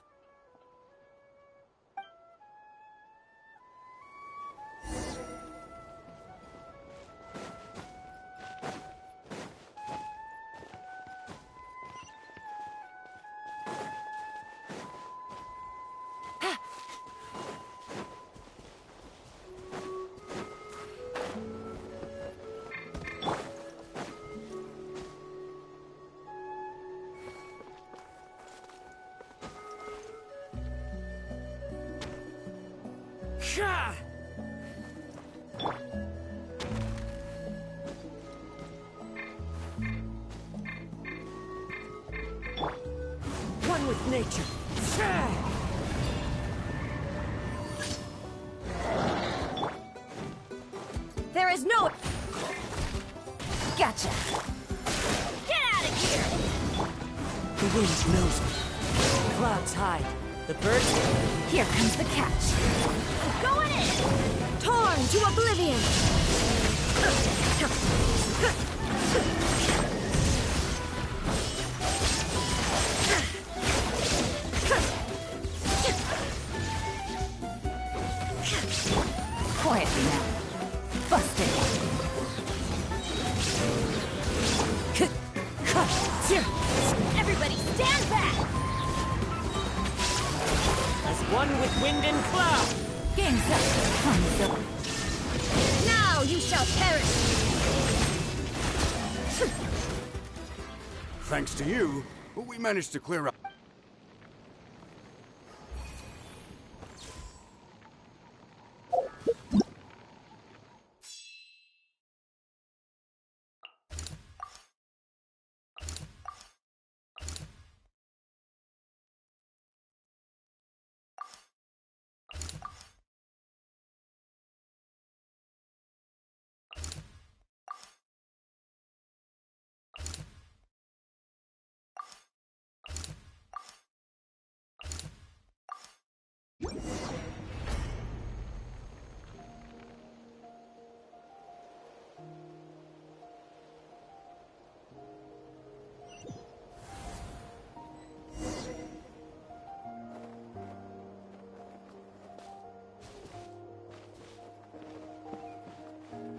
One with nature. There is no... Gotcha. Get out of here! The wind knows me. Clouds hide. The birds... Here comes the catch. I'm going in! Torn to oblivion! Quietly now. Busted. Everybody stand back! As one with wind and cloud! Game's up. Now you shall perish! Thanks to you, we managed to clear up.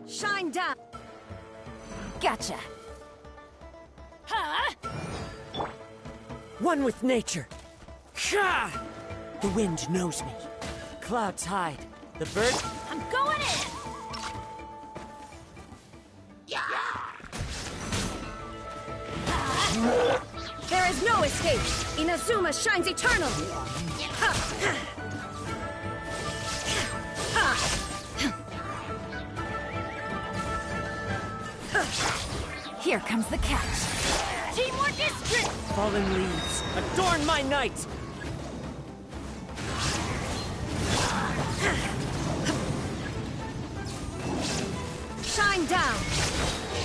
Shine down! Gotcha. Huh? One with nature. The wind knows me. Clouds hide. The birds... I'm going in! There is no escape! Inazuma shines eternal! Here comes the catch. Teamwork is strict! Fallen leaves, adorn my night! Shine down!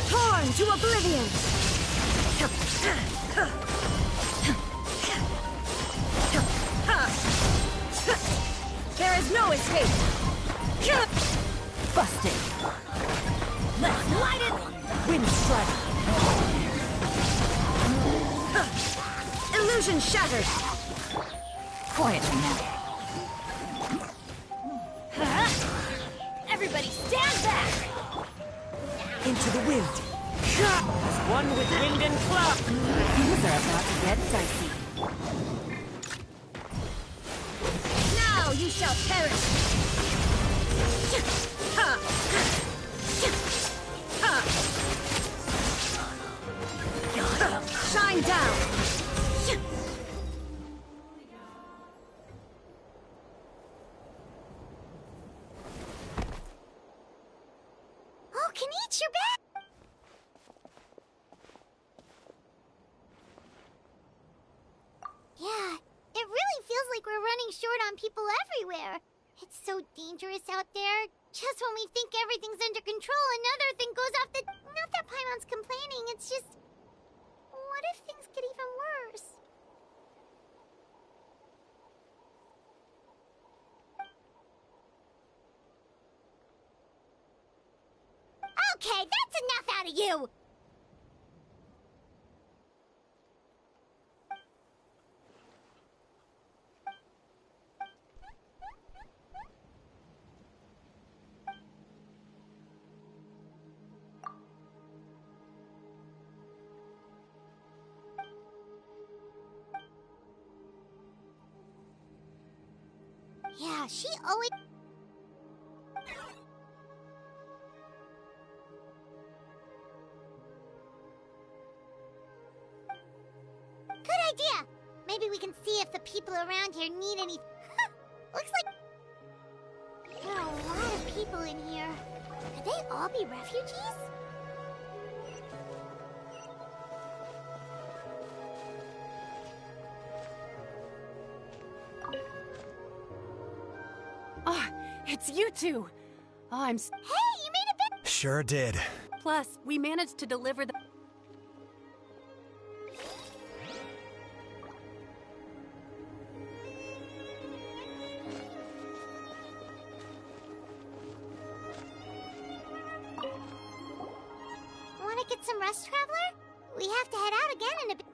Torn to oblivion! There is no escape! Busted! Let's light it! Wind strike! Illusion shattered! Quietly now. Everybody stand back! Into the wind! As one with wind and cloud! Things are about to get dicey. Now you shall perish! Shine down! Oh, Kenichi, you're back! Yeah, it really feels like we're running short on people everywhere. It's so dangerous out there. Just when we think everything's under control, another thing goes off the... Not that Paimon's complaining, it's just... What if things get even worse? Okay, that's enough out of you! Yeah, she always... Good idea! Maybe we can see if the people around here need any... Looks like... There are a lot of people in here. Could they all be refugees? Oh, it's you two! Oh, Hey, you made a bit... Sure did. Plus, we managed to deliver the... Wanna get some rest, Traveler? We have to head out again in a bit.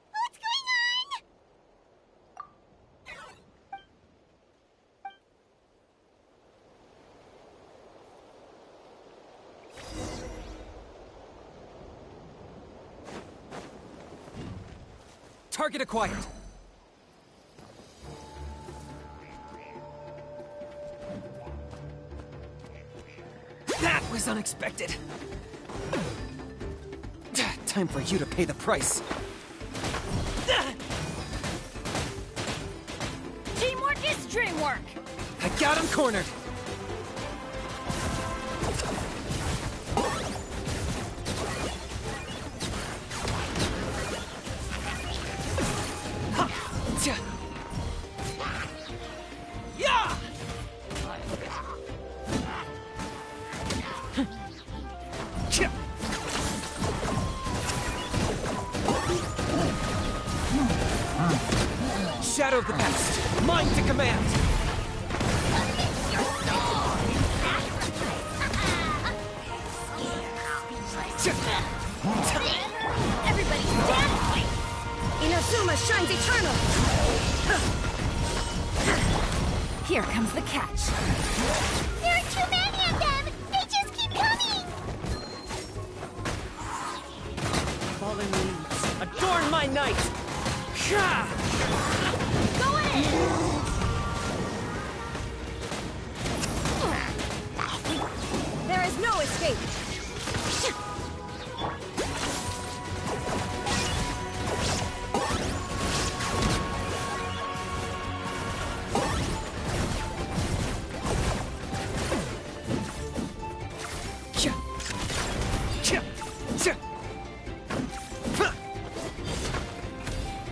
What's going on? Target acquired. That was unexpected. Time for you to pay the price. Teamwork is dreamwork! I got him cornered. Yeah! Shadow of the past, mine to command. Everybody stand! Inazuma shines eternal! Here comes the catch. There are too many of them! They just keep coming! Fallen leaves, adorn my night! Go in! There is no escape!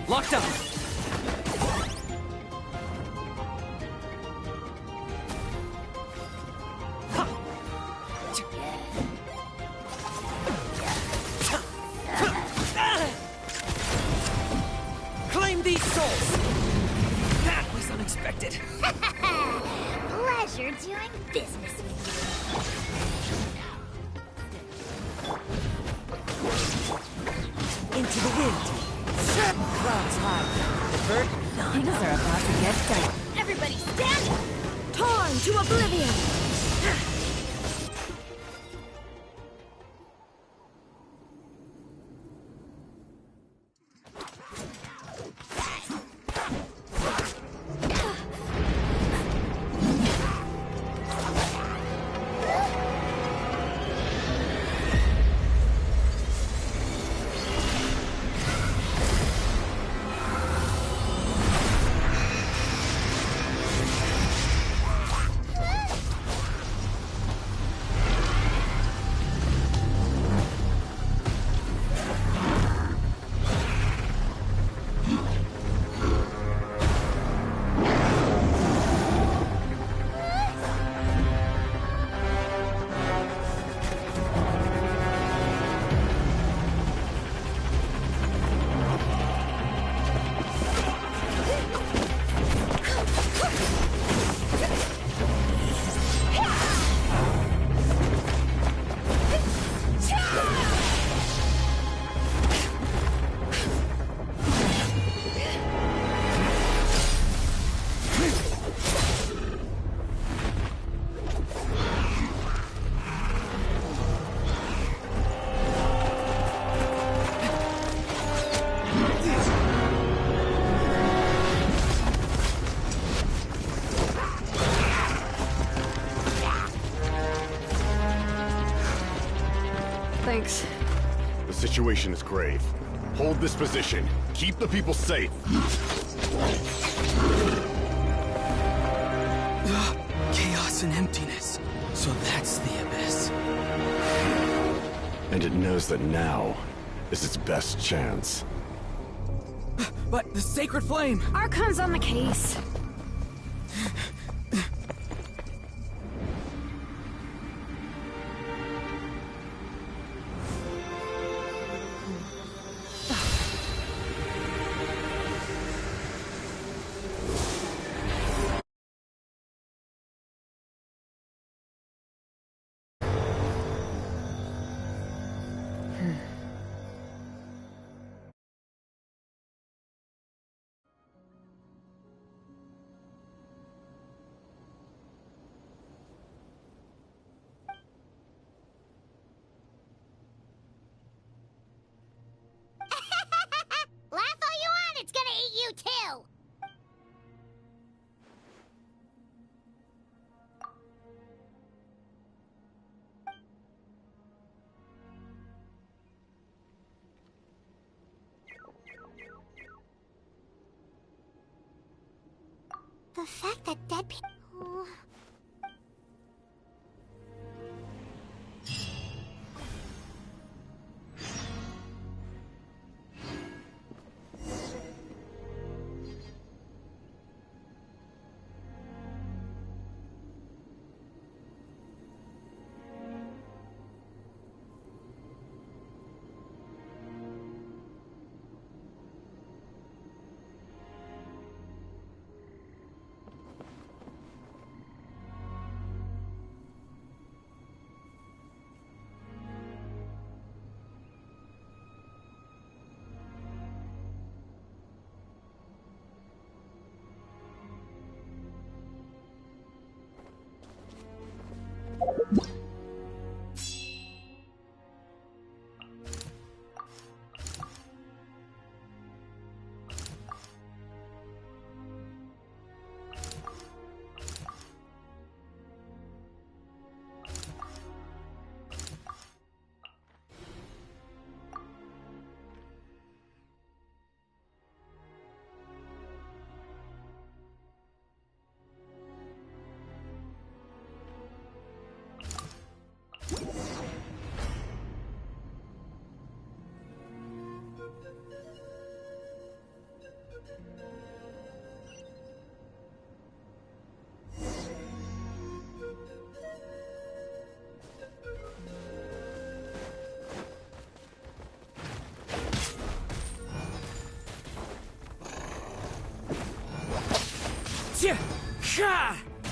Locked up. Claim these souls. That was unexpected. Pleasure doing business with Into the wind! Clouds high. The bird... Things are about to get dicey. Everybody stand! Torn to oblivion! Thanks. The situation is grave. Hold this position. Keep the people safe. Chaos and emptiness. So that's the abyss. And it knows that now is its best chance. But the sacred flame! Archon's on the case. Laugh all you want, it's gonna eat you too! The fact that dead people...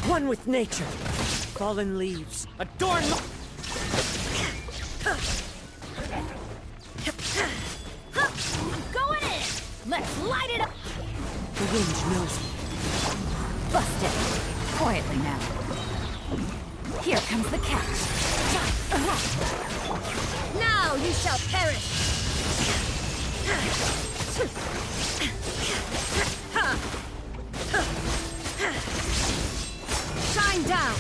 One with nature. Fallen leaves. Adorn. I'm going in! Let's light it up! The wind knows me. Bust it. Quietly now. Here comes the catch. Now you shall perish! Shine down!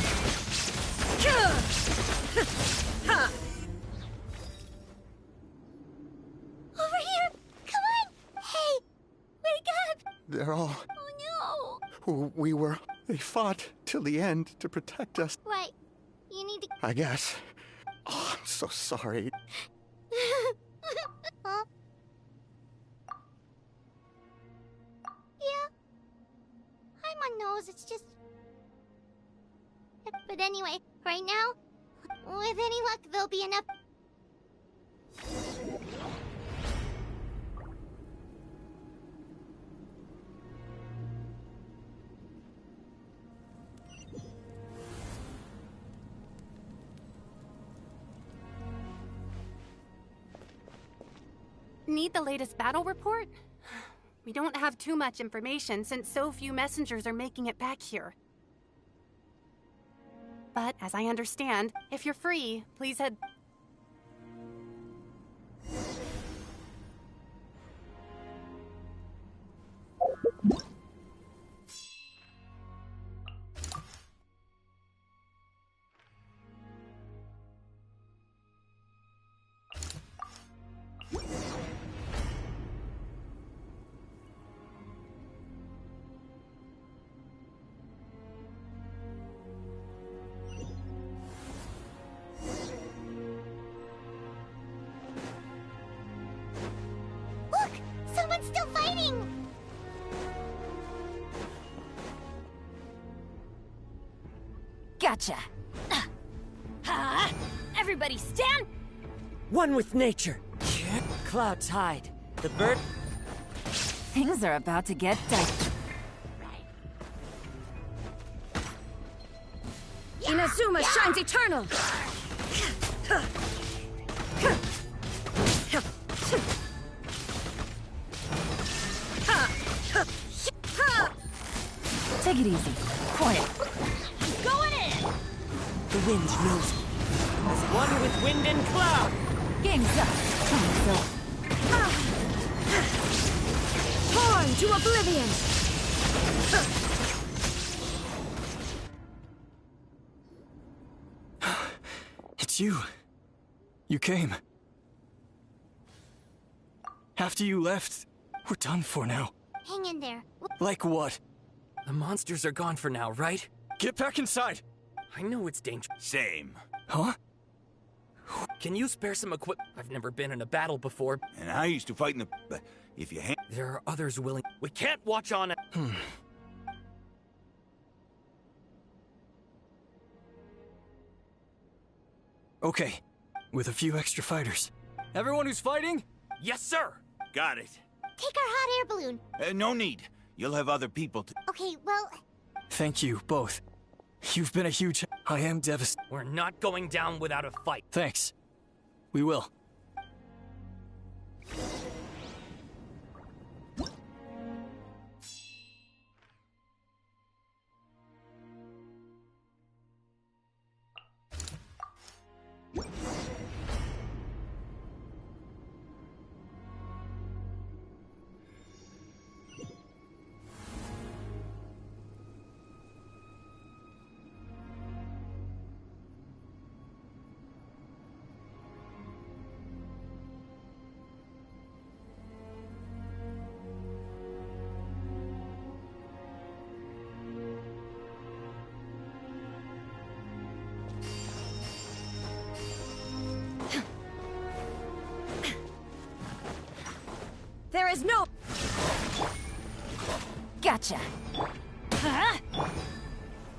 Over here! Come on! Hey! Wake up! They're all... Oh who we were. They fought till the end to protect us. no! What? You need to... I guess. Oh, I'm so sorry. Huh? Yeah. I'm on nose, it's just... But anyway, right now, with any luck, there'll be enough... Need the latest battle report? We don't have too much information since so few messengers are making it back here. But, as I understand, if you're free, please head... Gotcha. Everybody stand! One with nature. Clouds hide. The bird... Things are about to get dicey. Inazuma shines eternal! Take it easy. Quiet. Going in! The wind knows me. As one with wind and cloud. Game's up. Torn to oblivion! It's you. You came. After you left, we're done for now. Hang in there. Like what? The monsters are gone for now, right? Get back inside! I know it's dangerous. Same. Huh? Can you spare some equipment? I've never been in a battle before. And I used to fight in the... But if you hang... There are others willing... We can't watch on it. Okay. With a few extra fighters. Everyone who's fighting? Yes, sir! Got it. Take our hot air balloon. No need. You'll have other people to... Okay, well... Thank you, both. You've been a huge... I am devastated. We're not going down without a fight. Thanks. We will. There is no... Gotcha.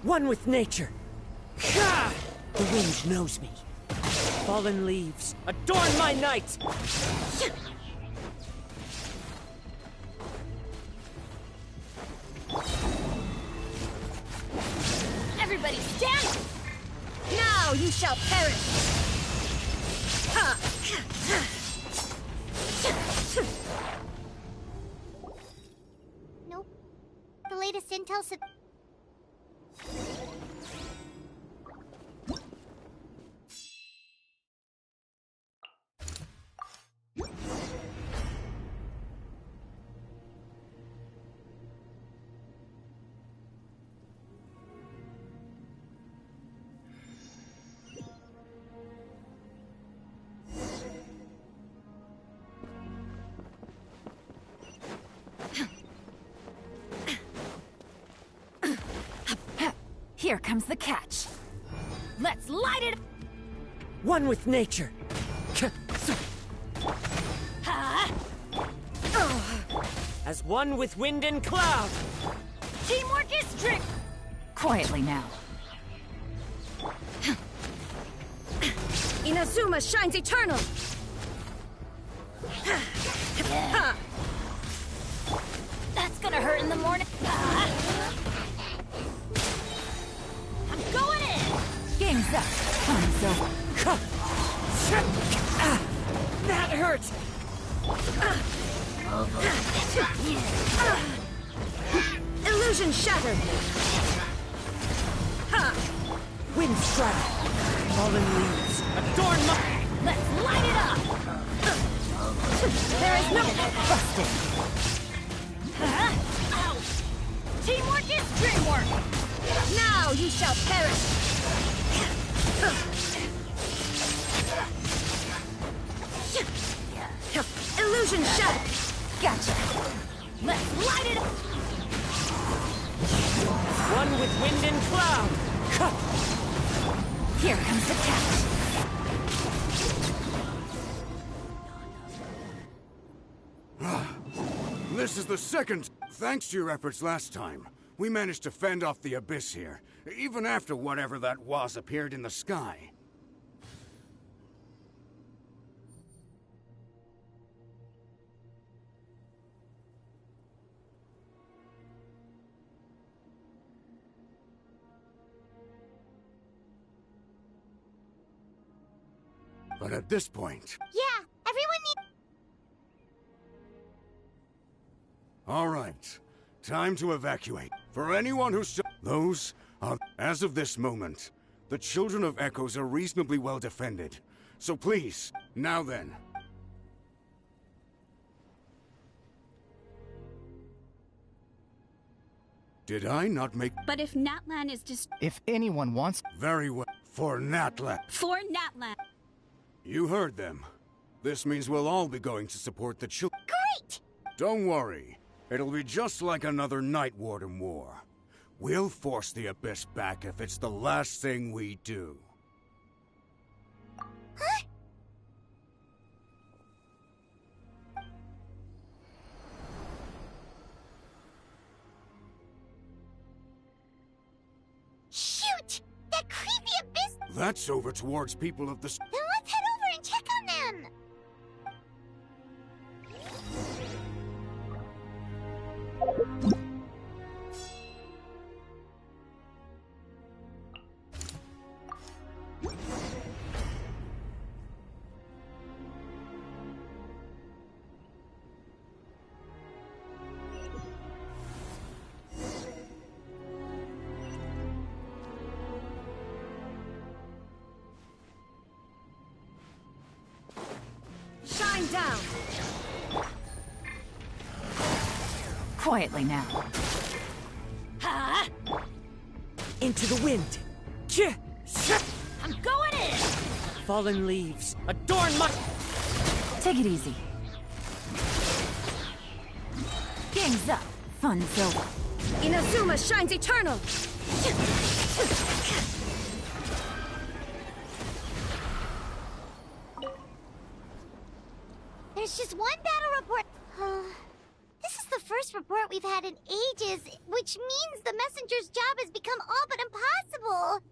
One with nature. The wind knows me. Fallen leaves, adorn my night! Everybody stand! Now you shall perish! Nope. The latest intel said... Here comes the catch. Let's light it! One with nature. As one with wind and cloud. Teamwork is strict! Quietly now. Inazuma shines eternal! That's gonna hurt in the morning. I'm going in! Game's up. Time's over. That hurt! Illusion shattered! Wind strike. Fallen leaves, adorn my... Let's light it up! There is no... Busted. Ouch! Teamwork is dreamwork! Now you shall perish! Illusion shattered! Gotcha. Let's light it up! One with wind and cloud. Here comes the catch. This is the second. Thanks to your efforts last time, We managed to fend off the abyss here, even after whatever that was appeared in the sky. But at this point... Yeah, everyone needs... All right. Time to evacuate. For anyone who's still... Those are... As of this moment, the Children of Echoes are reasonably well defended. So please, now then. Did I not make... But if Natlan is just... If anyone wants... Very well. For Natlan. For Natlan. You heard them. This means we'll all be going to support the children. Great! Don't worry. It'll be just like another Night Warden war. We'll force the Abyss back if it's the last thing we do. Huh? Shoot! That creepy abyss... That's over towards people of the... Then let's head over and check on them! Shine down! Quietly now. Ha! Into the wind! I'm going in! Fallen leaves, adorn my... Take it easy. Game's up. Fun's over. Inazuma shines eternal! There's just one battle report. This is the first report we've had in ages, which means the messenger's job has become all but impossible.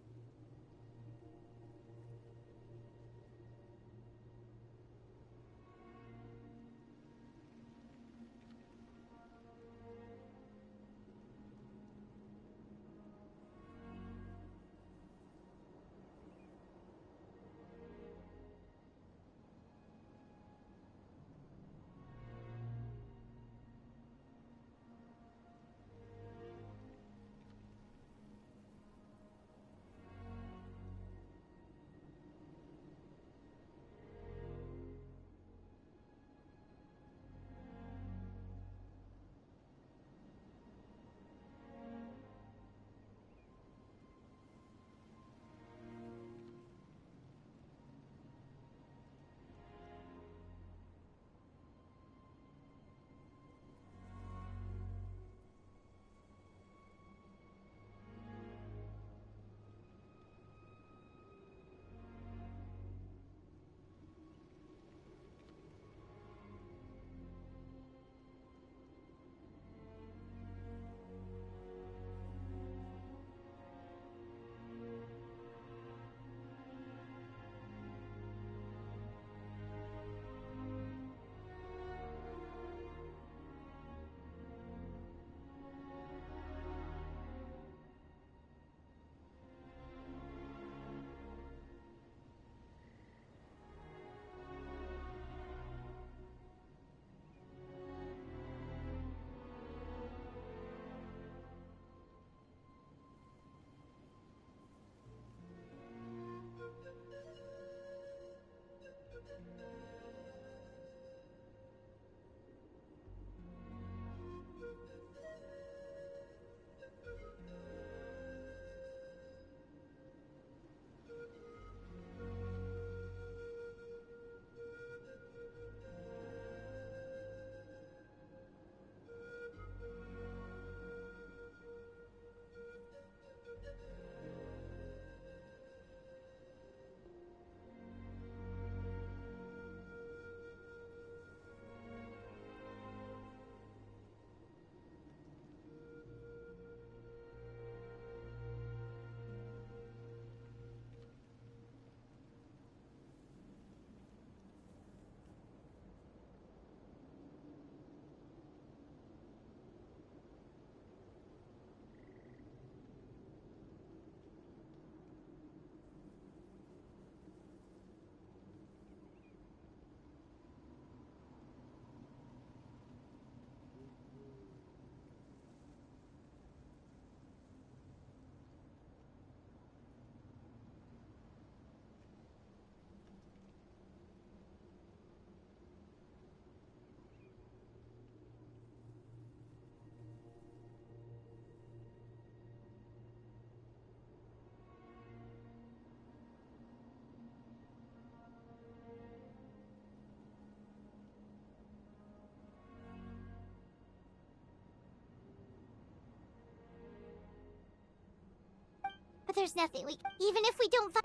But there's nothing we... Even if we don't find...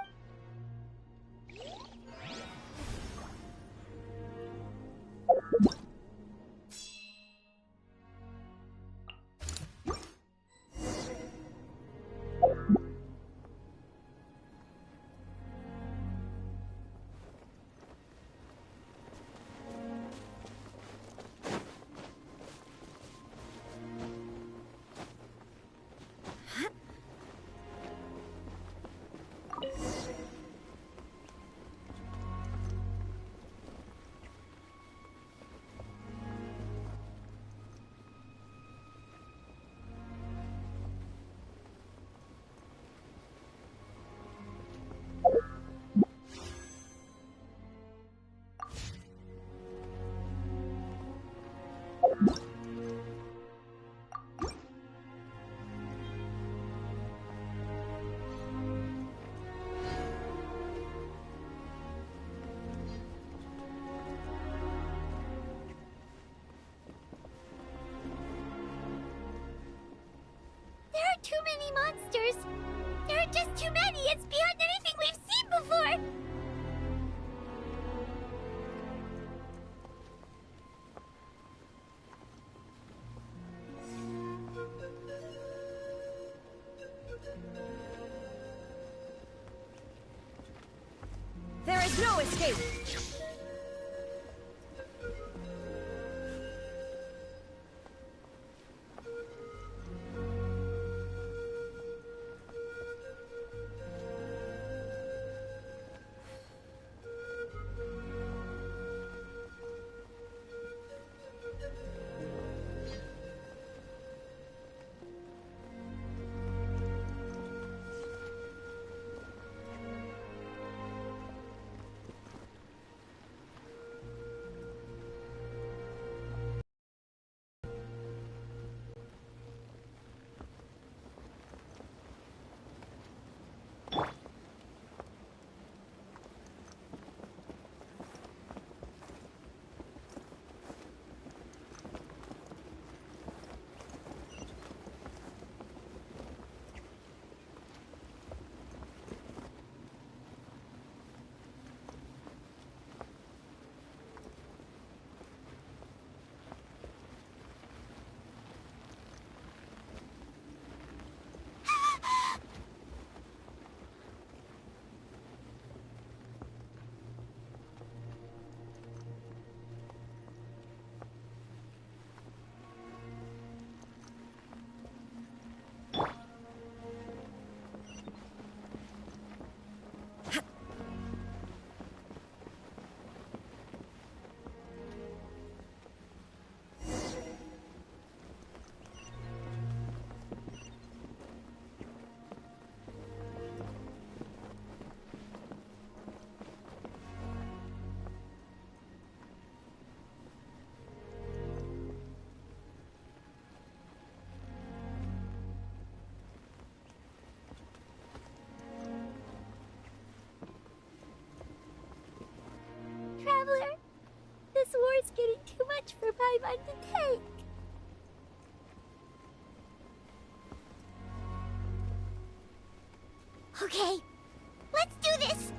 There are too many monsters. There are just too many. It's beyond anything we've seen before. There is no escape! Traveler, this war's getting too much for Paimon to take. Okay, let's do this!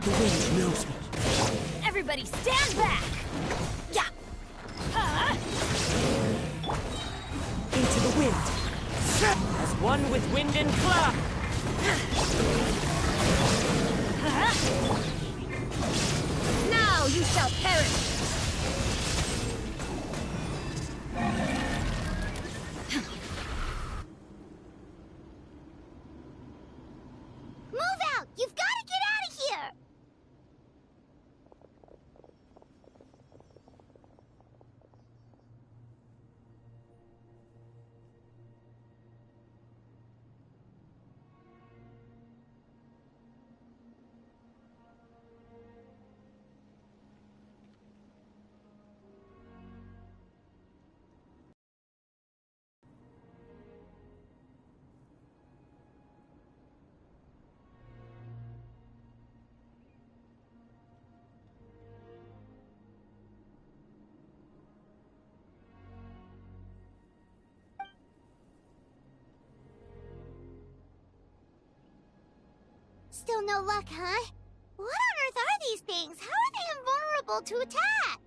The wind knows me. Everybody stand back! Yeah! Into the wind. As one with wind and cloud. Now you shall perish! Move out! You've got to get out of here! Still no luck, huh? What on earth are these things? How are they invulnerable to attack?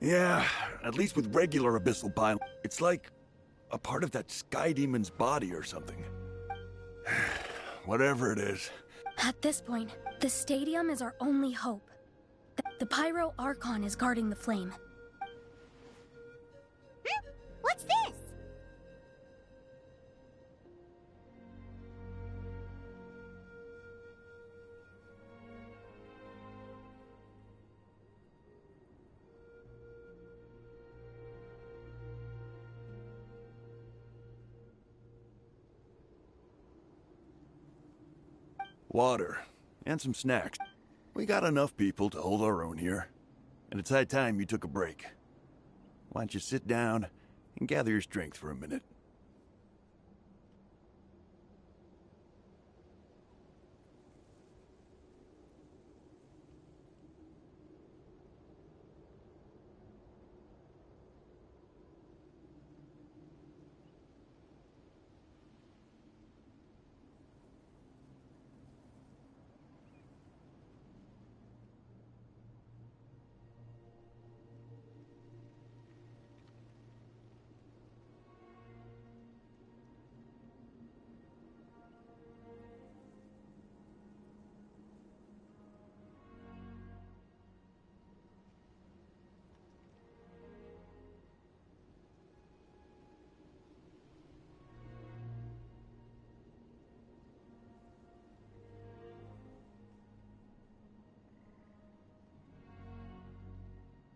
Yeah, at least with regular abyssal bile, it's like a part of that sky demon's body or something. Whatever it is. At this point, the stadium is our only hope. The Pyro Archon is guarding the flame. What's this? Water, and some snacks. We got enough people to hold our own here, and it's high time you took a break. Why don't you sit down and gather your strength for a minute?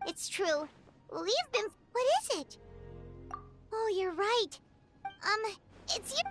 It's true. We've been... What is it? Oh, you're right. It's you...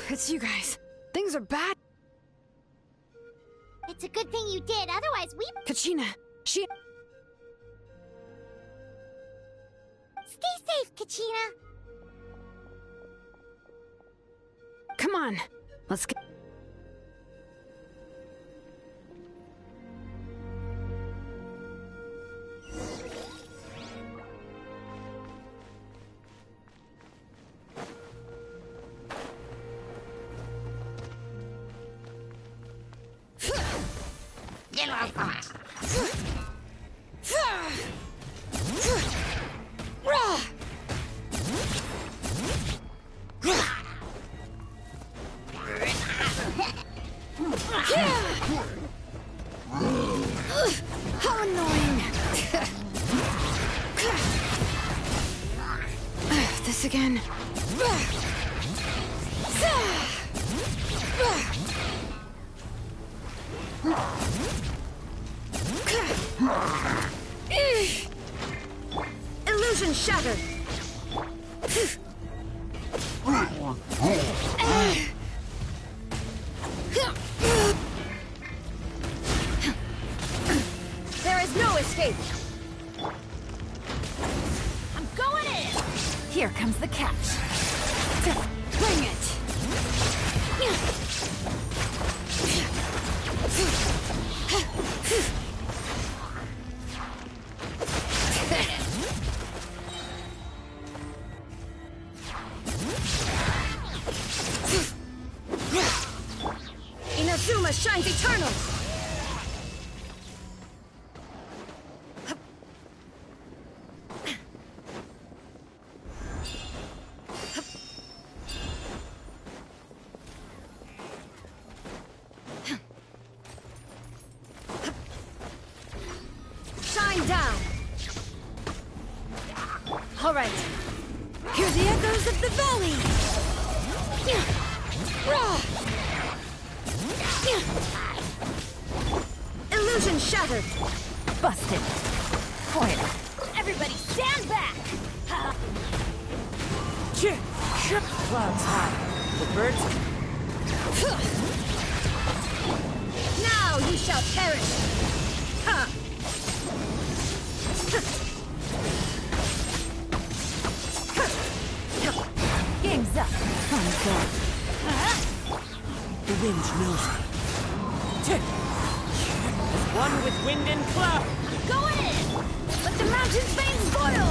It's you guys. Things are bad. It's a good thing you did, otherwise we... Kachina, she... Stay safe, Kachina. Come on, let's get... How annoying! This again. Illusion shattered! There is no escape! I'm going in! Here comes the catch. Bring it! Inazuma shines eternal! Shine down! All right. Hear the echoes of the valley! Illusion shattered! Busted. Foil. Everybody stand back! Clouds high. The birds... Now you shall perish! Ha! Game's up. Fun going. The wind knows me. As one with wind and cloud. Go in! Let the mountain's veins boil!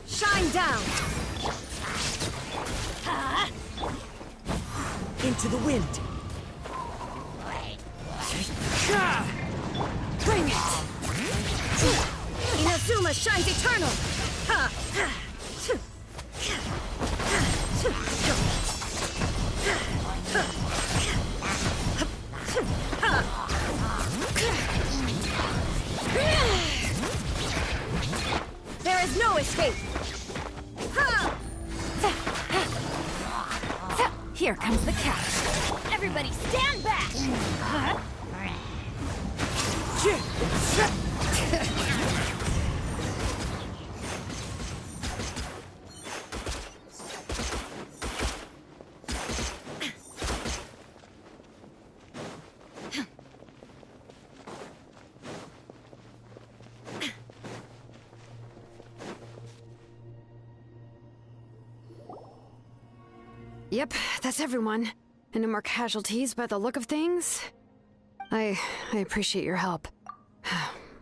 Shine down! Into the wind. Bring it! Inazuma shines eternal! Ha! There is no escape! Here comes the catch. Everybody stand back! Yep, that's everyone. And no more casualties by the look of things. I appreciate your help.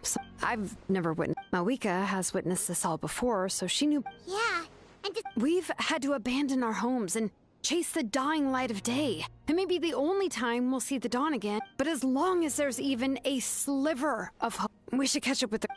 So, I've never witnessed... Mawika has witnessed this all before, so she knew... Yeah, and We've had to abandon our homes and chase the dying light of day. It may be the only time we'll see the dawn again, but as long as there's even a sliver of hope, we should catch up with the...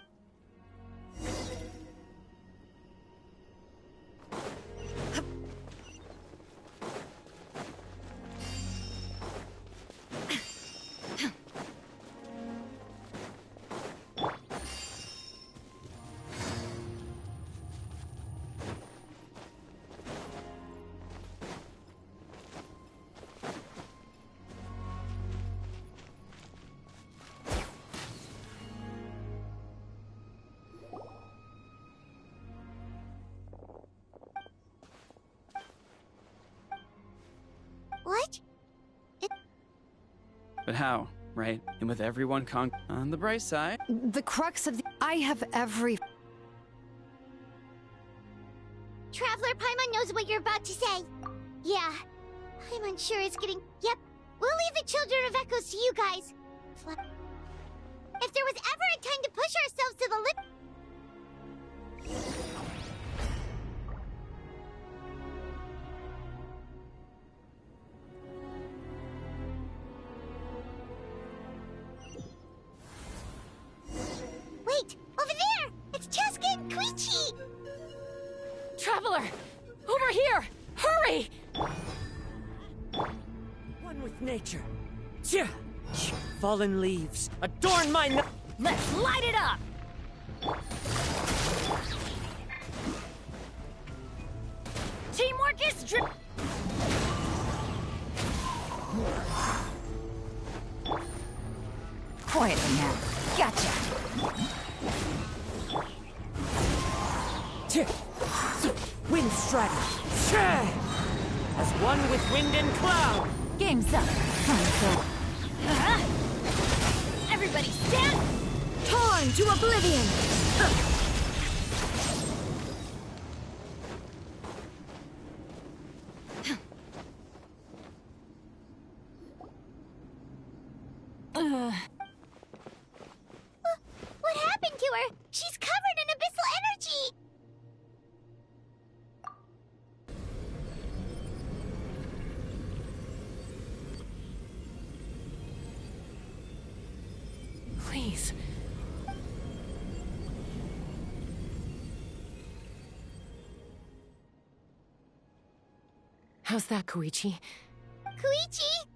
But how, right? And with everyone on the bright side... The crux of the... I have every... Traveler, Paimon knows what you're about to say. Yeah, Paimon sure is getting... Yep, we'll leave the Children of Echoes to you guys. If there was ever a time to push ourselves to the limit... Wait! Over there! It's Cheska and Koichi! Traveler! Over here! Hurry! One with nature. Tja! Fallen leaves, adorn my night! Let's light it up! Teamwork is Quietly now. Gotcha! Wind Strider! As one with wind and cloud! Game's up. Everybody stand! Torn to oblivion! What happened to her? She's covered in abyssal energy! Please. How's that, Koichi? Koichi?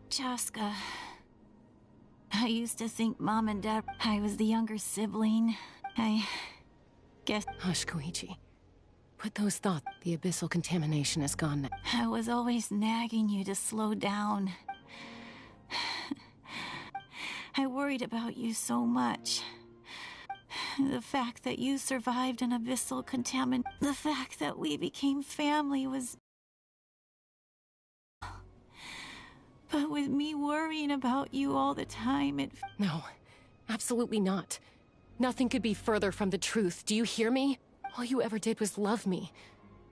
Cheska. I used to think Mom and Dad... I was the younger sibling. I guess... Hush, Koichi. Put those thoughts... The abyssal contamination is gone now. I was always nagging you to slow down. I worried about you so much. The fact that you survived an abyssal contamination... The fact that we became family was... But with me worrying about you all the time, it... No, absolutely not. Nothing could be further from the truth. Do you hear me? All you ever did was love me.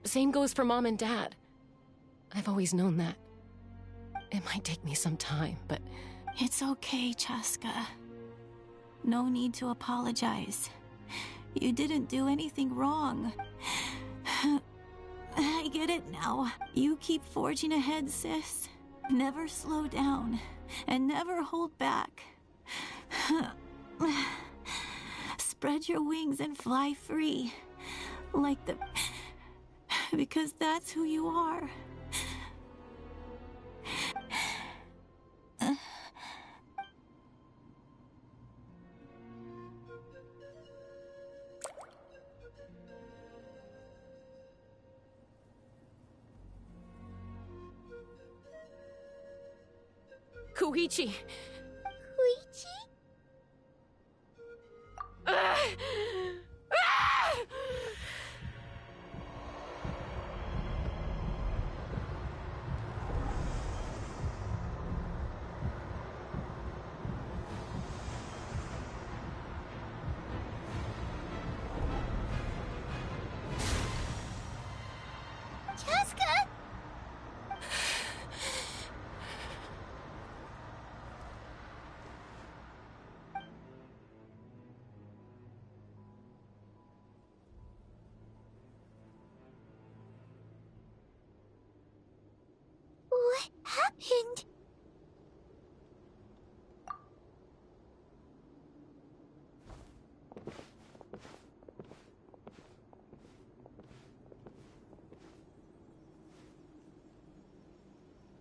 Same goes for Mom and Dad. I've always known that. It might take me some time, but... It's okay, Cheska. No need to apologize. You didn't do anything wrong. I get it now. You keep forging ahead, sis. Never slow down, and never hold back. Spread your wings and fly free. Like the... Because that's who you are. Koichi! Koichi? Cheska? What happened?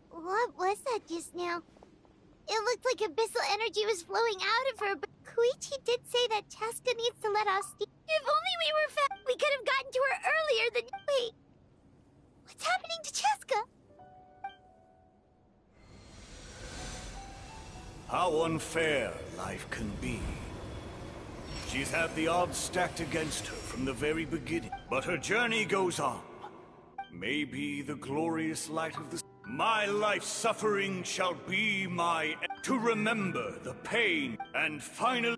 What was that just now? It looked like abyssal energy was flowing out of her, but Koichi did say that Cheska needs to let off steam. If only we were fast, we could have gotten to her earlier than... Wait, what's happening to Cheska? How unfair life can be. She's had the odds stacked against her from the very beginning, but her journey goes on. Maybe the glorious light of the... My life suffering shall be my... to remember the pain and finally...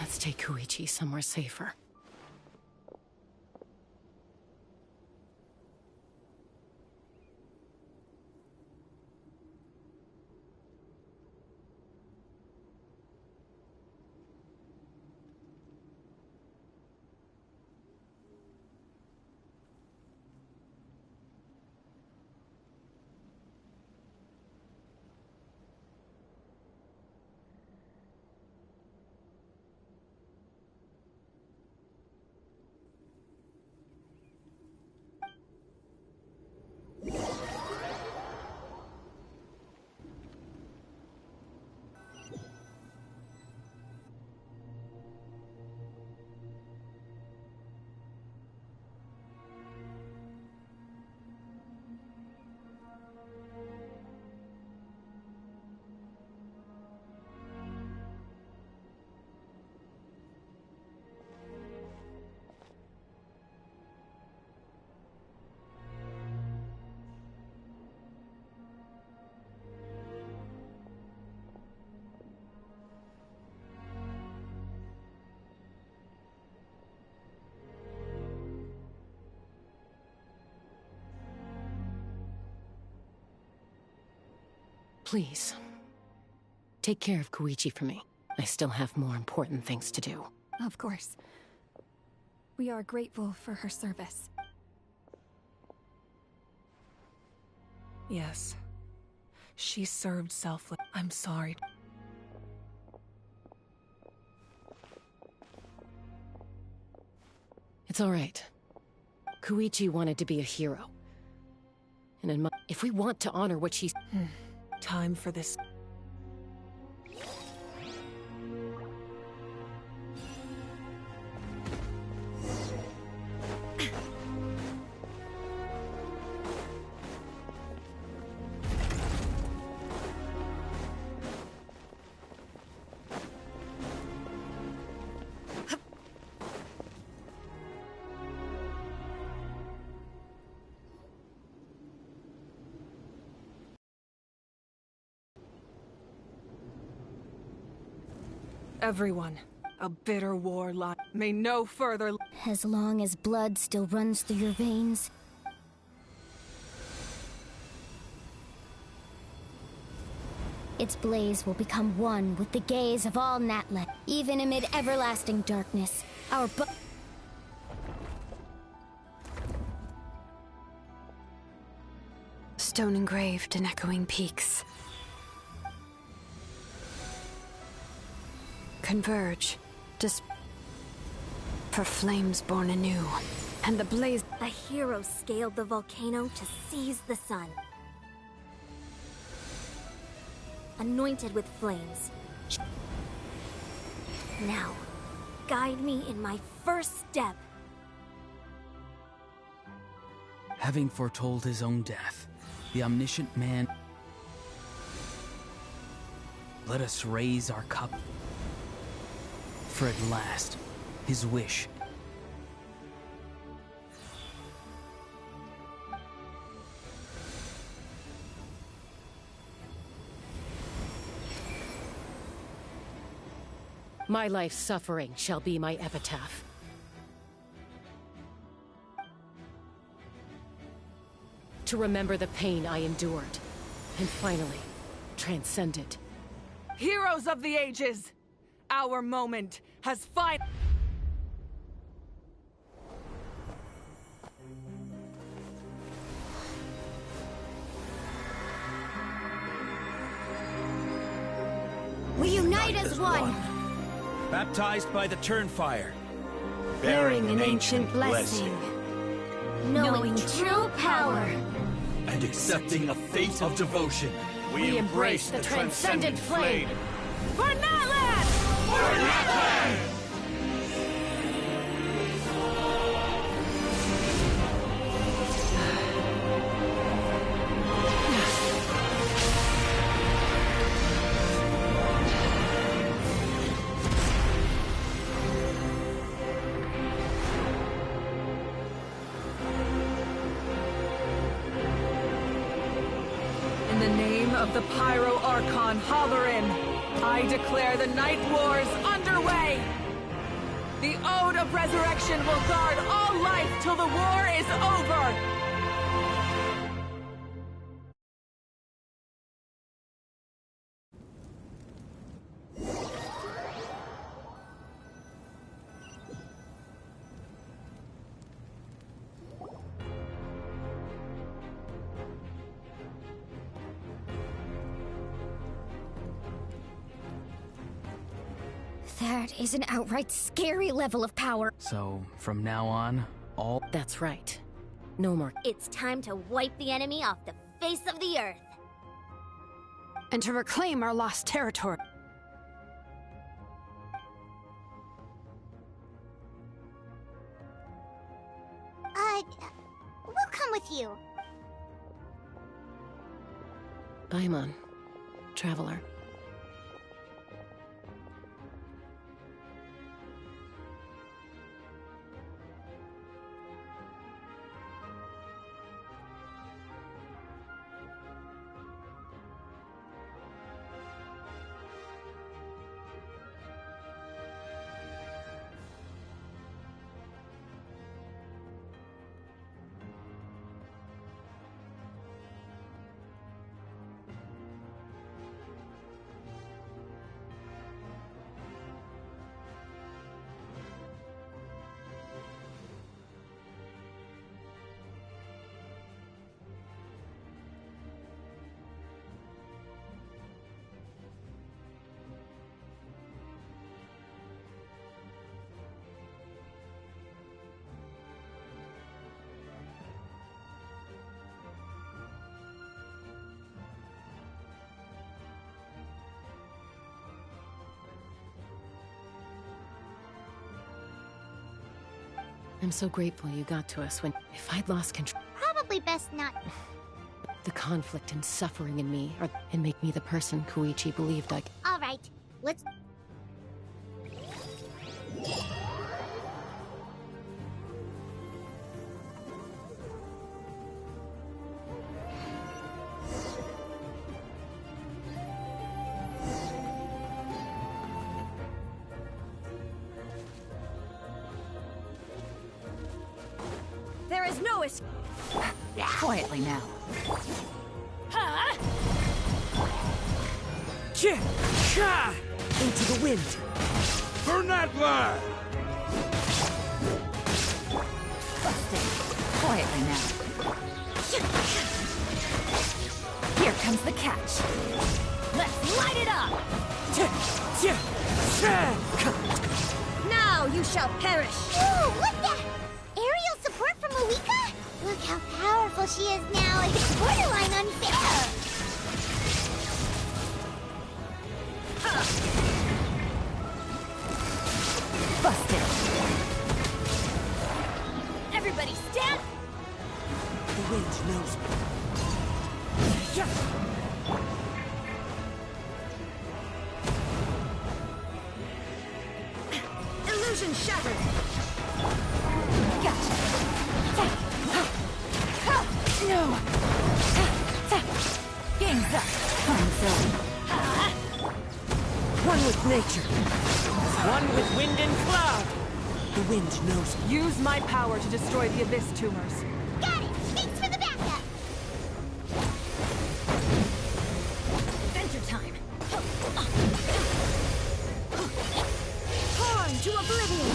Let's take Koichi somewhere safer. Please, take care of Koichi for me. I still have more important things to do. Of course. We are grateful for her service. Yes. She served selfless. I'm sorry. It's all right. Koichi wanted to be a hero. And if we want to honor what she's... Time for this. Everyone, a bitter war lie. May no further... As long as blood still runs through your veins. Its blaze will become one with the gaze of all Natlan. Even amid everlasting darkness, our Stone engraved in echoing peaks. Converge, for flames born anew, and the blaze... A hero scaled the volcano to seize the sun. Anointed with flames. Now, guide me in my first step. Having foretold his own death, the omniscient man... Let us raise our cup. For at last, his wish. My life's suffering shall be my epitaph. To remember the pain I endured, and finally, transcend it. Heroes of the ages! Our moment has finally... We unite as one! Baptized by the Turnfire. Bearing an ancient blessing. Knowing true power. And accepting a fate of devotion. We embrace the transcendent flame. For Natlan! For Natlan! the name of the Pyro Archon Halloran, I declare the Night Wars underway! The Ode of Resurrection will guard all life till the war is over! That is an outright scary level of power. So, from now on, all... That's right. No more. It's time to wipe the enemy off the face of the earth. And to reclaim our lost territory. We'll come with you. Paimon, traveler. I'm so grateful you got to us when... If I'd lost control... Probably best not. The conflict and suffering in me and make me the person Koichi believed I... All right, let's... There is no escape. Quietly now. Into the wind. For Natlan! Busted. Quietly now. Here comes the catch. Let's light it up! Now you shall perish! Ooh, what's that? Aerial support from Malika? Look how powerful she is now. It's borderline unfair. Busted. Everybody stand! The wind knows me. Illusion shattered! Gotcha. No. Game's up. Fun zone. One with nature. One with wind and cloud. The wind knows me. Use my power to destroy the Abyss tumors. Got it! Thanks for the backup! Adventure time! Torn to oblivion!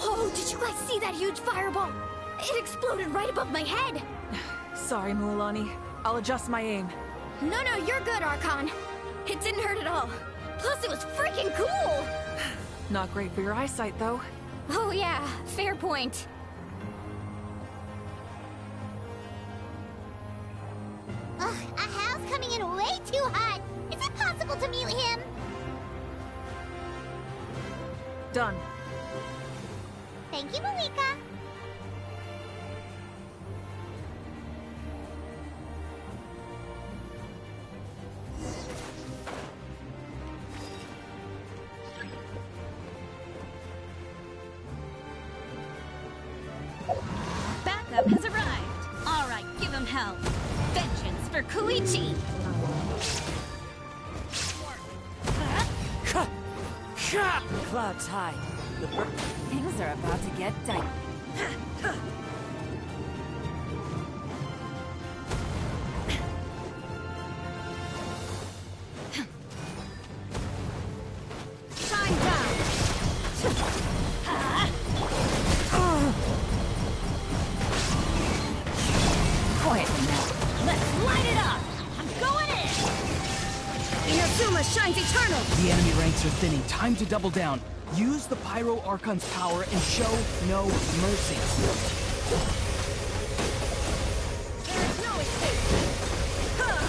Oh, did you guys see that huge fireball? It exploded right above my head! Sorry, Mualani. I'll adjust my aim. No, you're good, Archon. It didn't hurt at all. Plus, it was freaking cool! Not great for your eyesight, though. Oh yeah, fair point. Ugh, a house coming in way too hot. Is it possible to mute him? Done. Thank you, Malika. Backup has arrived. All right, give him hell. Vengeance for Koichi. Clouds high. Things are about to get dicey. Shine down. Quietly now. Let's light it up. I'm going in. Inazuma shines eternal! The enemy ranks are thinning. Time to double down. Use the Pyro Archon's power and show no mercy. There's no escape! Huh.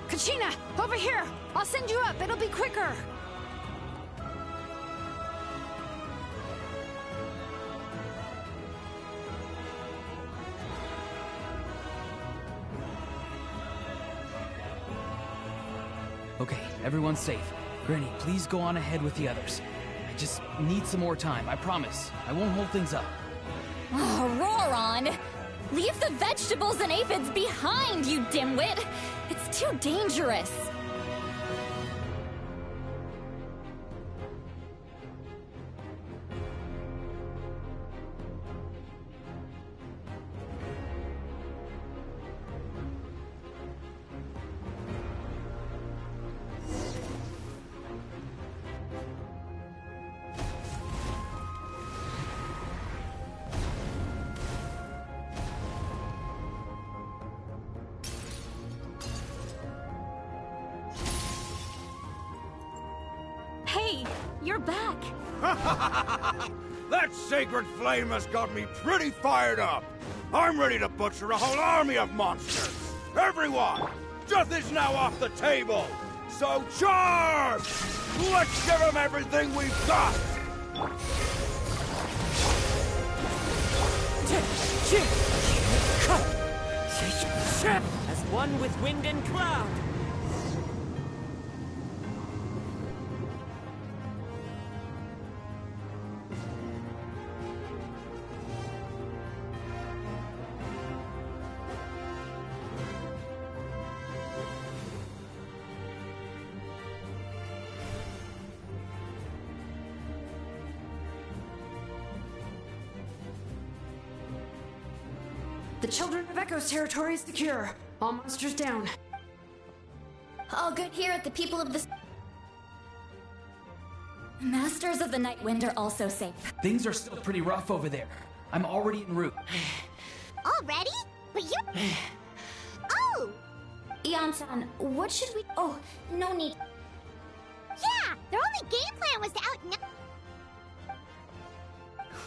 Kachina, over here! I'll send you up, it'll be quicker! Okay, everyone's safe. Granny, please go on ahead with the others. I just need some more time, I promise. I won't hold things up. Oh, Roron! Leave the vegetables and aphids behind, you dimwit! It's too dangerous! Hey, you're back. That sacred flame has got me pretty fired up. I'm ready to butcher a whole army of monsters. Everyone, death is now off the table. So charge! Let's give them everything we've got. As one with wind and cloud. The Children of Echo's territory is secure. All monsters down. All good here at the people of the... Masters of the Night Wind are also safe. Things are still pretty rough over there. I'm already en route. Already? But you... Oh! Ian-san, what should we... Oh, no need. Yeah! Their only game plan was to out...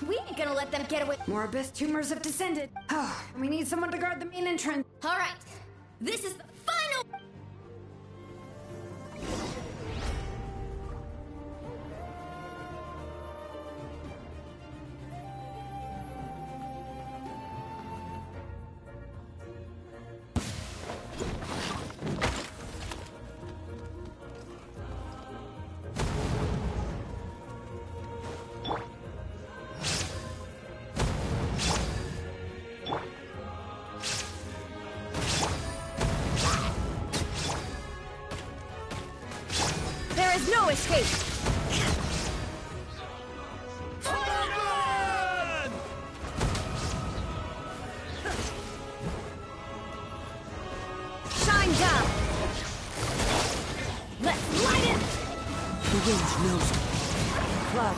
We ain't gonna let them get away. More abyss tumors have descended. Oh, we need someone to guard the main entrance. All right, this is the final... There is no escape! Shine down! Let's light it! The wind knows me. Cloud.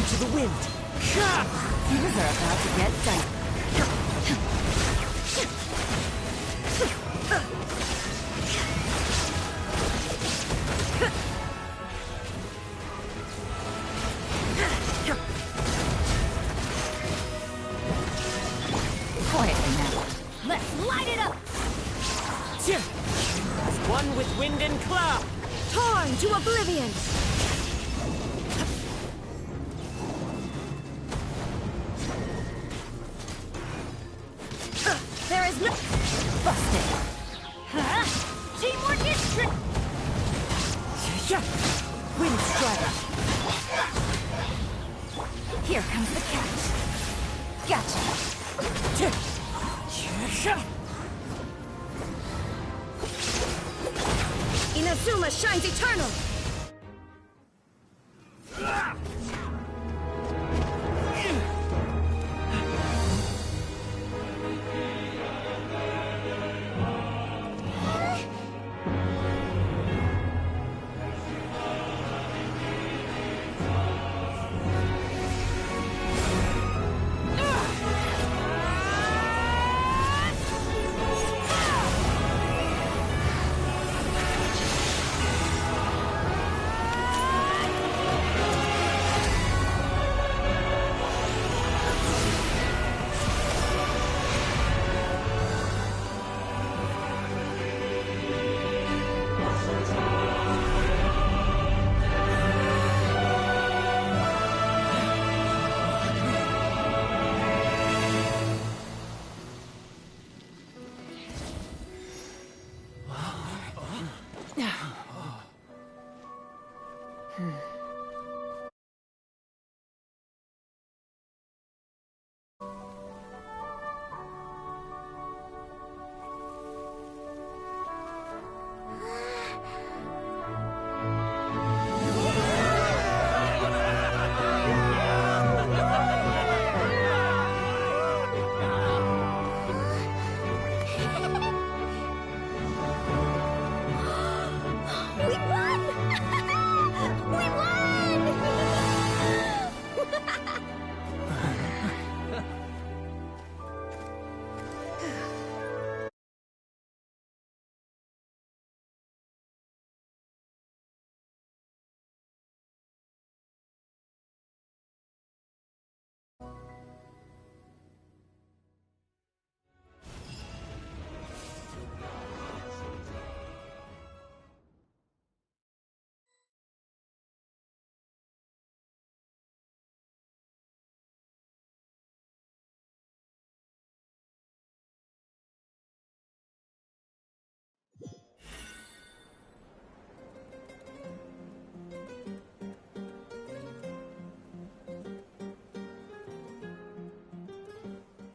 into the wind. Things are about to get dicey. Quietly now. Let's light it up! One with wind and cloud. Torn to oblivion! There is no... Busted! Teamwork is trick! Wind strider! Here comes the catch! Gotcha! Inazuma shines eternal!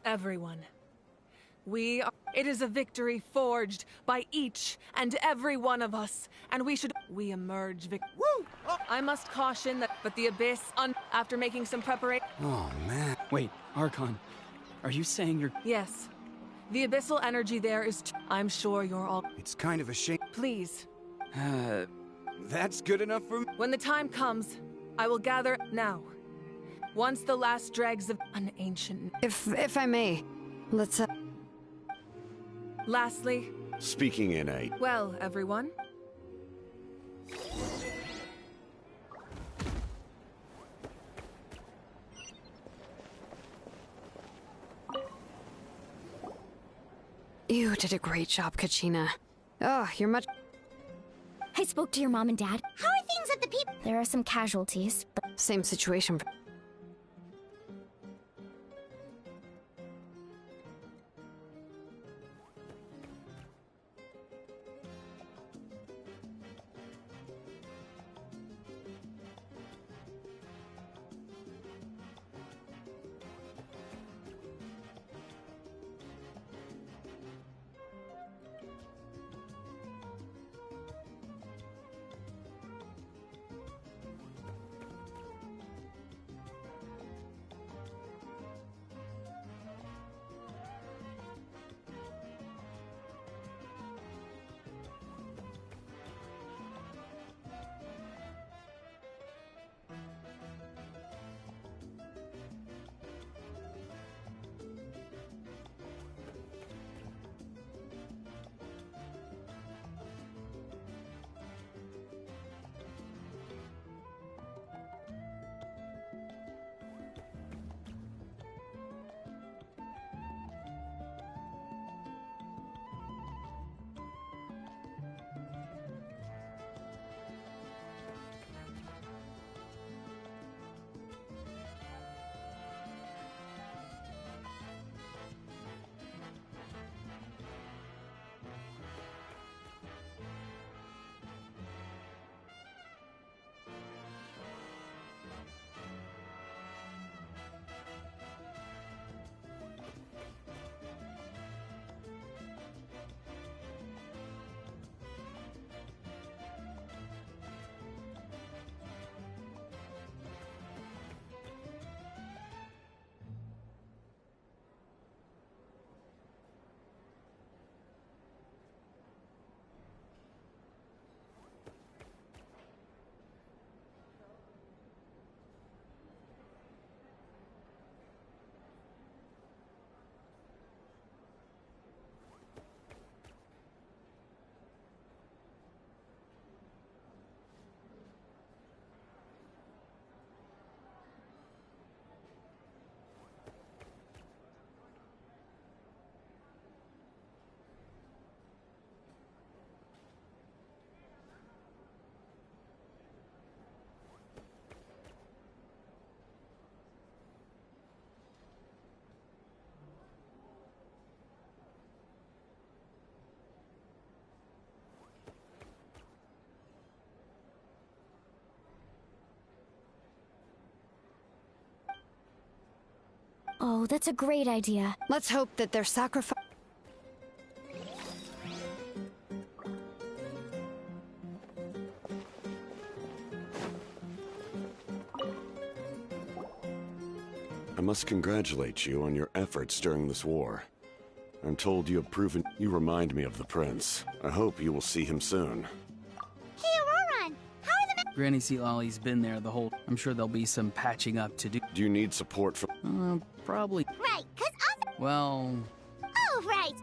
Everyone. It is a victory forged by each and every one of us, and we emerge Woo! I must caution that, but the Abyss, after making some preparation... Oh, man. Wait, Archon, are you saying you're... Yes. The abyssal energy there is... I'm sure you're all... It's kind of a shame. Please. That's good enough for me. When the time comes, I will gather now. Once the last dregs of an ancient... If I may, let's, Lastly... Speaking in a... Well, everyone. You did a great job, Kachina. Oh, you're much... I spoke to your mom and dad. How are things at the people? There are some casualties, but... Same situation. Oh, that's a great idea. Let's hope that their sacrifice... I must congratulate you on your efforts during this war. I'm told you have proven you remind me of the prince. I hope you will see him soon. Hey, Auroran! How are the Granny Sealolly's been there the whole... I'm sure there'll be some patching up to do. Do you need support from... Probably. Right, 'cause Well... Oh, right!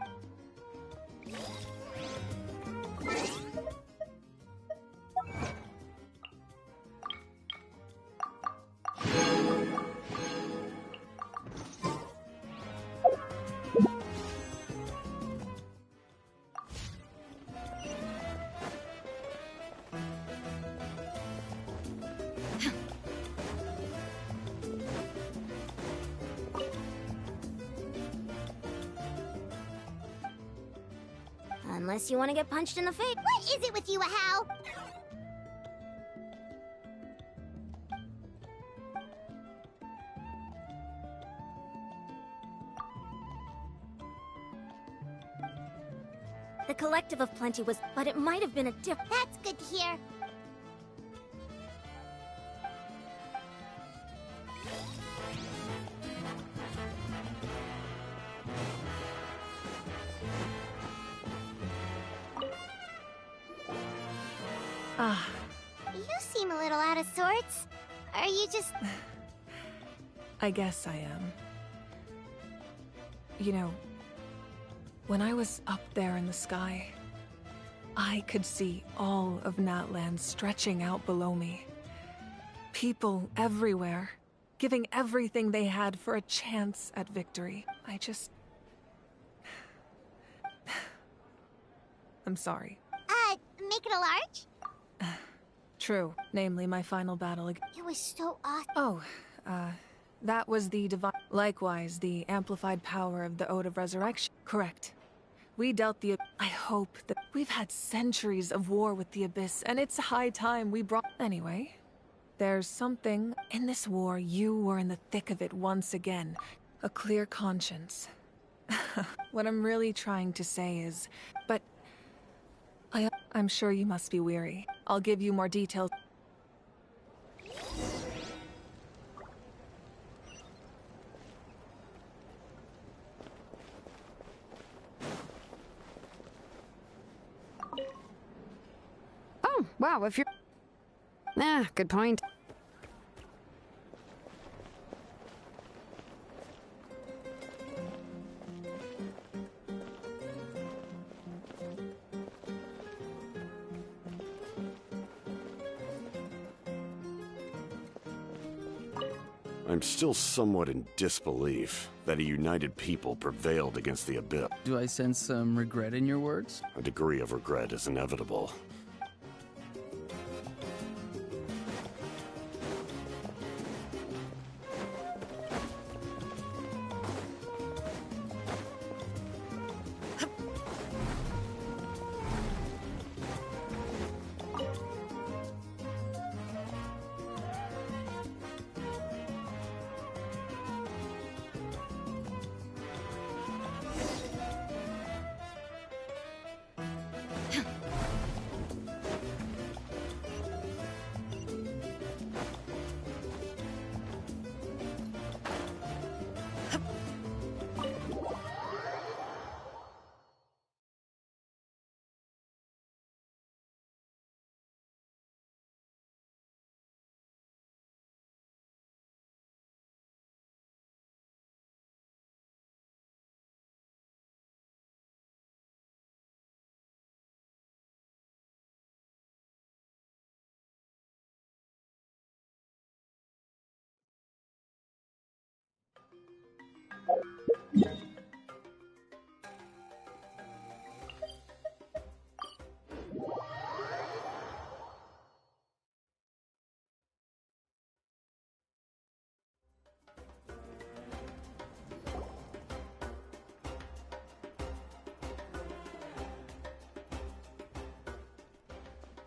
Unless you want to get punched in the face. What is it with you, Hal? The Collective of Plenty was, but it might have been a That's good to hear. Ah. You seem a little out of sorts. Are you just... I guess I am. You know, when I was up there in the sky, I could see all of Natlan stretching out below me. People everywhere, giving everything they had for a chance at victory. I just... I'm sorry. Make it a large? True, namely my final battle again. It was so awesome. Oh, that was the divine... Likewise, the amplified power of the Ode of Resurrection. Correct. We dealt the... I hope that... We've had centuries of war with the Abyss, and it's high time we brought... Anyway, there's something... In this war, you were in the thick of it once again. A clear conscience. What I'm really trying to say is... But... I'm sure you must be weary. I'll give you more details. Oh, wow, if you're... good point. I'm still somewhat in disbelief that a united people prevailed against the Abyss. Do I sense some regret in your words? A degree of regret is inevitable.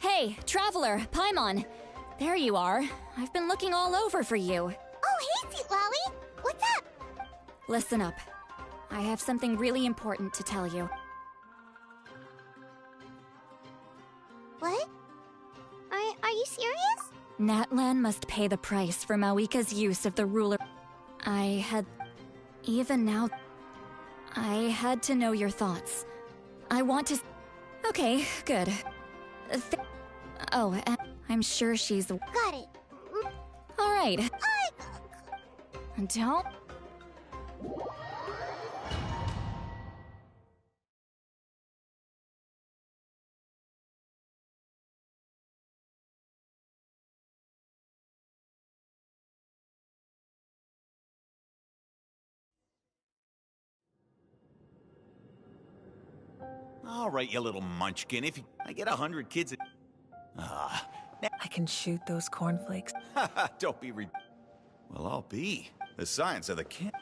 Hey, Traveler, Paimon. There you are. I've been looking all over for you. Oh, hey, Sweet Lolly. What's up? Listen up. I have something really important to tell you. What? Are you serious? Natlan must pay the price for Mawika's use of the ruler. Even now, I had to know your thoughts. I want to... Okay, good. And I'm sure she's... Got it. Alright. Don't... All right, you little munchkin. If I get 100 kids... I can shoot those cornflakes. Don't be Well, I'll be. The science of the can...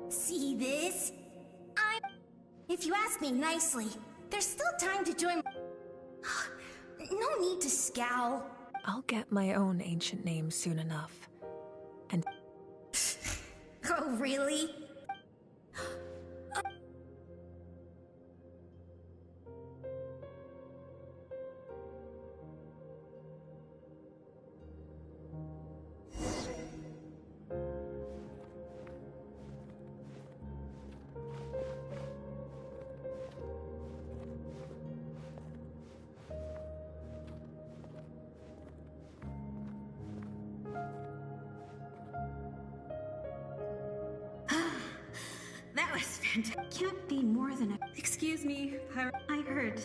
See this? If you ask me nicely, there's still time to join. No need to scowl. I'll get my own ancient name soon enough. And... Oh, really? That was fantastic. Can't be more than a... Excuse me, I heard.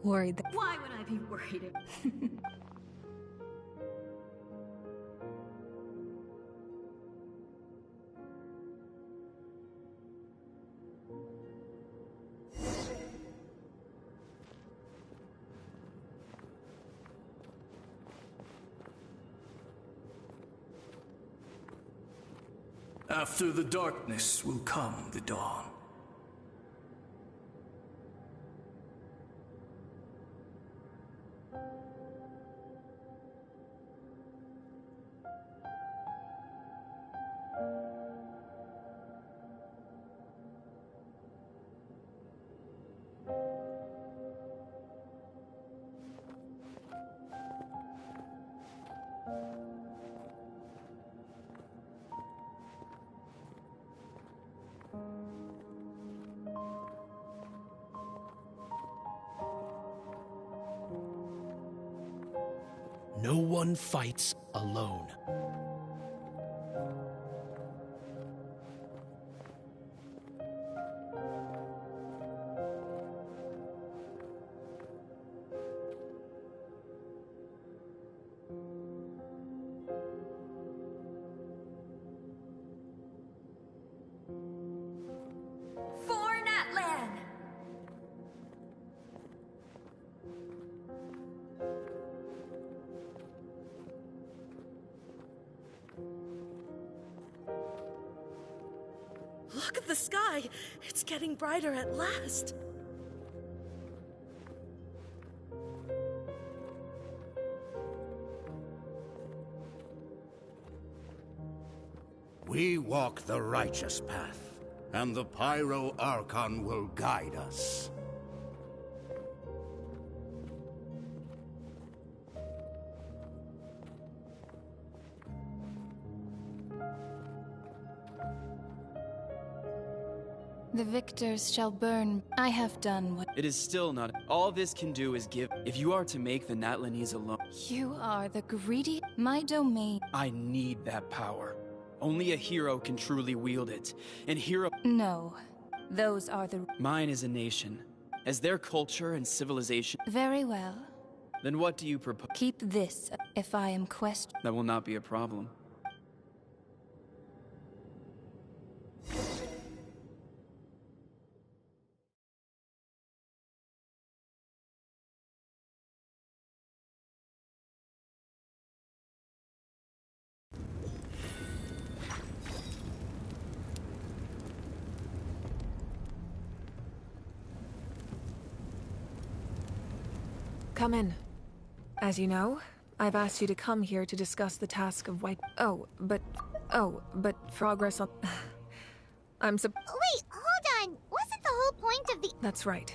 Worried that... Why would I be worried? After the darkness will come the dawn. No one fights alone. For Natlan! Look at the sky! It's getting brighter at last! We walk the righteous path, and the Pyro Archon will guide us. The victors shall burn. I have done what... It is still not... All this can do is give... If you are to make the Natlanese alone... You are the greedy... My domain... I need that power. Only a hero can truly wield it. And hero... No. Those are the... Mine is a nation. As their culture and civilization... Very well. Then what do you propose? Keep this if I am questioned. That will not be a problem. Come in. As you know, I've asked you to come here to discuss the task of Oh, but progress on... Wait, hold on! Wasn't the whole point of the... That's right.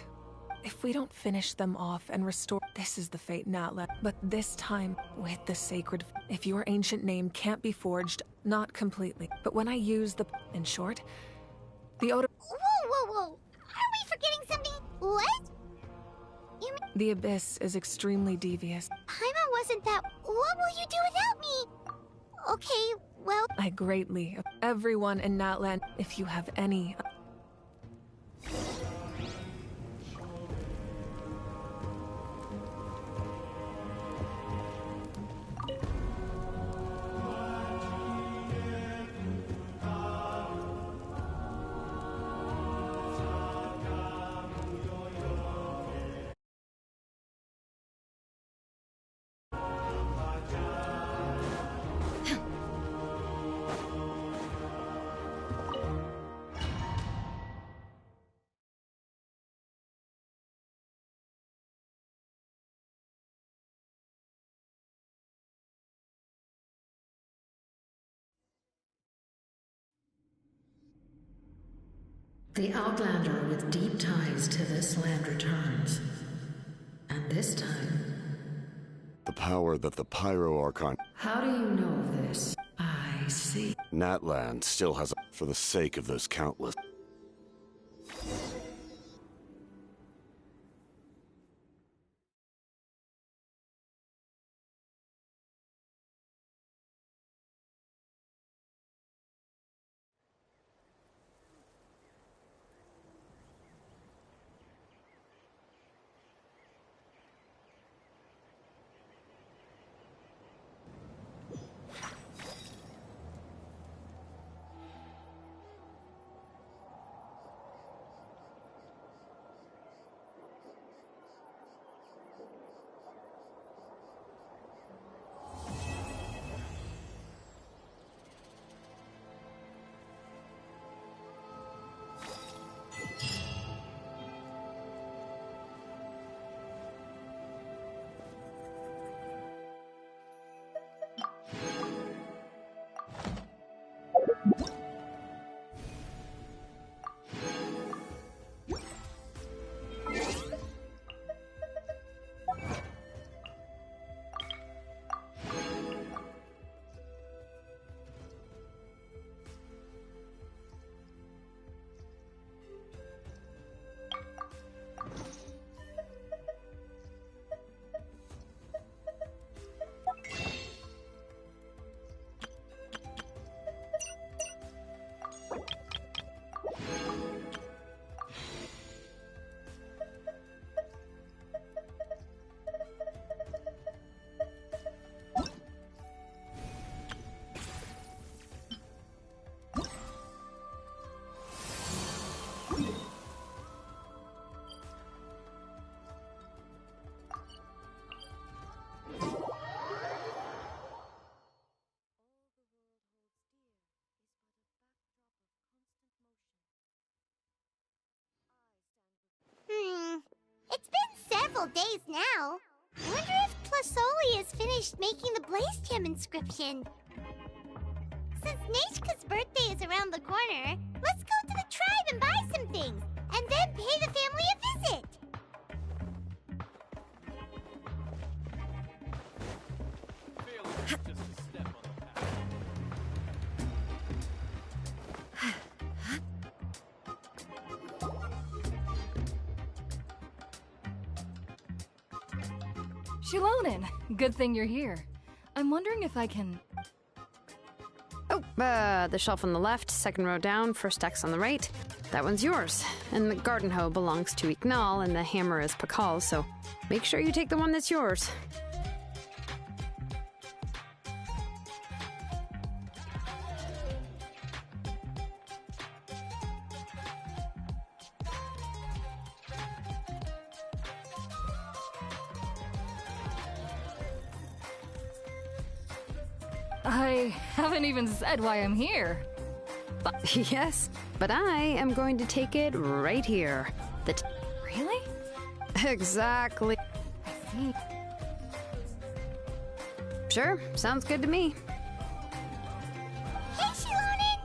If we don't finish them off and restore... This is the fate Natla. But this time, with the sacred... If your ancient name can't be forged, not completely. But when I use the... In short, the odor... Whoa! Are we forgetting something? What? You mean... The Abyss is extremely devious. Paimon wasn't that... What will you do without me? Okay, well... I greatly... Everyone in Natlan, if you have any... The Outlander with deep ties to this land returns. And this time... The power that the Pyro Archon... How do you know this? I see. Natlan still has a... For the sake of those countless... It's been several days now. I wonder if Plasoli has finished making the Blaze Gem inscription. Since Neishka's birthday is around the corner, let's go to the tribe and buy some things, and then pay the family a visit. Shilonin, good thing you're here. I'm wondering if I can... Oh, The shelf on the left, second row down, first X on the right. That one's yours. And the garden hoe belongs to Ignal, and the hammer is Pakal's, so make sure you take the one that's yours. I haven't even said why I'm here. Yes, but I am going to take it right here. Really? Exactly. I see. Sure, sounds good to me. Hey, Shilonen!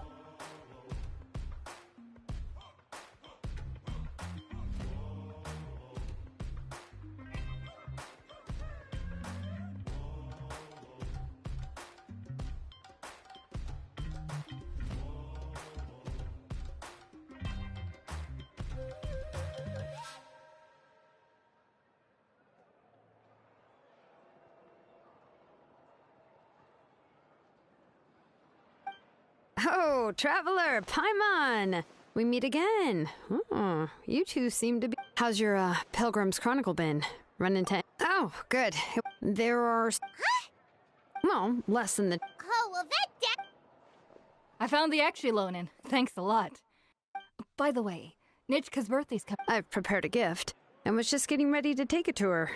Oh, Traveler, Paimon! We meet again. Oh, you two seem to be... How's your, Pilgrim's Chronicle been? Run into... Oh, good. There are... Huh? Well, less than the... Oh, well that I found the Echelon. Thanks a lot. By the way, Nitchka's birthday's coming. I've prepared a gift, and was just getting ready to take it to her.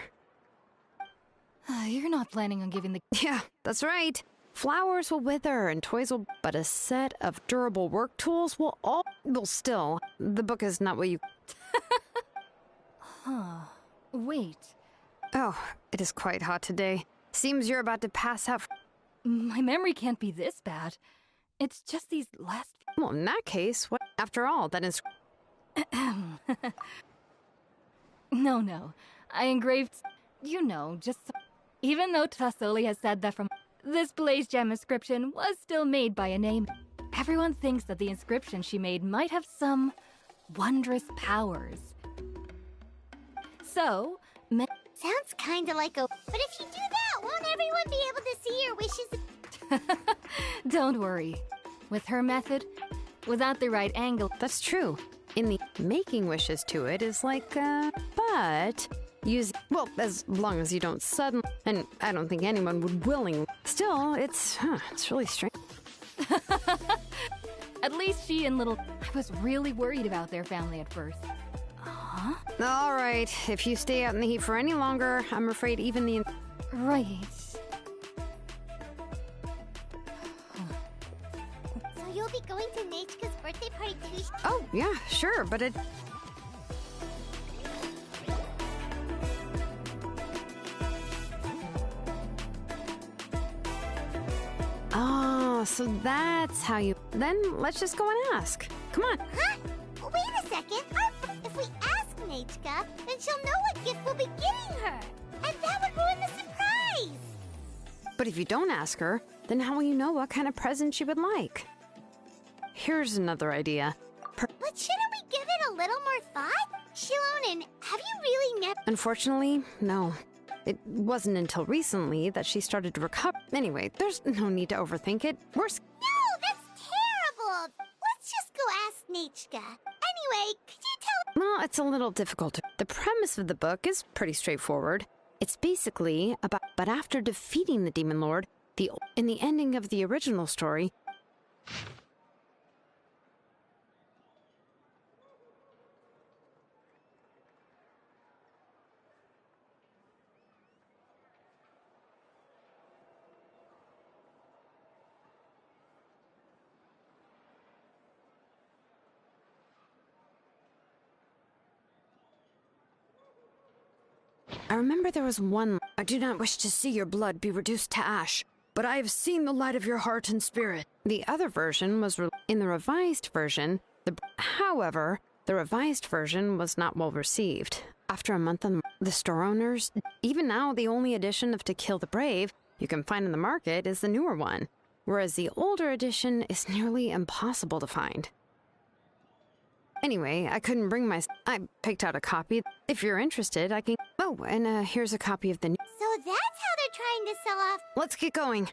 You're not planning on giving the... Yeah, that's right. Flowers will wither and toys will... But a set of durable work tools will all... Well, still, the book is not what you... Huh. Wait. Oh, it is quite hot today. Seems you're about to pass out... My memory can't be this bad. It's just these last... Well, in that case, what... After all, that is... No. I engraved... You know, just... Even though Tassoli has said that from... This blaze gem inscription was still made by a name. Everyone thinks that the inscription she made might have some wondrous powers. So, sounds kinda like a... But if you do that, won't everyone be able to see your wishes? Don't worry. With her method, without the right angle... That's true. In the making wishes to it is like, but... Well, as long as you don't suddenly... And I don't think anyone would willingly... Still, it's really strange. At least she and little... I was really worried about their family at first. Huh? All right, if you stay out in the heat for any longer, I'm afraid even the... Right. So you'll be going to Nitchka's birthday party too? Oh, yeah, sure, but it... Oh, so that's how you... Then let's just go and ask. Come on. Huh? Wait a second. If we ask Nitchka, then she'll know what gift we'll be getting her. And that would ruin the surprise. But if you don't ask her, then how will you know what kind of present she would like? Here's another idea. But shouldn't we give it a little more thought? Shilonen, have you really never... Unfortunately, no. It wasn't until recently that she started to recover. Anyway, there's no need to overthink it. No, that's terrible. Let's just go ask Nitchka. Anyway, could you tell... Well, it's a little difficult. The premise of the book is pretty straightforward. It's basically about... But after defeating the Demon Lord, in the ending of the original story... I remember there was one... I do not wish to see your blood be reduced to ash, but I have seen the light of your heart and spirit. The other version was... In the revised version... However, the revised version was not well received. After a month on the store owners... Even now, the only edition of To Kill the Brave you can find in the market is the newer one, whereas the older edition is nearly impossible to find. Anyway, I couldn't bring my... I picked out a copy. If you're interested, I can... Oh, and here's a copy of the new... So that's how they're trying to sell off... Let's get going.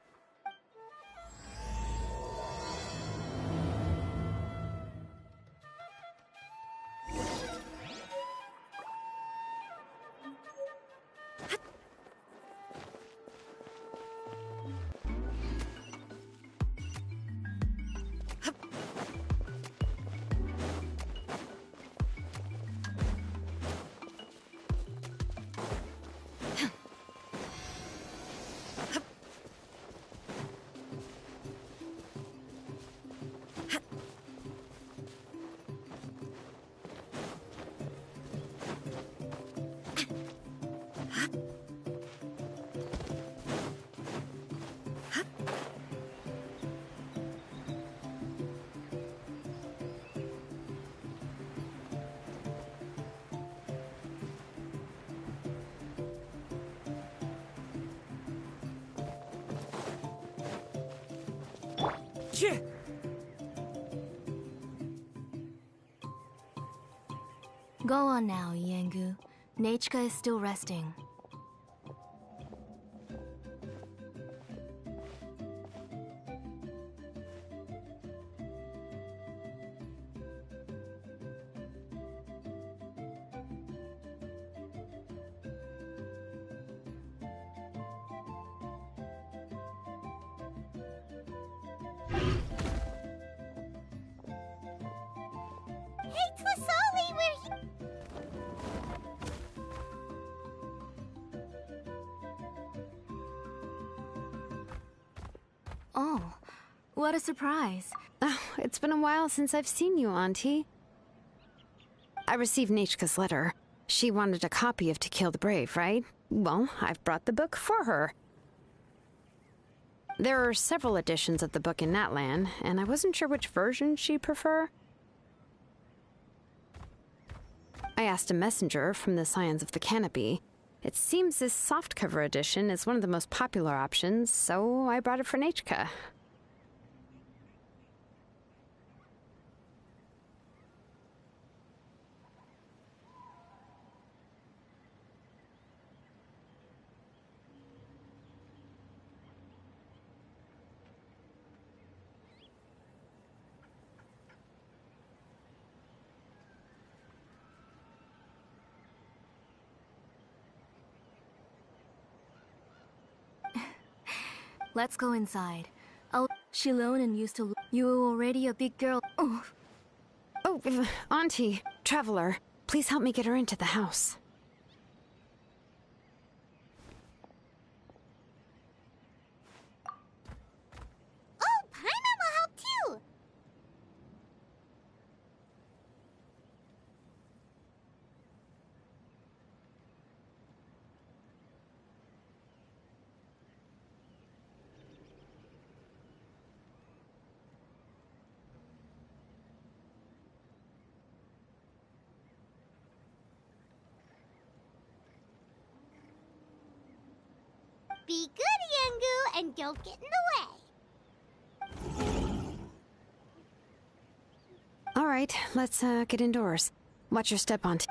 Go on now, Yengu. Nachika is still resting. Hey, Tlasoli, we're here! Oh, what a surprise. Oh, it's been a while since I've seen you, Auntie. I received Nachika's letter. She wanted a copy of To Kill the Brave, right? Well, I've brought the book for her. There are several editions of the book in Natlan, and I wasn't sure which version she'd prefer. I asked a messenger from the Scions of the Canopy. It seems this softcover edition is one of the most popular options, so I brought it for Nachika. Let's go inside. Shilone and used to. You were already a big girl. Oh. Oh, Auntie, Traveler, please help me get her into the house. Oh, Paimon will help too! Be good, Yengu, and don't get in the way. All right, let's get indoors. Watch your step, Auntie.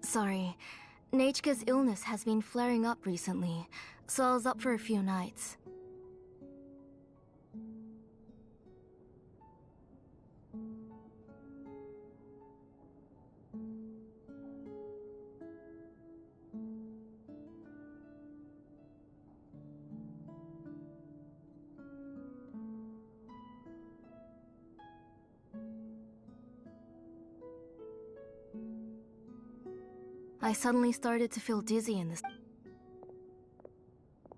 Sorry. Nachika's illness has been flaring up recently, so I was up for a few nights. I suddenly started to feel dizzy in this.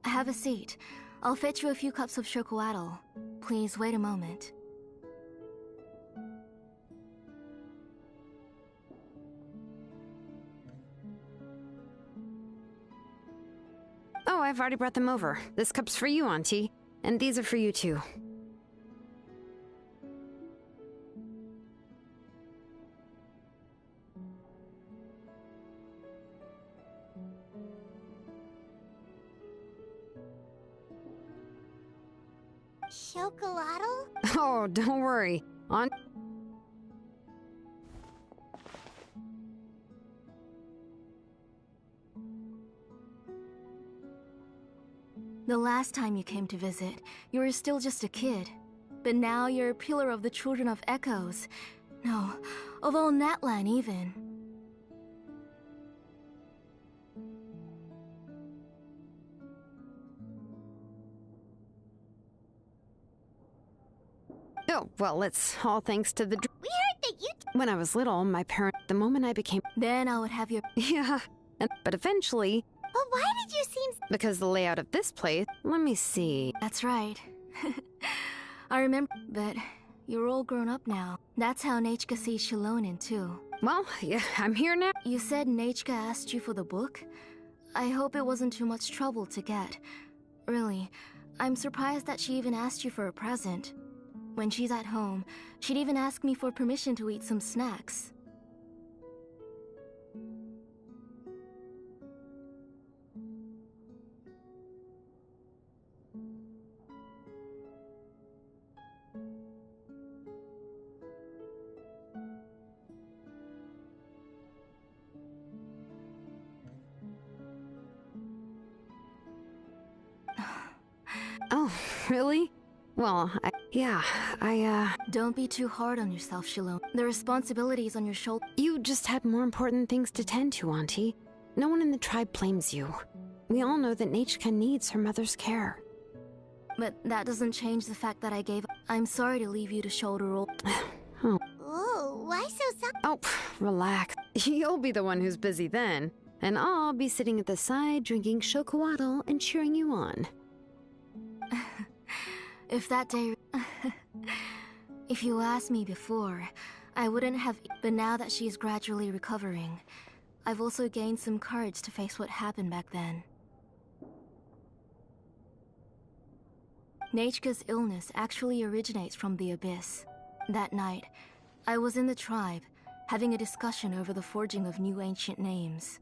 Have a seat. I'll fetch you a few cups of chocolatl. Please wait a moment. Oh, I've already brought them over. This cup's for you, Auntie. And these are for you, too. Chocolatl? Oh, don't worry. The last time you came to visit, you were still just a kid. But now you're a pillar of the Children of Echoes. No, of all Natlan even. Oh, well, it's all thanks to the... We heard that you... When I was little, my parents... The moment I became... Then I would have your... Yeah, but eventually... But why did you seem... Because the layout of this place... Let me see... That's right. I remember, but You're all grown up now. That's how Nechka sees Shilonin, too. Well, yeah, I'm here now. You said Nechka asked you for the book? I hope it wasn't too much trouble to get. Really, I'm surprised that she even asked you for a present. When she's at home, she'd even ask me for permission to eat some snacks. Oh, really? Well, Don't be too hard on yourself, Shilon. The responsibility's on your shoulder. You just had more important things to tend to, Auntie. No one in the tribe blames you. We all know that Nechka needs her mother's care. But that doesn't change the fact that I gave up. I'm sorry to leave you to shoulder all. Oh. Ooh, why so sorry? Oh, relax. You'll be the one who's busy then. And I'll be sitting at the side drinking chocolatl and cheering you on. If that day... If you asked me before, I wouldn't have... But now that she's gradually recovering, I've also gained some courage to face what happened back then. Nechka's illness actually originates from the Abyss. That night, I was in the tribe, having a discussion over the forging of new ancient names.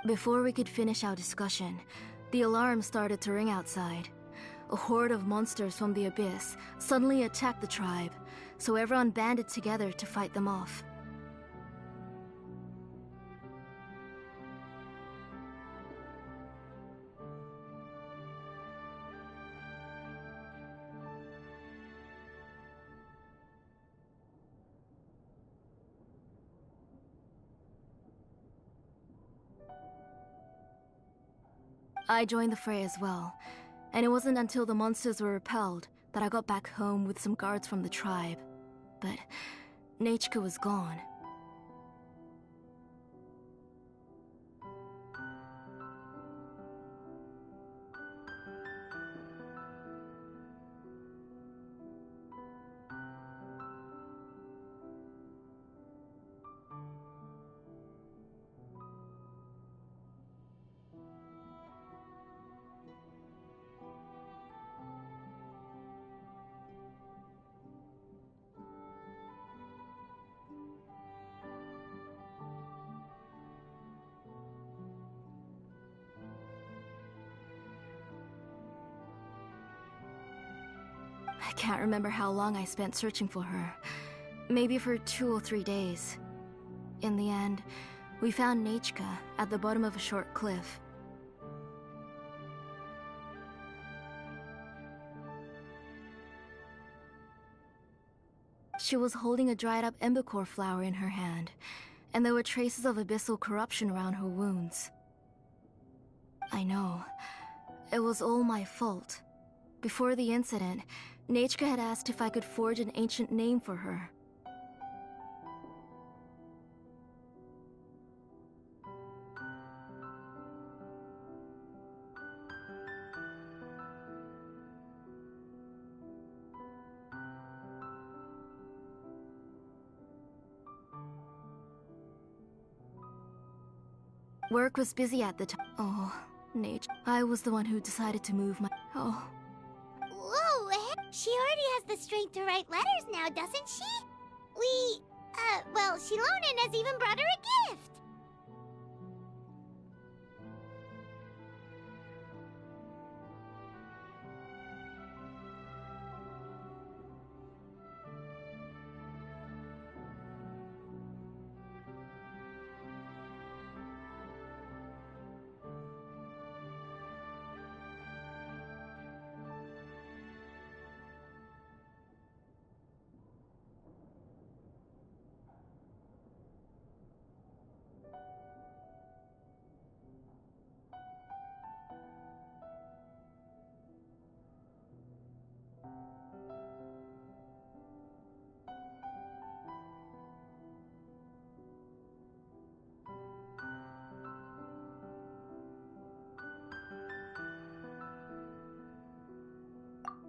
Before we could finish our discussion, the alarm started to ring outside. A horde of monsters from the Abyss suddenly attacked the tribe, so everyone banded together to fight them off. I joined the fray as well, and it wasn't until the monsters were repelled that I got back home with some guards from the tribe. But Nechka was gone. I can't remember how long I spent searching for her. Maybe for 2 or 3 days. In the end, we found Nechka at the bottom of a short cliff. She was holding a dried-up embercore flower in her hand, and there were traces of abyssal corruption around her wounds. I know. It was all my fault. Before the incident, Nechka had asked if I could forge an ancient name for her. Work was busy at the time. Oh, Nechka. I was the one who decided to move my... Oh. Whoa, she already has the strength to write letters now, doesn't she? Well, Shilonin has even brought her a gift.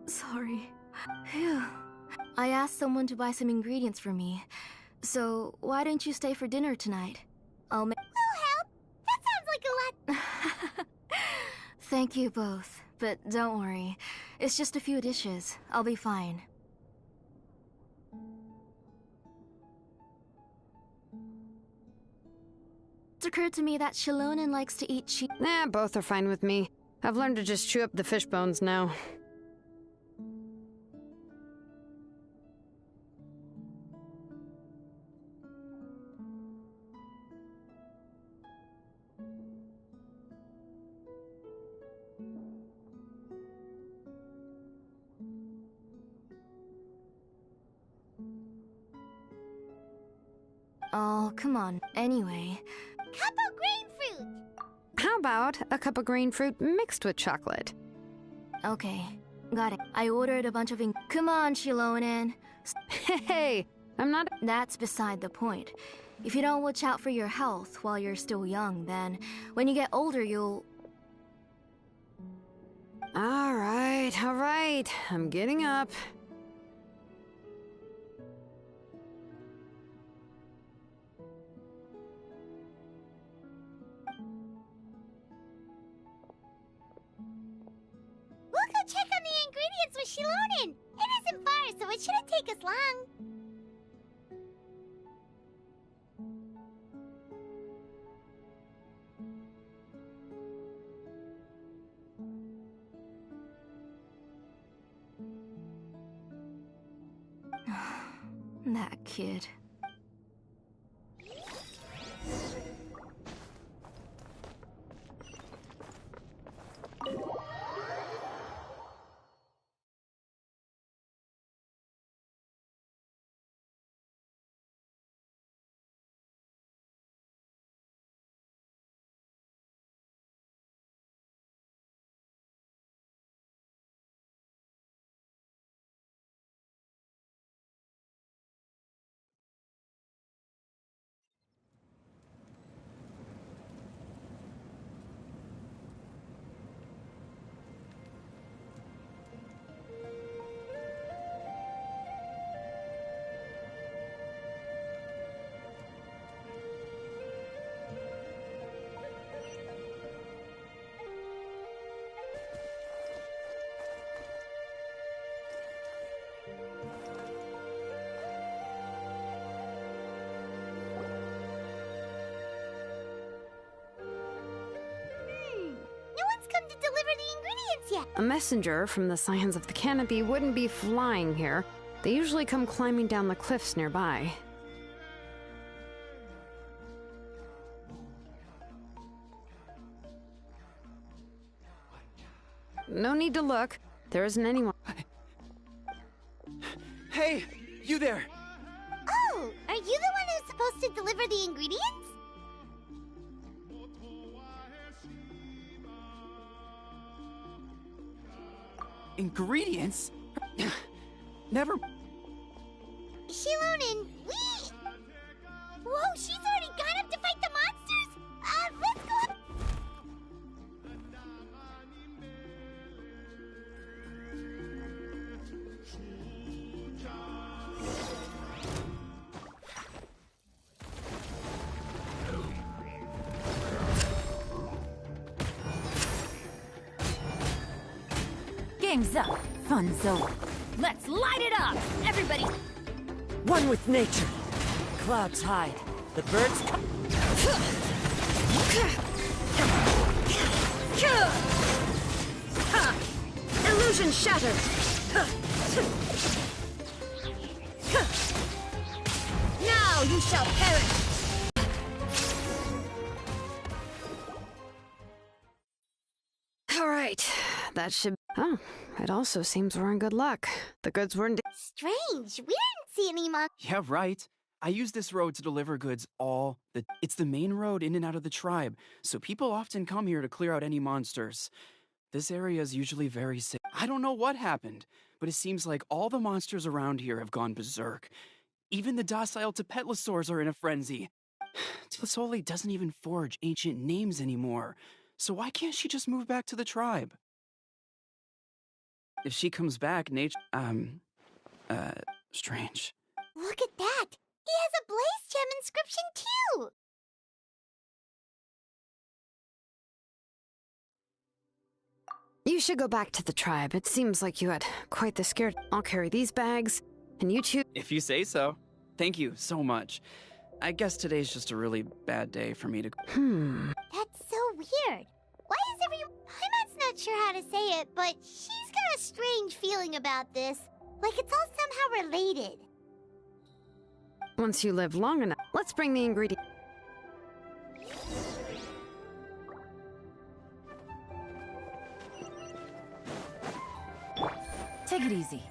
Sorry. Phew. I asked someone to buy some ingredients for me. So, why don't you stay for dinner tonight? I'll make— We'll help. That sounds like a lot. Thank you both, but don't worry. It's just a few dishes. I'll be fine. It occurred to me that Shilonen likes to eat cheese. Nah, both are fine with me. I've learned to just chew up the fish bones now. Oh, come on. Anyway. Cup of grain fruit! How about a cup of green fruit mixed with chocolate? Okay, got it. I ordered a bunch of Come on, Shilonen. Hey, I'm not— That's beside the point. If you don't watch out for your health while you're still young, then when you get older, you'll— All right. I'm getting up. We'll go check on the ingredients with Shilonen. It isn't far, so it shouldn't take us long. That kid. No one's come to deliver the ingredients yet. A messenger from the Scions of the Canopy wouldn't be flying here. They usually come climbing down the cliffs nearby. No need to look. There isn't anyone. Hey, you there! Oh, are you the one who's supposed to deliver the ingredients? Ingredients? Never. Shilonen, we... Whoa, she's already gone up to fight the monsters? Let's go up... Game's up. Fun's over. Let's light it up! Everybody! One with nature. Clouds hide. The birds come. Illusion shattered! Now you shall perish! All right, that should... Oh, it also seems we're in good luck. The goods weren't... Strange, we didn't see any monsters. Yeah, right. I use this road to deliver goods It's the main road in and out of the tribe, so people often come here to clear out any monsters. This area is usually very safe. I don't know what happened, but it seems like all the monsters around here have gone berserk. Even the docile Tepetlosaurs are in a frenzy. Tlisoli doesn't even forge ancient names anymore, so why can't she just move back to the tribe? If she comes back, strange. Look at that! He has a blaze gem inscription too! You should go back to the tribe. It seems like you had quite the scare. I'll carry these bags, and you two... If you say so. Thank you so much. I guess today's just a really bad day for me to... That's so weird. Why is everyone... Paimon's not sure how to say it, but she's got a strange feeling about this. Like it's all somehow related. Once you live long enough, let's bring the ingredients. Take it easy.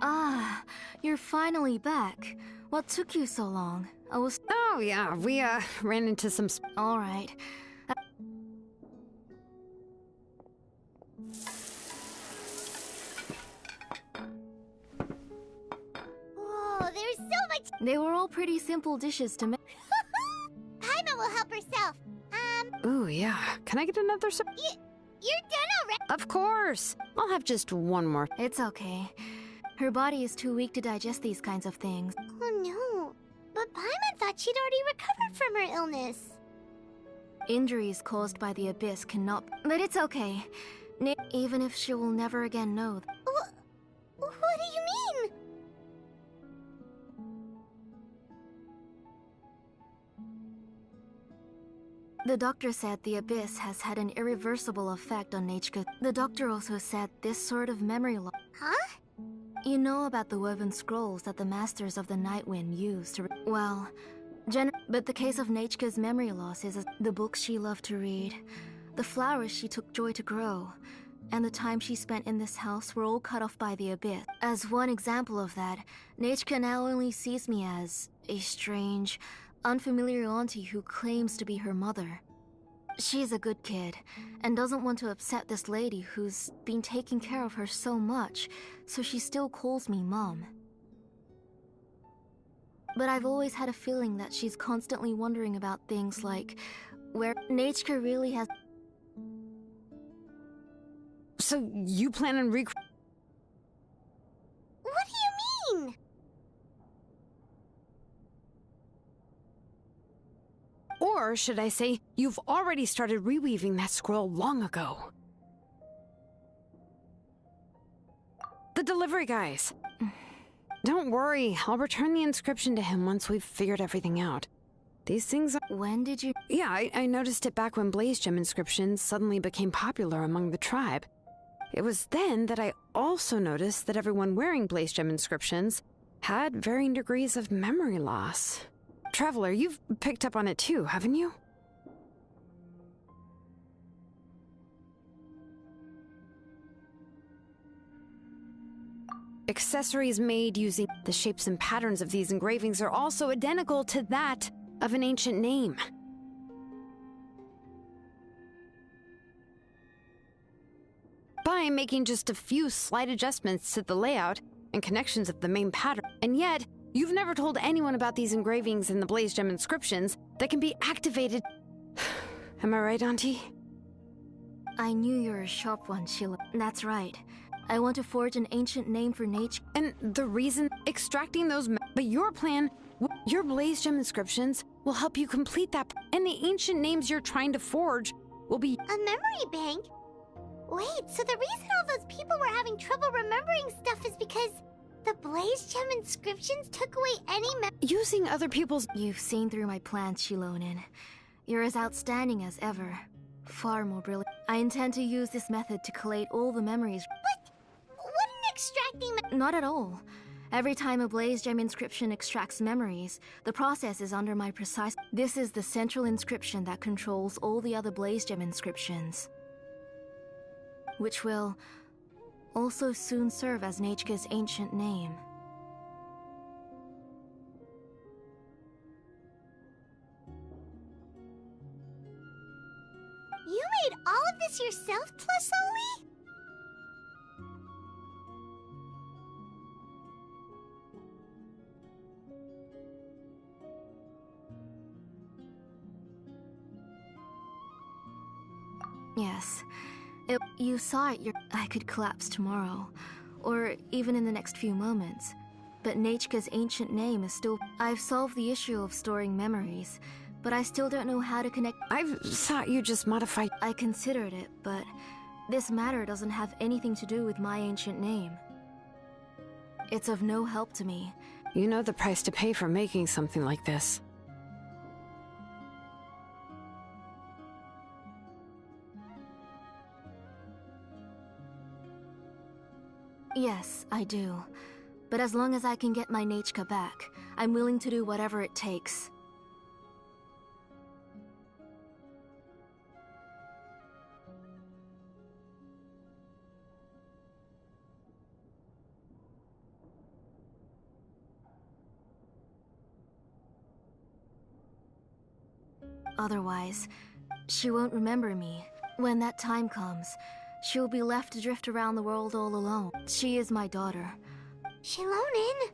Ah, you're finally back. What took you so long? I was... Oh, yeah, we, ran into some... All right. Whoa, there's so much... They were all pretty simple dishes to make. Paimon will help herself. Ooh, yeah. Can I get another sip? You're done already? Of course! I'll have just one more. It's okay. Her body is too weak to digest these kinds of things. Oh no. But Paimon thought she'd already recovered from her illness. Injuries caused by the Abyss cannot... But it's okay. Even if she will never again know... What do you mean? The doctor said the Abyss has had an irreversible effect on Nechka. The doctor also said this sort of memory loss... Huh? You know about the woven scrolls that the Masters of the Nightwind used to... Well, but the case of Nechka's memory loss is the books she loved to read, the flowers she took joy to grow, and the time she spent in this house were all cut off by the Abyss. As one example of that, Nechka now only sees me as a strange, unfamiliar auntie who claims to be her mother. She's a good kid, and doesn't want to upset this lady who's been taking care of her so much, so she still calls me Mom. But I've always had a feeling that she's constantly wondering about things like where Nechka really has... So you plan on What do you mean? Or should I say, you've already started reweaving that scroll long ago. The delivery guys. Don't worry, I'll return the inscription to him once we've figured everything out. These things are... When did you... Yeah, I noticed it back when Blaze Gem inscriptions suddenly became popular among the tribe. It was then that I also noticed that everyone wearing Blaze Gem inscriptions had varying degrees of memory loss. Traveler, you've picked up on it too, haven't you? Accessories made using the shapes and patterns of these engravings are also identical to that of an ancient name. By making just a few slight adjustments to the layout and connections of the main pattern, and yet, you've never told anyone about these engravings in the Blaze Gem inscriptions that can be activated. Am I right, Auntie? I knew you were a sharp one, Sheila. That's right. I want to forge an ancient name for nature. And the reason extracting those... But your plan, your Blaze Gem inscriptions, will help you complete that. And the ancient names you're trying to forge will be... A memory bank? Wait, so the reason all those people were having trouble remembering stuff is because the Blaze blaze gem inscriptions took away any Using other people's... You've seen through my plans, Shilonin. You're as outstanding as ever. Far more brilliant. I intend to use this method to collate all the memories. Wouldn't extracting Not at all. Every time a blaze gem inscription extracts memories, the process is under my precise... This is the central inscription that controls all the other blaze gem inscriptions, which will also soon serve as Nechka's ancient name. You made all of this yourself, Tlasoli? Yes. You saw it. I could collapse tomorrow, or even in the next few moments. But Nechka's ancient name is still... I've solved the issue of storing memories, but I still don't know how to connect... I thought you just modified... I considered it, but this matter doesn't have anything to do with my ancient name. It's of no help to me. You know the price to pay for making something like this. Yes, I do. But as long as I can get my Nechka back, I'm willing to do whatever it takes. Otherwise, she won't remember me. When that time comes, she'll be left to drift around the world all alone. She is my daughter. Shilonin?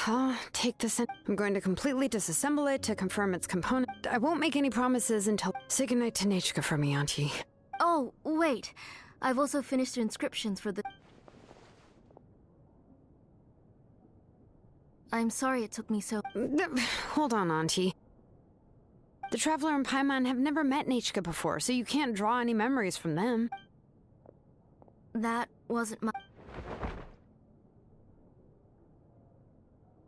I'll take this in. I'm going to completely disassemble it to confirm its component. I won't make any promises until... Say goodnight to Nechka for me, Auntie. Oh, wait. I've also finished inscriptions for the... I'm sorry it took me so... Hold on, Auntie. The Traveler and Paimon have never met Nechka before, so you can't draw any memories from them. That wasn't my...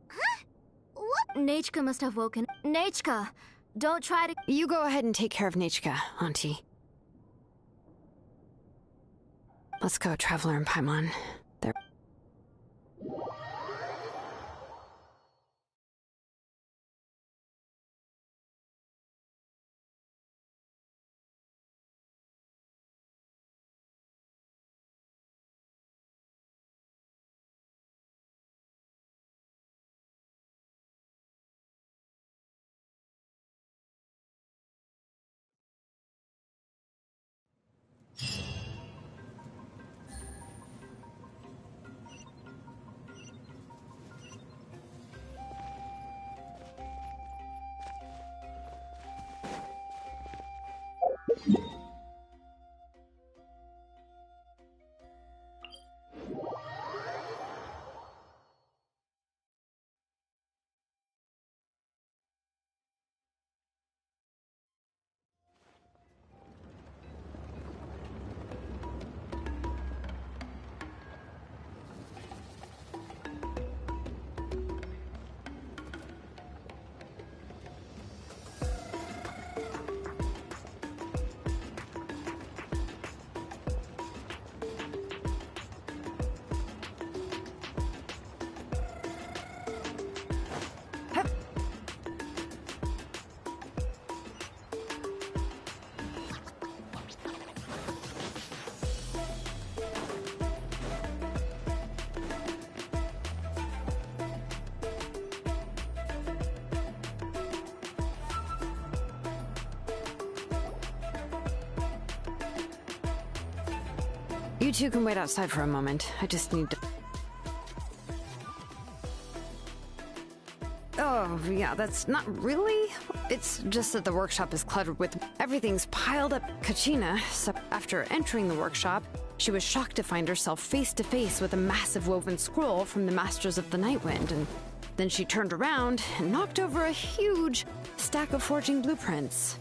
Huh? What? Nechka must have woken... Nechka! Don't try to... You go ahead and take care of Nechka, Auntie. Let's go, Traveler and Paimon. There... You two can wait outside for a moment. I just need to... Oh, yeah, that's not really... It's just that the workshop is cluttered with... Everything's piled up. Kachina, so after entering the workshop, she was shocked to find herself face to face with a massive woven scroll from the Masters of the Nightwind, and then she turned around and knocked over a huge stack of forging blueprints.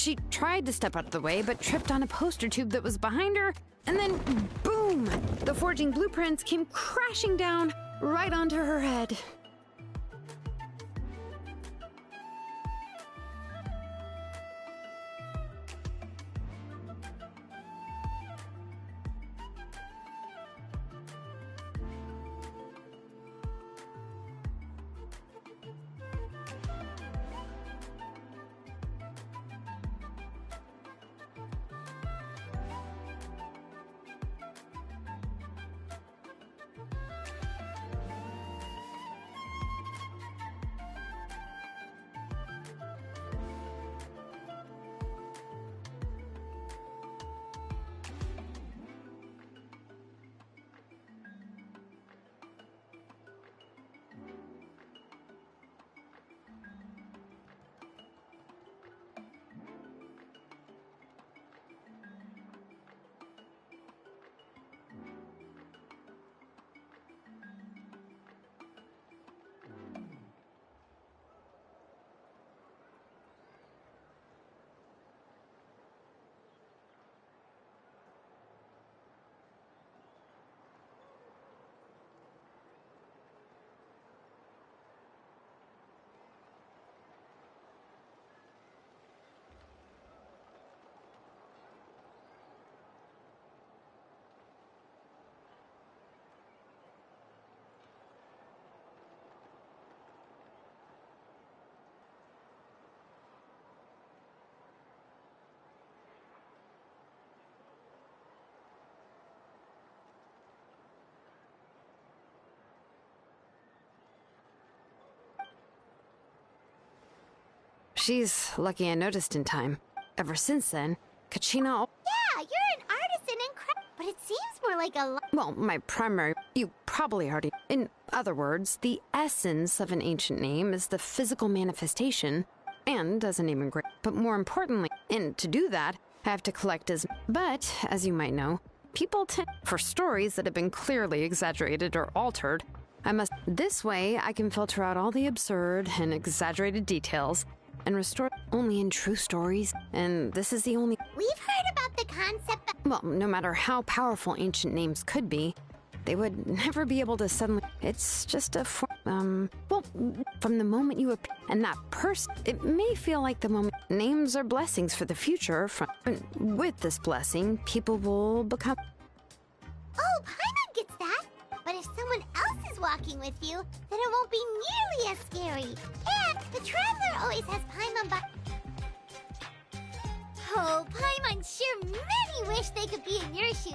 She tried to step out of the way, but tripped on a poster tube that was behind her, and then boom! The forging blueprints came crashing down right onto her head. She's lucky I noticed in time. Ever since then, Kachina... Yeah, you're an artisan and but it seems more like a... Well, my primary... You probably already... In other words, the essence of an ancient name is the physical manifestation, and as a name engrave. But more importantly, and to do that, I have to collect as... But, as you might know, people tend... For stories that have been clearly exaggerated or altered, I must... This way, I can filter out all the absurd and exaggerated details and restore only in true stories, and this is the only... We've heard about the concept... Well, no matter how powerful ancient names could be, they would never be able to suddenly... It's just a well, from the moment you appear, and that person, it may feel like the moment... Names are blessings for the future. With this blessing, people will become... Oh, Paimon gets that! But if someone else is walking with you, then it won't be nearly as scary. And the Traveler always has Paimon by... Oh, Paimon sure many wish they could be in your shoes.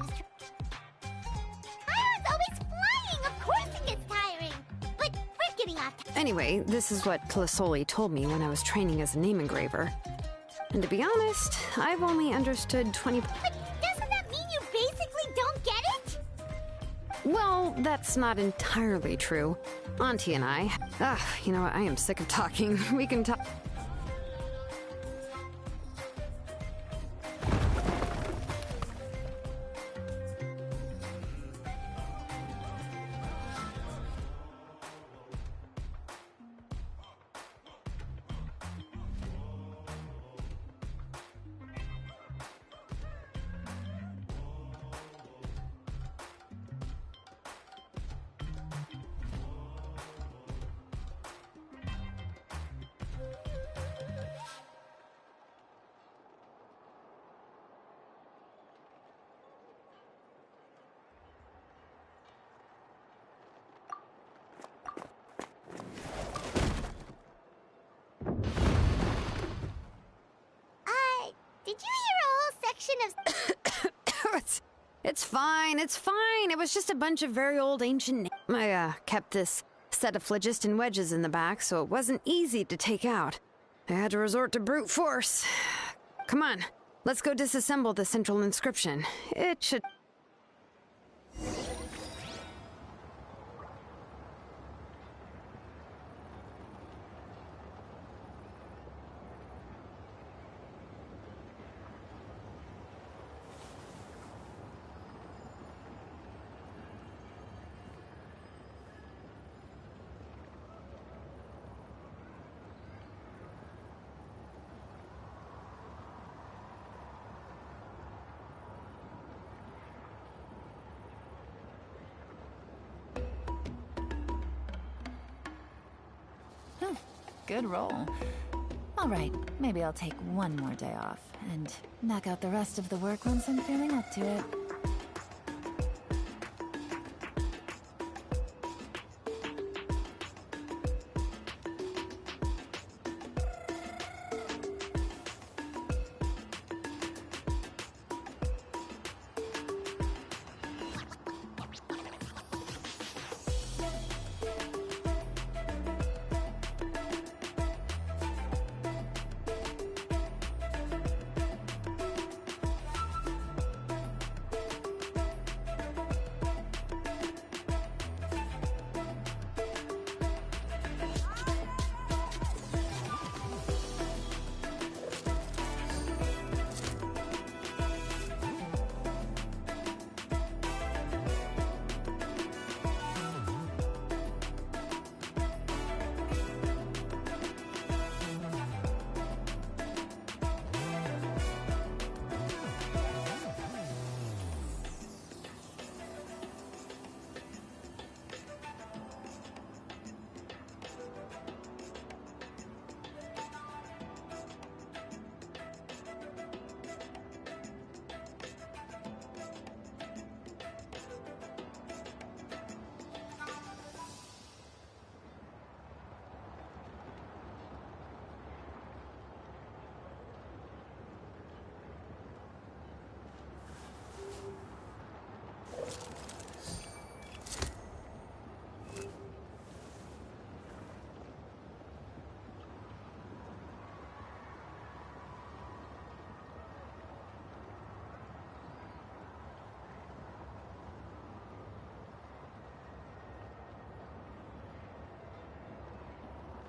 Paimon's always flying, of course it gets tiring. But we're getting off... Anyway, this is what Tlisoli told me when I was training as a name engraver. And to be honest, I've only understood 20... But doesn't that mean you basically don't get it? Well, that's not entirely true. Auntie and I... you know what, I am sick of talking. We can talk... Did you hear a whole section of... It's fine, it's fine. It was just a bunch of very old ancient... I, kept this set of phlogiston wedges in the back, so it wasn't easy to take out. I had to resort to brute force. Come on, let's go disassemble the central inscription. It should... Good roll. All right, maybe I'll take one more day off and knock out the rest of the work once I'm feeling up to it.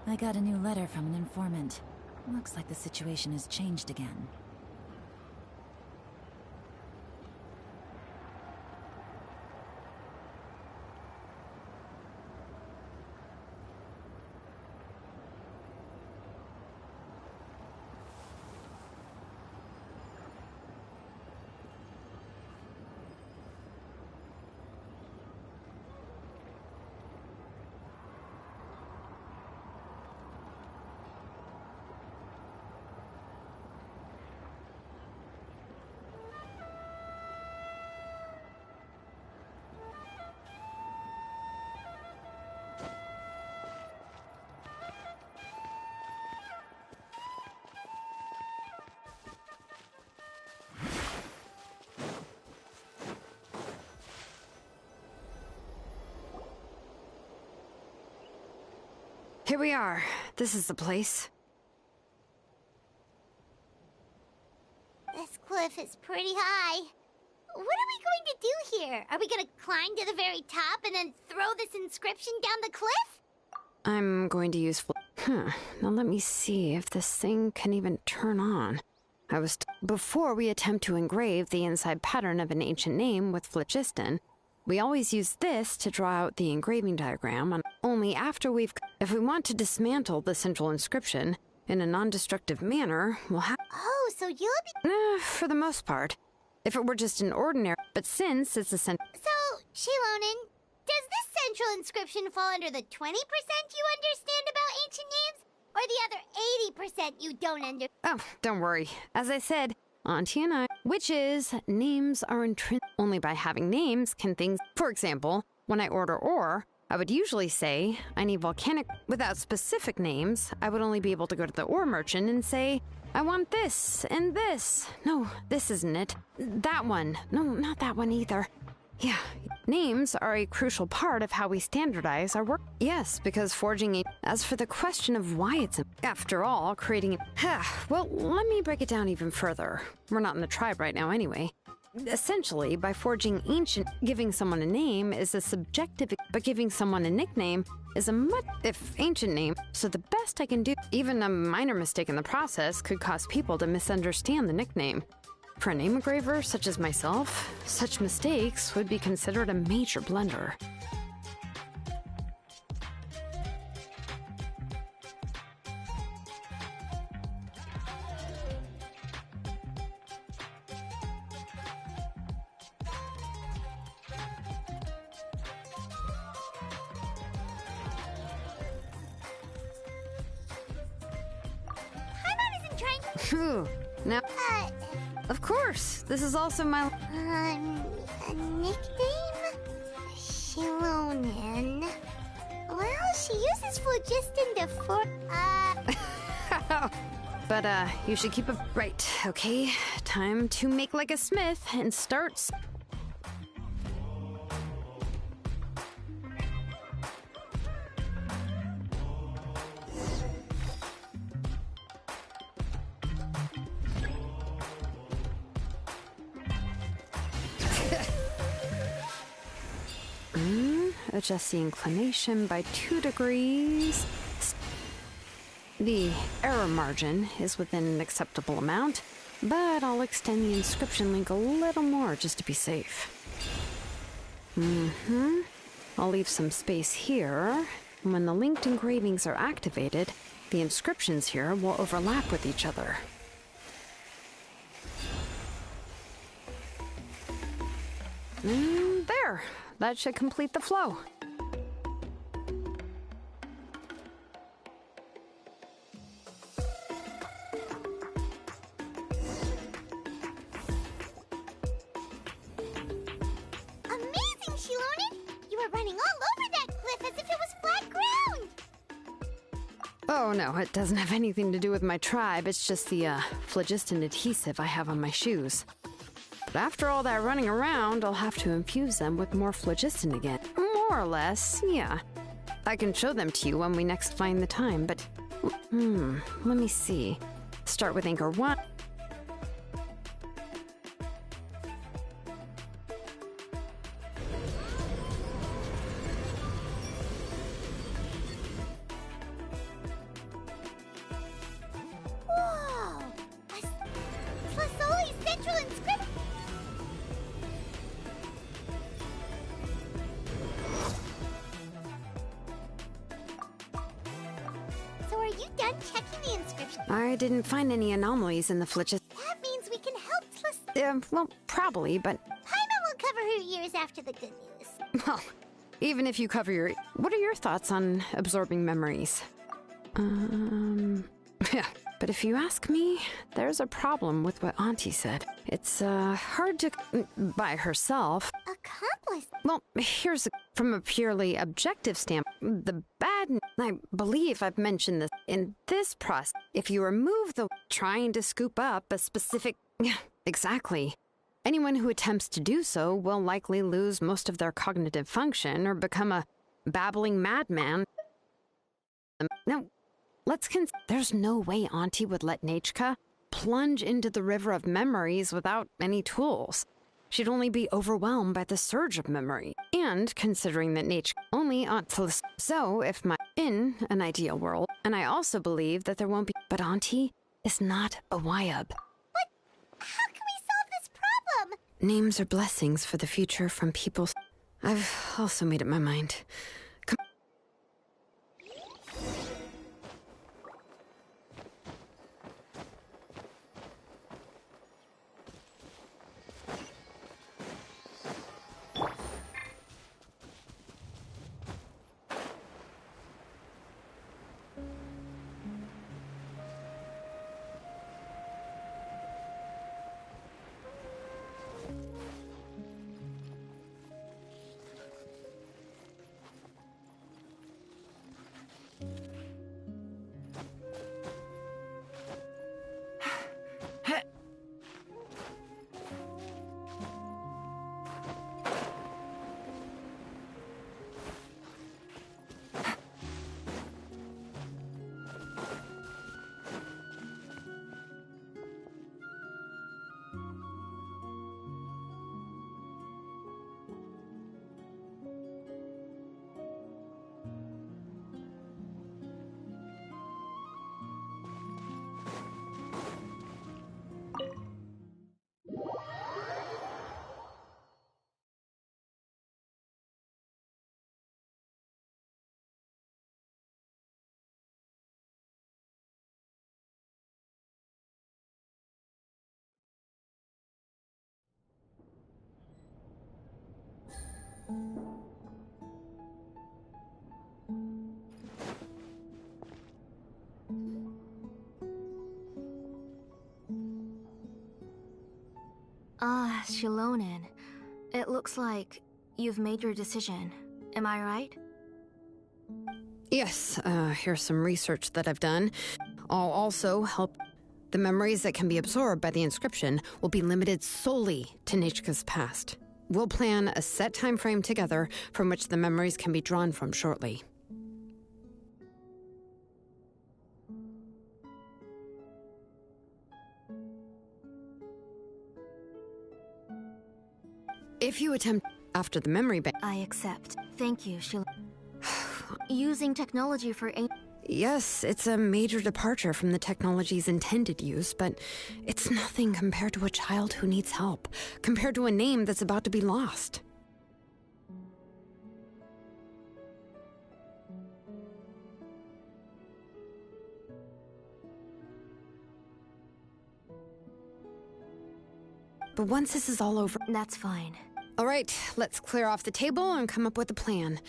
I got a new letter from an informant. Looks like the situation has changed again. Here we are. This is the place. This cliff is pretty high. What are we going to do here? Are we going to climb to the very top and then throw this inscription down the cliff? I'm going to use now let me see if this thing can even turn on. Before we attempt to engrave the inside pattern of an ancient name with phlogiston, we always use this to draw out the engraving diagram, and only after if we want to dismantle the central inscription in a non-destructive manner, we'll have... Oh, so you'll be... for the most part. If it were just an ordinary... But since it's a So, Shilonen, does this central inscription fall under the 20% you understand about ancient names? Or the other 80% you don't understand? Oh, don't worry. As I said, Auntie and I... Which is, names are intrinsic. Only by having names can things... For example, when I order ore, I would usually say, I need volcanic... Without specific names, I would only be able to go to the ore merchant and say, I want this and this. No, this isn't it. That one. No, not that one either. Yeah, names are a crucial part of how we standardize our work. Yes, because forging a... As for the question of why it's... After all, creating... Well, let me break it down even further. We're not in the tribe right now anyway. Essentially, by forging ancient, giving someone a name is a subjective, but giving someone a nickname is a ancient name. So the best I can do, even a minor mistake in the process, could cause people to misunderstand the nickname. For a name engraver such as myself, such mistakes would be considered a major blunder. Ooh, now... Of course, this is also my... A nickname? Shilonen. Well, she uses phlogiston to But, you should keep it right, okay? Time to make like a smith and start... Adjust the inclination by 2 degrees. The error margin is within an acceptable amount, but I'll extend the inscription link a little more just to be safe. I'll leave some space here. When the linked engravings are activated, the inscriptions here will overlap with each other. There! That should complete the flow. Amazing, Shilonen! You were running all over that cliff as if it was flat ground! Oh no, it doesn't have anything to do with my tribe. It's just the phlogiston adhesive I have on my shoes. But after all that running around, I'll have to infuse them with more phlogiston again. More or less, yeah. I can show them to you when we next find the time, but... let me see. Start with anchor 1. Whoa! Tlasoli's central inscription! So are you done checking the inscription? I didn't find any anomalies in the phlogiston. That means we can help Tlas... Well, probably, but... Paimon will cover her ears after the good news. Well, even if you cover your... What are your thoughts on absorbing memories? Yeah, but if you ask me, there's a problem with what Auntie said. It's, hard to... by herself. Accomplice? Well, here's... from a purely objective standpoint, the bad... I believe I've mentioned this. In this process, if you remove the... trying to scoop up a specific... Yeah, exactly. Anyone who attempts to do so will likely lose most of their cognitive function or become a babbling madman. Now, there's no way Auntie would let Nechka plunge into the river of memories without any tools. She'd only be overwhelmed by the surge of memory. And considering that Nechka only ought to listen. So, if in an ideal world, and I also believe that there won't be... But Auntie is not a Wyab. But how can we solve this problem? Names are blessings for the future from people... I've also made up my mind. Shilonen, it looks like you've made your decision. Am I right? Yes, here's some research that I've done. I'll also help. The memories that can be absorbed by the inscription will be limited solely to Nechka's past. We'll plan a set time frame together from which the memories can be drawn from shortly. If you attempt after the memory bank... I accept. Thank you, Using technology for... Yes, it's a major departure from the technology's intended use, but it's nothing compared to a child who needs help, compared to a name that's about to be lost. But once this is all over... That's fine. All right, let's clear off the table and come up with a plan.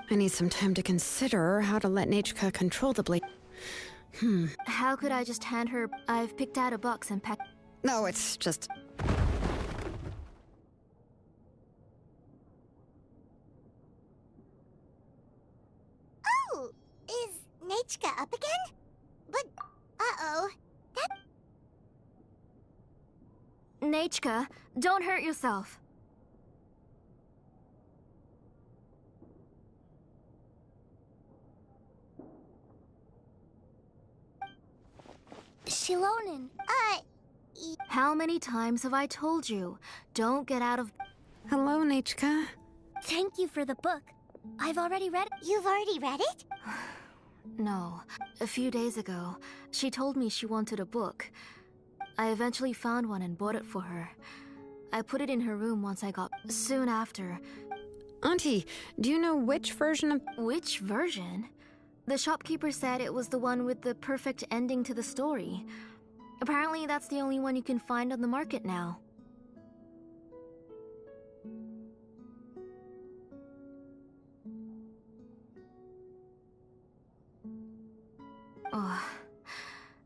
I need some time to consider how to let Nechka control the blade. How could I just hand her... I've picked out a box and packed... No, it's just... Oh! Is Nechka up again? But... uh-oh. That... Nechka, don't hurt yourself. Shilonen, How many times have I told you? Don't get out of... Hello, Nechka. Thank you for the book. I've already read it. You've already read it? No. A few days ago, she told me she wanted a book. I eventually found one and bought it for her. I put it in her room once I got... Soon after... Auntie, do you know which version of... Which version? The shopkeeper said it was the one with the perfect ending to the story. Apparently that's the only one you can find on the market now. Oh,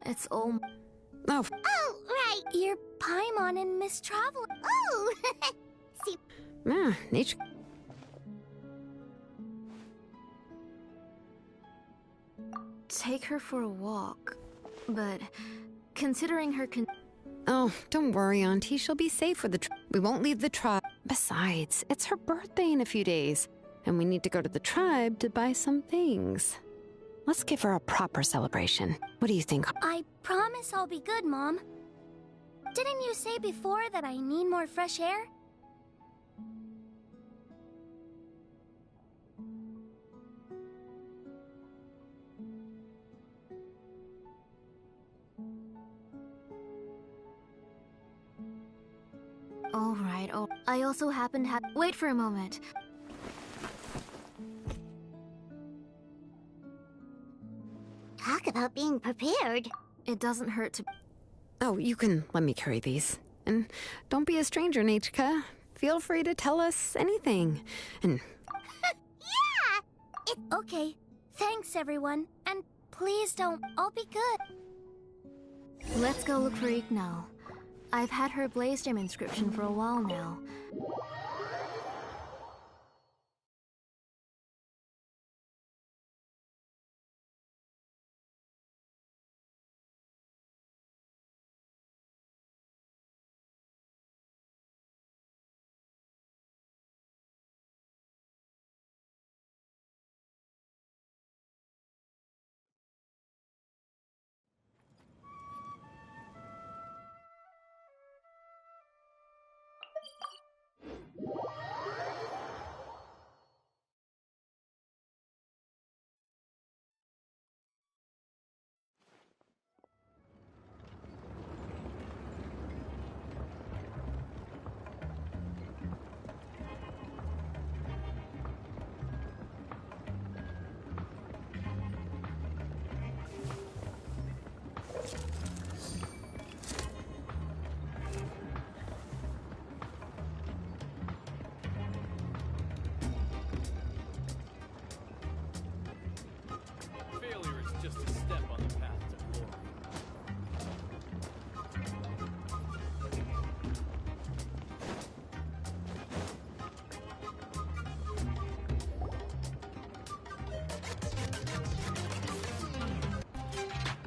it's all... Oh. Oh, right. You're Paimon and Miss Travel. Oh! See... Yeah, Nechka... Take her for a walk, but considering her Oh, don't worry, Auntie. She'll be safe with the we won't leave the tribe. Besides, it's her birthday in a few days, and we need to go to the tribe to buy some things. Let's give her a proper celebration. What do you think? I promise I'll be good, Mom. Didn't you say before that I need more fresh air? All right, oh, I also happen to have... Wait for a moment. Talk about being prepared. It doesn't hurt to... Oh, you can let me carry these. And don't be a stranger, Nechka. Feel free to tell us anything. And... Yeah! It's okay. Thanks, everyone. And please don't... I'll be good. Let's go look for Ignal. I've had her blaze gem inscription for a while now.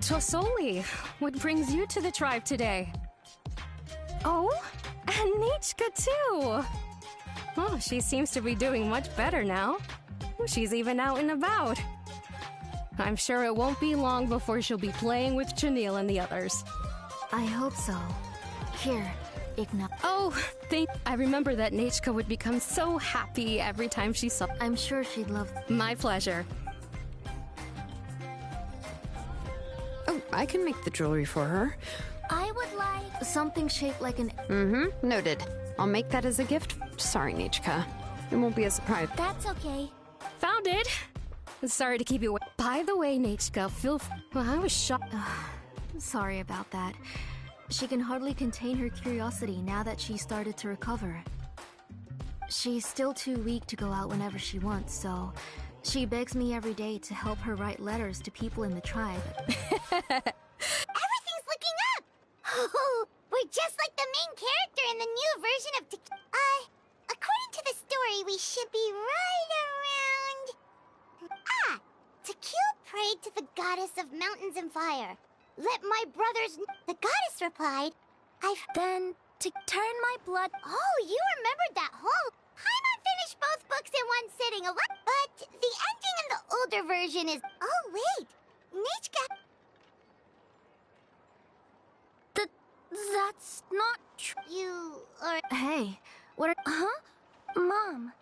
Tosoli, what brings you to the tribe today? Oh, and Nichka too! Oh, she seems to be doing much better now. She's even out and about. I'm sure it won't be long before she'll be playing with Janelle and the others. I hope so. Here, Igna. Oh, I remember that Nichka would become so happy every time she saw. I'm sure she'd love. My pleasure. Oh, I can make the jewelry for her. I would like something shaped like an. Mm-hmm, noted. I'll make that as a gift. Sorry, Nichka. It won't be a surprise. That's okay. Found it! Sorry to keep you away. By the way, Nichka, well, I was shocked. Sorry about that. She can hardly contain her curiosity now that she started to recover. She's still too weak to go out whenever she wants, so she begs me every day to help her write letters to people in the tribe. Everything's looking up! Oh, we're just like the main character in the new version of according to the story, we should be right around... Tequila prayed to the goddess of mountains and fire. Let my brothers... The goddess replied, Then, to turn my blood... Oh, you remembered that whole... Paimon finished both books in one sitting, but the ending in the older version is... Oh, wait. Nichka... That's not true. You are... Hey, what are... Huh? Mom.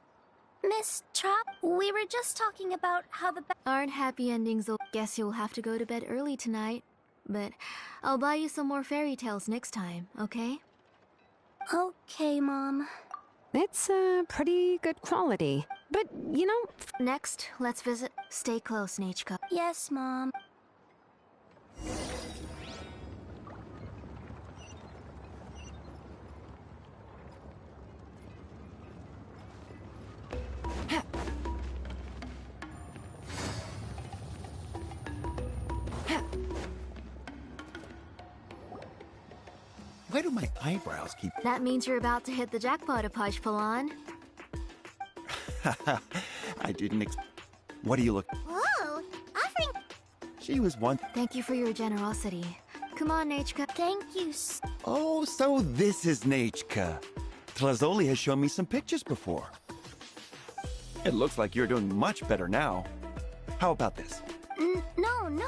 Miss Trap, we were just talking about how the... Aren't happy endings. Guess you'll have to go to bed early tonight. But I'll buy you some more fairy tales next time, okay? Okay, Mom. It's pretty good quality. But, you know... Next, let's visit... Stay close, Nichka. Yes, Mom. Why do my eyebrows keep... That means you're about to hit the jackpot, Apashpalan. I didn't What do you look... Whoa! Offering... She was one... Thank you for your generosity. Come on, Nichka. Thank you. Oh, so this is Nichka. Tlazoli has shown me some pictures before. It looks like you're doing much better now. How about this? No.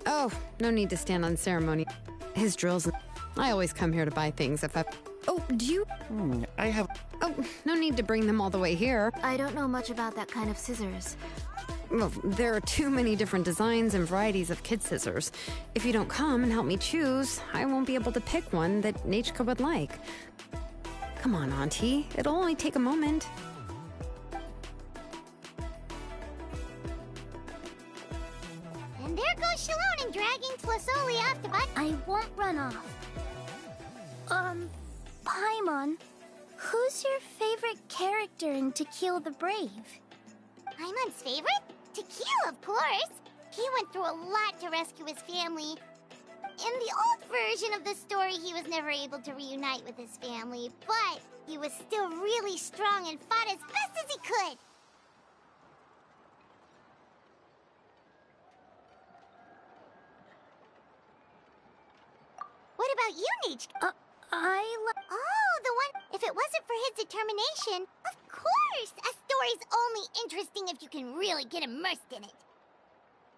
Oh, no need to stand on ceremony. His drills... I always come here to buy things if I... Oh, do you... I have... Oh, no need to bring them all the way here. I don't know much about that kind of scissors. Well, there are too many different designs and varieties of kid scissors. If you don't come and help me choose, I won't be able to pick one that Nichka would like. Come on, Auntie. It'll only take a moment. And there goes Shalon and dragging Tlazoli off to buy... I won't run off. Paimon, who's your favorite character in To Kill the Brave? Paimon's favorite? Tequila, of course. He went through a lot to rescue his family. In the old version of the story, he was never able to reunite with his family, but he was still really strong and fought as best as he could. What about you, Nichka? Oh, the one... If it wasn't for his determination, of course! A story's only interesting if you can really get immersed in it.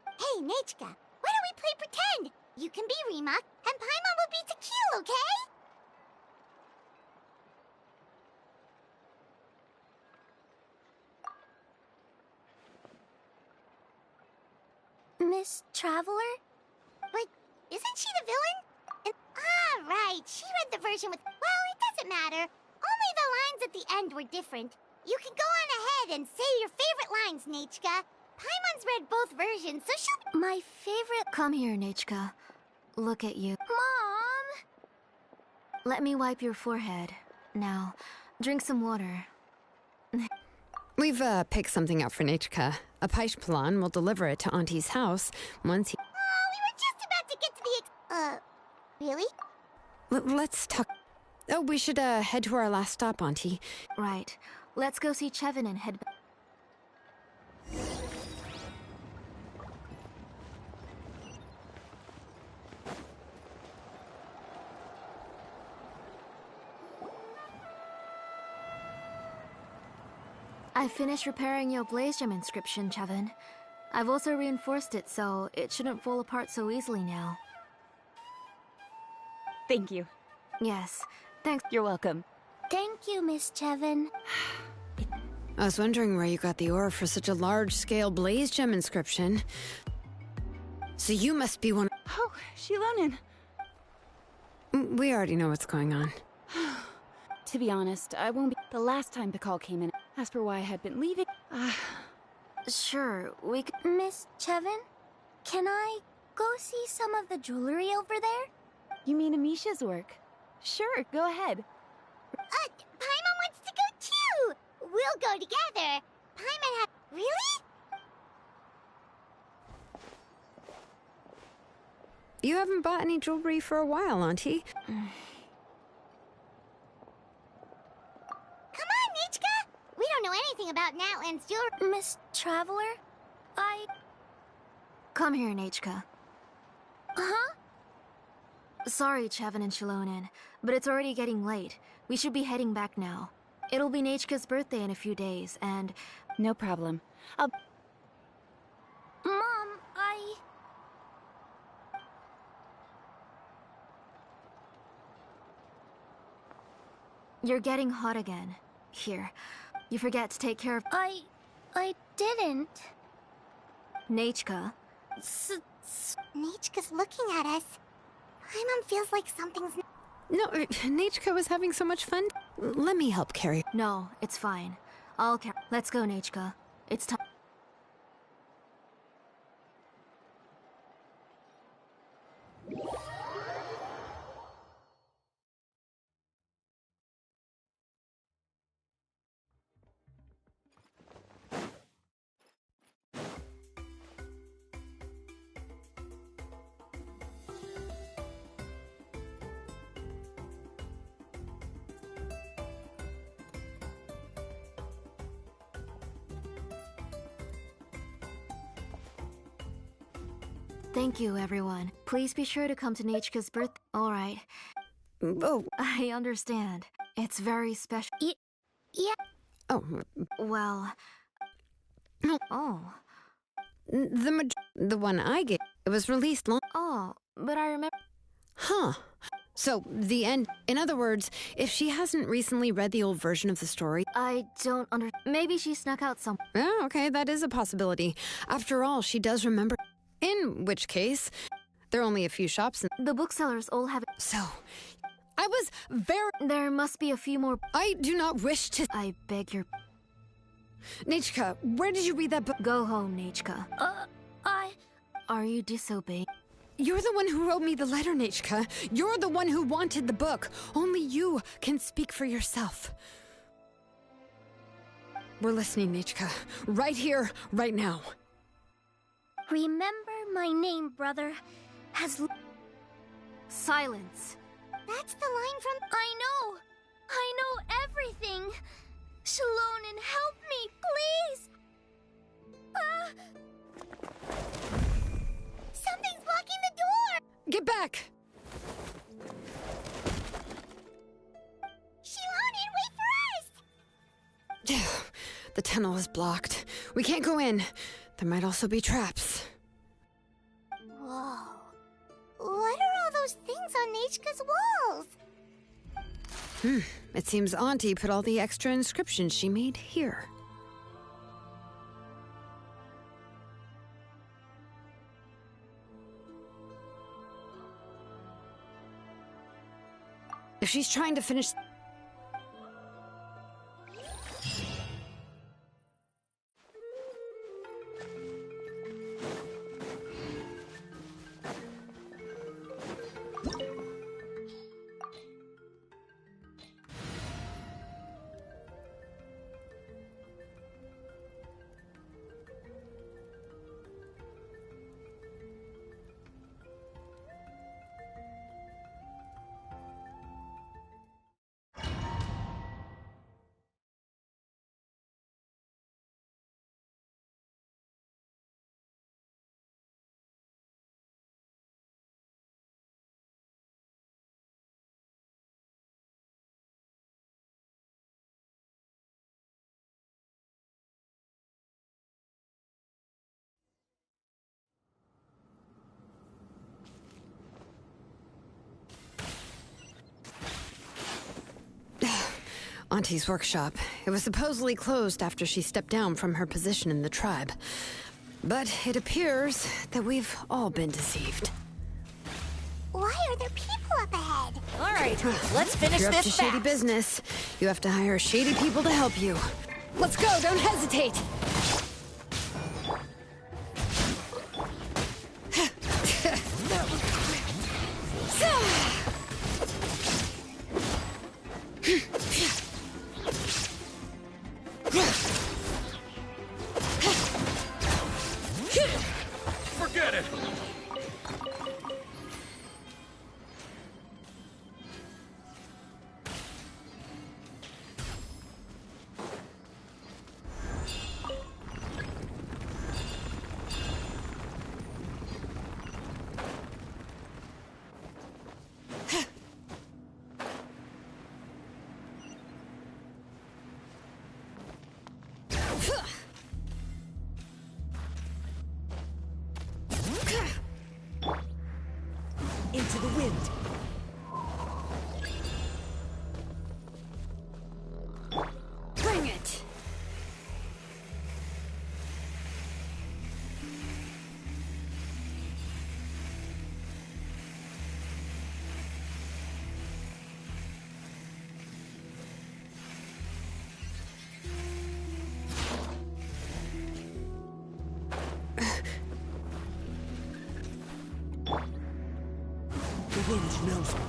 Hey, Nichka, why don't we play pretend? You can be Rima, and Paimon will be Tequila, okay? Miss Traveler? But isn't she the villain? Right. She read the version with... Well, it doesn't matter. Only the lines at the end were different. You can go on ahead and say your favorite lines, Nichka. Paimon's read both versions, so she'll... My favorite... Come here, Nichka. Look at you. Mom! Let me wipe your forehead. Now, drink some water. We've picked something out for Nichka. Apashpalan will deliver it to Auntie's house once he... Oh, we were just about to get to the... Really? Let's talk... Oh, we should head to our last stop, Auntie. Right. Let's go see Chevin and head back. I finished repairing your Blaze Gem inscription, Chevin. I've also reinforced it, so it shouldn't fall apart so easily now. Thank you. Yes, thanks. You're welcome. Thank you, Miss Chevin. I was wondering where you got the ore for such a large-scale Blaze Gem inscription. So you must be one. Oh, Shilonin. We already know what's going on. To be honest, I won't be. The last time the call came in, as for why I had been leaving. Sure, we could. Miss Chevin, can I go see some of the jewelry over there? You mean Amisha's work? Sure, go ahead. Paimon wants to go too! We'll go together. Paimon had... Really? You haven't bought any jewelry for a while, Auntie. Come on, Nichka! We don't know anything about Natlan's jewelry. Miss Traveler, Come here, Nachka. Huh? Sorry, Chevin and Shilonin, but it's already getting late. We should be heading back now. It'll be Nachka's birthday in a few days, and... No problem. Mom, You're getting hot again. Here, you forget to take care of... I didn't. Nachka. Nichka's looking at us. Paimon feels like something's... No, Nachka was having so much fun. Let me help carry. No, it's fine. I'll carry... Let's go, Nachka. It's time... Thank you, everyone. Please be sure to come to Nachka's birthday. All right. Oh. I understand. It's very special. Yeah. Oh. Well... Oh. The one I gave. It was released long... Oh, but I remember... Huh. So, the end... In other words, if she hasn't recently read the old version of the story... I don't Maybe she snuck out some... Oh, okay, that is a possibility. After all, she does remember... In which case, there are only a few shops and... The booksellers all have... So, I was very... There must be a few more... I do not wish to... I beg your... Nachka, where did you read that book? Go home, Nachka. Are you disobeying? You're the one who wrote me the letter, Nachka. You're the one who wanted the book. Only you can speak for yourself. We're listening, Nachka. Right here, right now. Remember my name, brother. Silence. That's the line from... I know everything. Shilonin, help me, please. Something's blocking the door. Get back. Shilonin, wait for us. The tunnel is blocked. We can't go in. There might also be traps. Whoa. What are all those things on Nachka's walls? It seems Auntie put all the extra inscriptions she made here. If she's trying to finish... Auntie's workshop. It was supposedly closed after she stepped down from her position in the tribe. But it appears that we've all been deceived. Why are there people up ahead? All right, let's finish You're up this to shady fast. business. You have to hire shady people to help you. Let's go, don't hesitate! Forget it! Into the wind. Bring it! The wind knows me.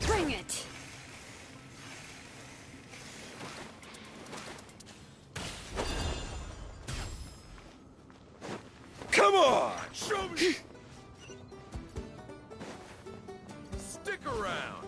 Bring it! Come on! Show me! Stick around!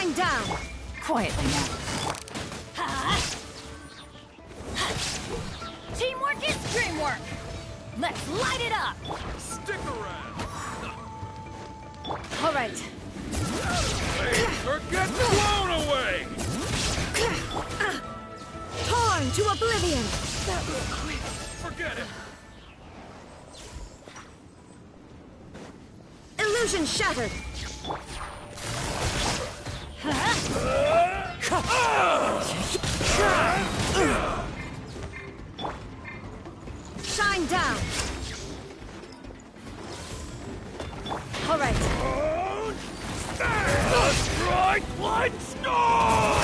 Shine down! Quietly now. Teamwork is dreamwork! Let's light it up! Stick around! All right. Or get blown away! Torn to oblivion! Forget it! Illusion shattered! Shine down! All right. Strike like snow!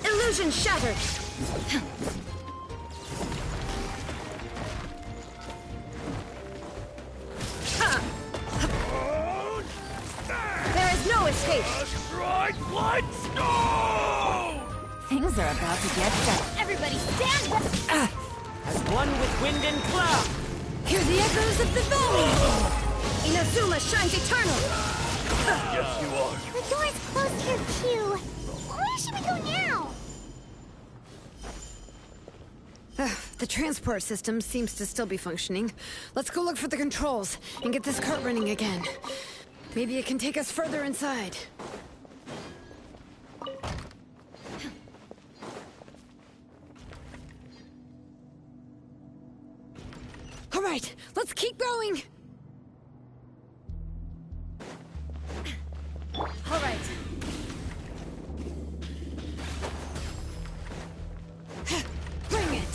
Illusion shattered! There is no escape! Strike like snow! Things are about to get done. Everybody stand back! As one with wind and cloud. Hear the echoes of the valley! Inazuma shines eternal! Yes, you are. The door's closed here, too. Where should we go now? The transport system seems to still be functioning. Let's go look for the controls and get this cart running again. Maybe it can take us further inside. All right, let's keep going! All right. Bring it!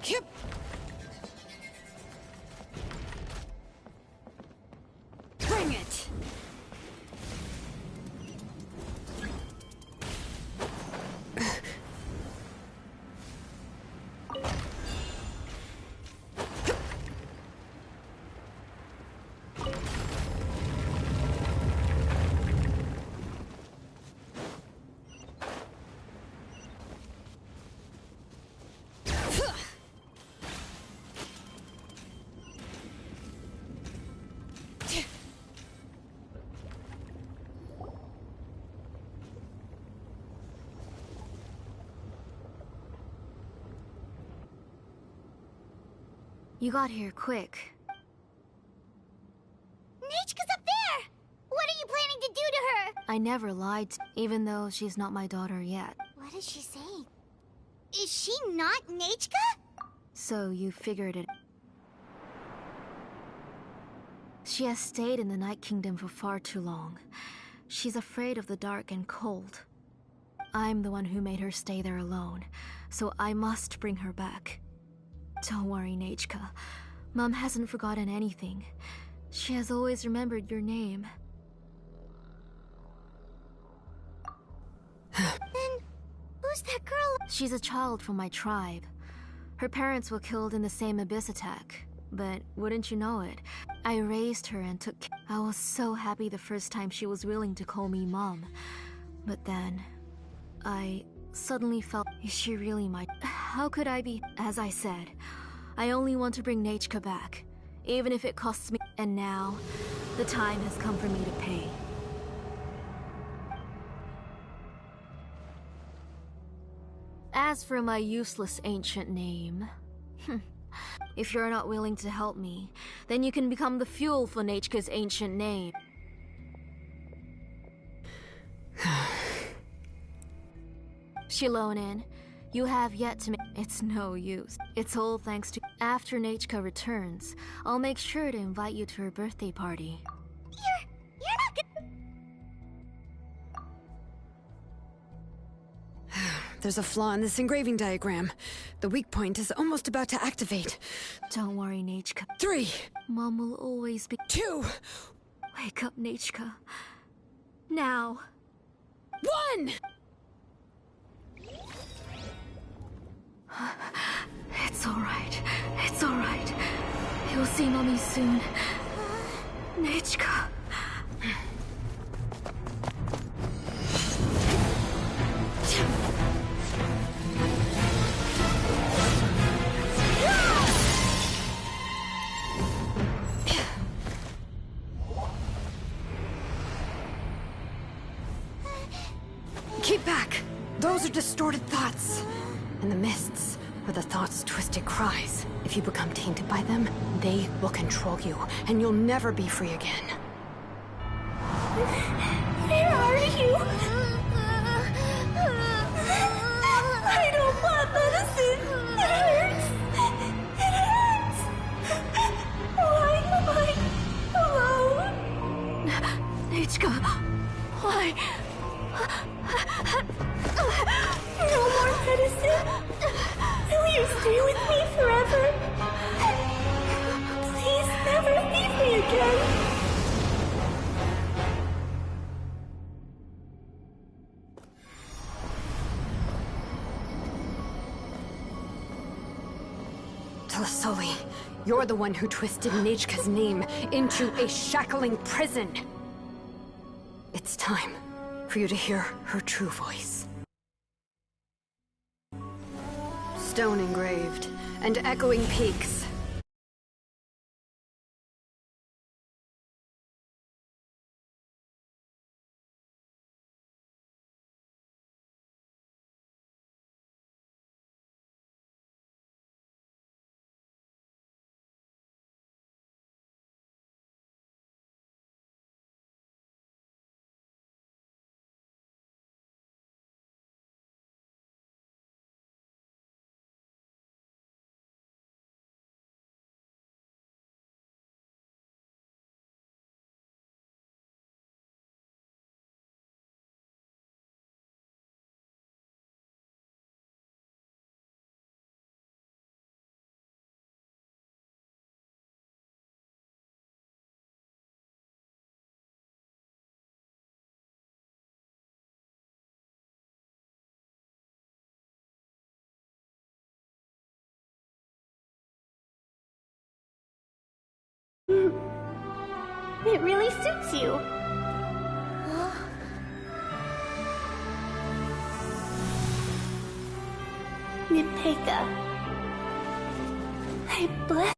Yep. Bring it. You got here quick. Nechka's up there! What are you planning to do to her? I never lied, even though she's not my daughter yet. What is she saying? Is she not Nechka? So you figured it. She has stayed in the Night Kingdom for far too long. She's afraid of the dark and cold. I'm the one who made her stay there alone, so I must bring her back. Don't worry, Nechka. Mom hasn't forgotten anything. She has always remembered your name. Then, who's that girl? She's a child from my tribe. Her parents were killed in the same abyss attack. But wouldn't you know it, I raised her and took care. I was so happy the first time she was willing to call me Mom. But then, I suddenly felt, is she really my... How could I be... As I said, I only want to bring Nechka back, even if it costs me... And now, the time has come for me to pay. As for my useless ancient name, if you're not willing to help me, then you can become the fuel for Nechka's ancient name. Shilonin, you have yet to make. It's no use. It's all thanks to. After Nechka returns, I'll make sure to invite you to her birthday party. You're not There's a flaw in this engraving diagram. The weak point is almost about to activate. Don't worry, Nechka. 3. Mom will always be. 2. Wake up, Nechka. Now. 1! It's alright. It's alright. You'll see Mommy soon. Nechka. Keep back! Those are distorted thoughts. And the mists are the thoughts' twisted cries. If you become tainted by them, they will control you, and you'll never be free again. Where are you? I don't want medicine. It hurts. It hurts. Why am I alone? Nechka, why? No more medicine. Will you stay with me forever? Please never leave me again. Telasoli, you're the one who twisted Nechka's name into a shackling prison. It's time for you to hear her true voice. Stone engraved and echoing peaks. It really suits you. Nipeka. I bless